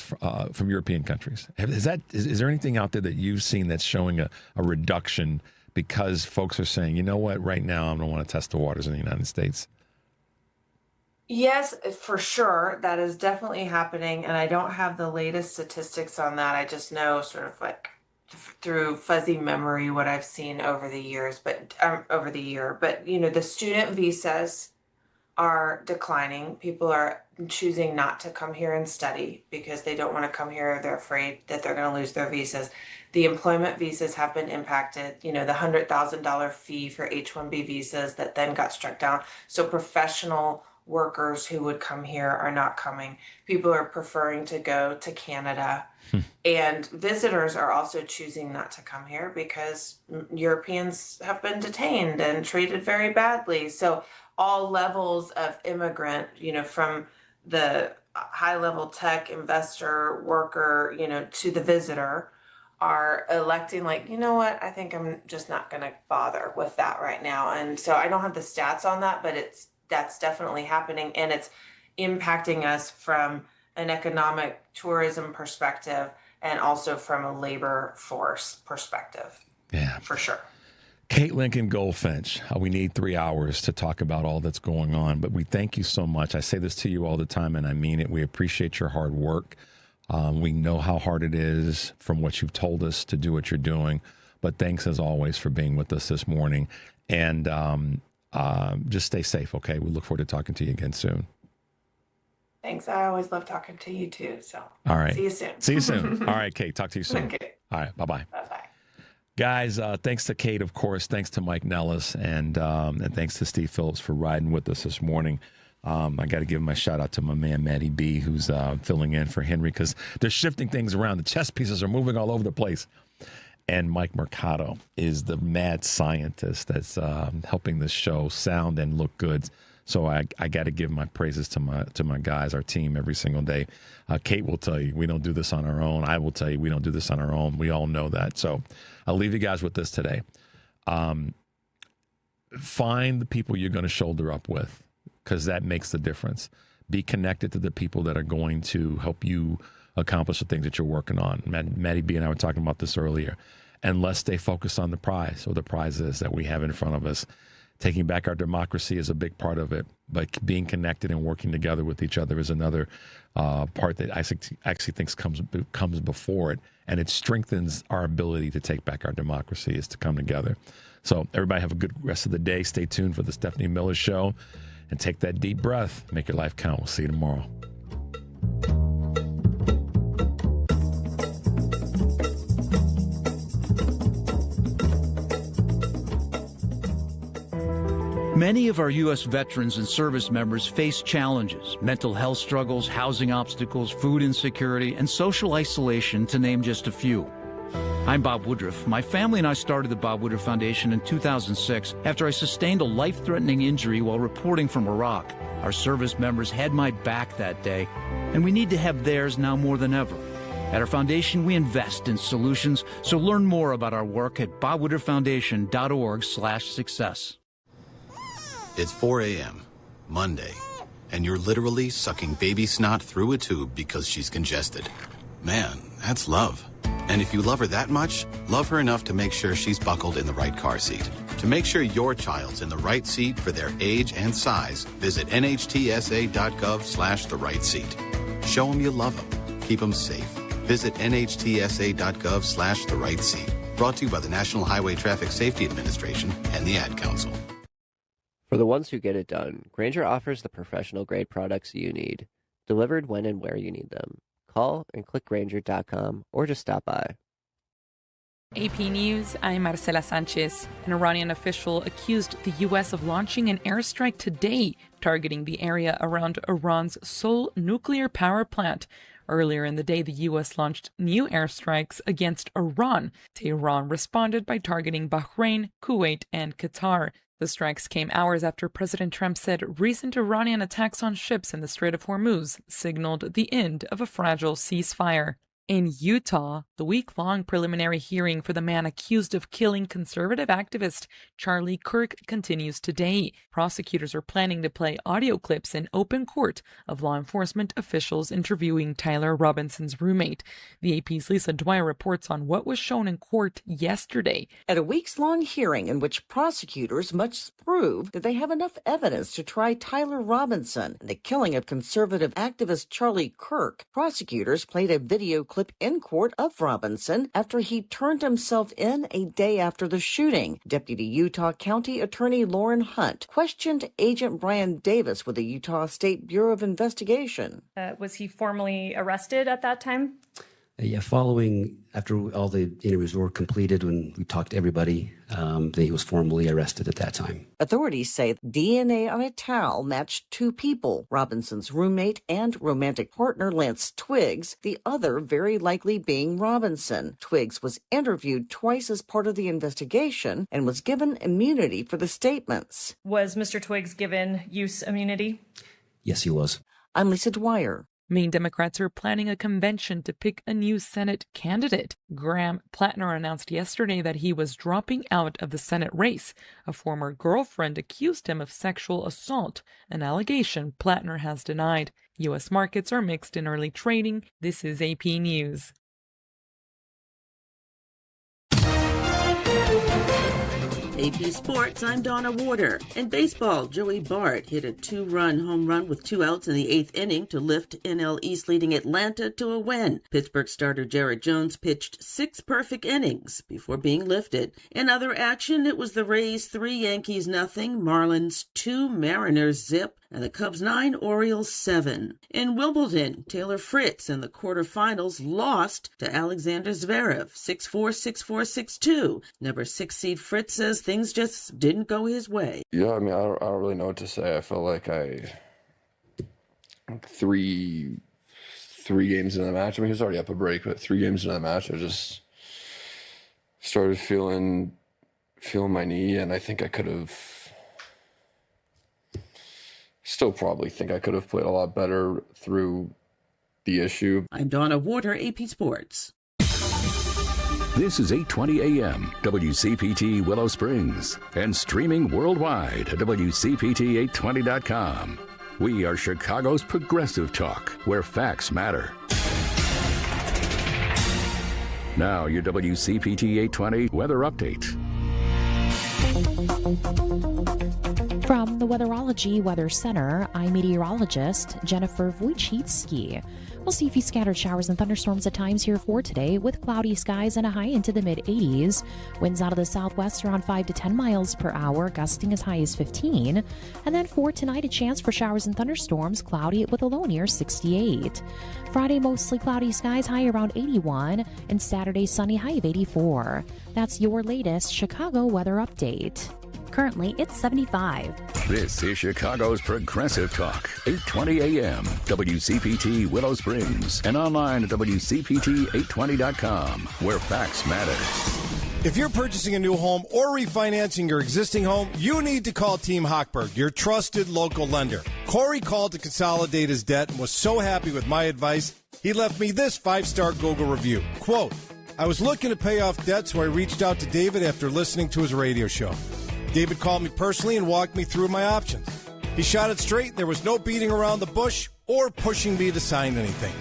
from European countries? Is there anything out there that you've seen that's showing a reduction because folks are saying, you know what, right now I don't want to test the waters in the United States? Yes, for sure. That is definitely happening. And I don't have the latest statistics on that. I just know sort of like through fuzzy memory what I've seen over the years, but the student visas are declining. People are choosing not to come here and study because they don't want to come here. They're afraid that they're going to lose their visas. The employment visas have been impacted. The $100,000 fee for H-1B visas that then got struck down. So professional workers who would come here are not coming. People are preferring to go to Canada. And visitors are also choosing not to come here because Europeans have been detained and treated very badly. So all levels of immigrant, from the high-level tech investor, worker, to the visitor, are electing like, you know what, I think I'm just not going to bother with that right now. And so I don't have the stats on that, but that's definitely happening, and it's impacting us from an economic tourism perspective and also from a labor force perspective. Yeah, for sure. Kate Lincoln-Goldfinch, we need 3 hours to talk about all that's going on, but we thank you so much. I say this to you all the time, and I mean it. We appreciate your hard work. We know how hard it is from what you've told us to do what you're doing, but thanks as always for being with us this morning. And just stay safe, okay? We look forward to talking to you again soon. Thanks. I always love talking to you too. So all right. See you soon. See you soon. All right, Kate. Talk to you soon. Okay. All right. Bye-bye. Bye-bye. Guys, thanks to Kate, of course. Thanks to Mike Nellis, and thanks to Steve Phillips for riding with us this morning. I got to give my shout out to my man, Matty B, who's filling in for Henry because they're shifting things around. The chess pieces are moving all over the place. And Mike Mercado is the mad scientist that's helping this show sound and look good. So I got to give my praises to my guys, our team, every single day. Kate will tell you we don't do this on our own. I will tell you we don't do this on our own. We all know that. So I'll leave you guys with this today. Find the people you're going to shoulder up with, because that makes the difference. Be connected to the people that are going to help you accomplish the things that you're working on. Maddie B and I were talking about this earlier. And let's stay focused on the prize, or the prizes that we have in front of us. taking back our democracy is a big part of it, but being connected and working together with each other is another part that I actually think comes before it, and it strengthens our ability to take back our democracy is to come together. So everybody have a good rest of the day. Stay tuned for the Stephanie Miller Show, and take that deep breath. Make your life count. We'll see you tomorrow. Many of our U.S. veterans and service members face challenges, mental health struggles, housing obstacles, food insecurity, and social isolation, to name just a few. I'm Bob Woodruff. My family and I started the Bob Woodruff Foundation in 2006 after I sustained a life-threatening injury while reporting from Iraq. Our service members had my back that day, and we need to have theirs now more than ever. At our foundation, we invest in solutions, so learn more about our work at bobwoodrufffoundation.org/success. It's 4 a.m., Monday, and you're literally sucking baby snot through a tube because she's congested. Man, that's love. And if you love her that much, love her enough to make sure she's buckled in the right car seat. To make sure your child's in the right seat for their age and size, visit nhtsa.gov/the right seat. Show them you love them. Keep them safe. Visit nhtsa.gov/the right seat. Brought to you by the National Highway Traffic Safety Administration and the Ad Council. For the ones who get it done, Grainger offers the professional-grade products you need, delivered when and where you need them. Call and click Grainger.com or just stop by. AP News, I'm Marcela Sanchez. An Iranian official accused the U.S. of launching an airstrike today, targeting the area around Iran's sole nuclear power plant. Earlier in the day, the U.S. launched new airstrikes against Iran. Tehran responded by targeting Bahrain, Kuwait, and Qatar. The strikes came hours after President Trump said recent Iranian attacks on ships in the Strait of Hormuz signaled the end of a fragile ceasefire. In Utah, the week-long preliminary hearing for the man accused of killing conservative activist Charlie Kirk continues today. Prosecutors are planning to play audio clips in open court of law enforcement officials interviewing Tyler Robinson's roommate. The AP's Lisa Dwyer reports on what was shown in court yesterday. At a weeks-long hearing in which prosecutors must prove that they have enough evidence to try Tyler Robinson and the killing of conservative activist Charlie Kirk, prosecutors played a video clip in court of Robinson after he turned himself in a day after the shooting. Deputy Utah County Attorney Lauren Hunt questioned Agent Brian Davis with the Utah State Bureau of Investigation. Was he formally arrested at that time? Yeah, after all the interviews were completed, when we talked to everybody, he was formally arrested at that time. Authorities say DNA on a towel matched two people, Robinson's roommate and romantic partner Lance Twiggs, the other very likely being Robinson. Twiggs was interviewed twice as part of the investigation and was given immunity for the statements. Was Mr. Twiggs given use immunity? Yes, he was. I'm Lisa Dwyer. Maine Democrats are planning a convention to pick a new Senate candidate. Graham Plattner announced yesterday that he was dropping out of the Senate race. A former girlfriend accused him of sexual assault, an allegation Plattner has denied. U.S. markets are mixed in early trading. This is AP News. AP Sports, I'm Donna Warder. In baseball, Joey Bart hit a two-run home run with 2 outs in the 8th inning to lift NL East leading Atlanta to a win. Pittsburgh starter Jared Jones pitched 6 perfect innings before being lifted. In other action, it was the Rays 3, Yankees nothing, Marlins 2, Mariners 0, and the Cubs 9, Orioles 7. In Wimbledon, Taylor Fritz in the quarterfinals lost to Alexander Zverev 6-4, 6-4, 6-2. Number 6 seed Fritz says things just didn't go his way. Yeah, I mean, I don't really know what to say. I feel like three games into the match, I mean, he was already up a break, but 3 games into the match, I just started feeling my knee, and I think I could have, still probably think I could have played a lot better through the issue. I'm Donna Warder, AP Sports. This is 820 AM, WCPT Willow Springs, and streaming worldwide at WCPT820.com. We are Chicago's progressive talk, where facts matter. Now, your WCPT 820 weather update. From the Weatherology Weather Center, I'm meteorologist Jennifer Wojcicki. We'll see a few scattered showers and thunderstorms at times here for today, with cloudy skies and a high into the mid-80s. Winds out of the southwest around 5 to 10 miles per hour, gusting as high as 15. And then for tonight, a chance for showers and thunderstorms, cloudy with a low near 68. Friday, mostly cloudy skies, high around 81. And Saturday, sunny, high of 84. That's your latest Chicago weather update. Currently, it's 75. This is Chicago's Progressive Talk, 820 AM, WCPT Willow Springs, and online at WCPT820.com, where facts matter. If you're purchasing a new home or refinancing your existing home, you need to call Team Hochberg, your trusted local lender. Corey called to consolidate his debt and was so happy with my advice, he left me this 5-star Google review. Quote, I was looking to pay off debt, so I reached out to David after listening to his radio show. David called me personally and walked me through my options. He shot it straight. There was no beating around the bush or pushing me to sign anything.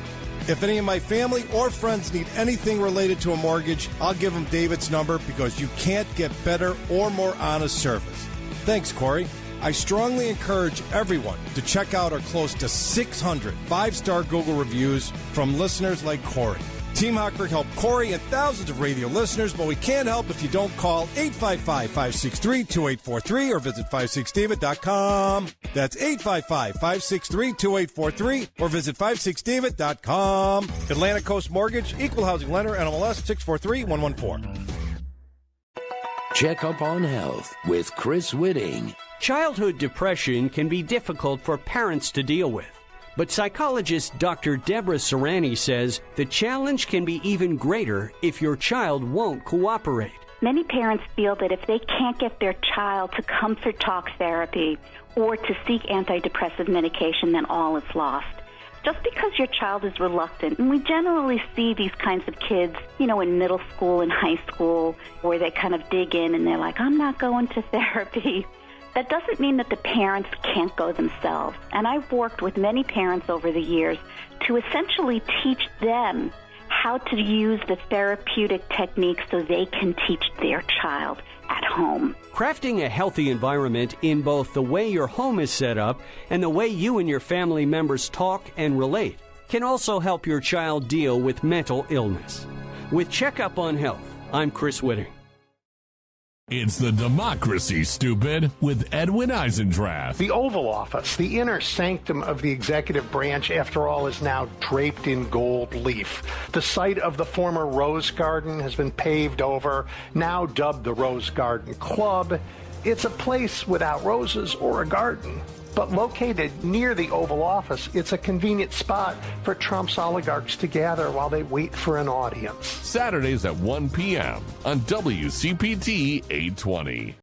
If any of my family or friends need anything related to a mortgage, I'll give them David's number because you can't get better or more honest service. Thanks, Corey. I strongly encourage everyone to check out our close to 600 5-star Google reviews from listeners like Corey. Team Hochberg helped Corey and thousands of radio listeners, but we can't help if you don't call 855-563-2843 or visit 56david.com. That's 855-563-2843 or visit 56david.com. Atlantic Coast Mortgage, Equal Housing Lender, NMLS 643114. Check up on health with Chris Whitting. Childhood depression can be difficult for parents to deal with. But psychologist Dr. Deborah Serrani says the challenge can be even greater if your child won't cooperate. Many parents feel that if they can't get their child to comfort talk therapy or to seek antidepressive medication, then all is lost. Just because your child is reluctant, and we generally see these kinds of kids, in middle school and high school, where they kind of dig in and they're like, I'm not going to therapy. That doesn't mean that the parents can't go themselves. And I've worked with many parents over the years to essentially teach them how to use the therapeutic techniques so they can teach their child at home. Crafting a healthy environment in both the way your home is set up and the way you and your family members talk and relate can also help your child deal with mental illness. With Checkup on Health, I'm Chris Whitting. It's the Democracy, Stupid, with Edwin Eisendrath. The Oval Office, the inner sanctum of the executive branch, after all, is now draped in gold leaf. The site of the former Rose Garden has been paved over, now dubbed the Rose Garden Club. It's a place without roses or a garden. But located near the Oval Office, it's a convenient spot for Trump's oligarchs to gather while they wait for an audience. Saturdays at 1 p.m. on WCPT 820.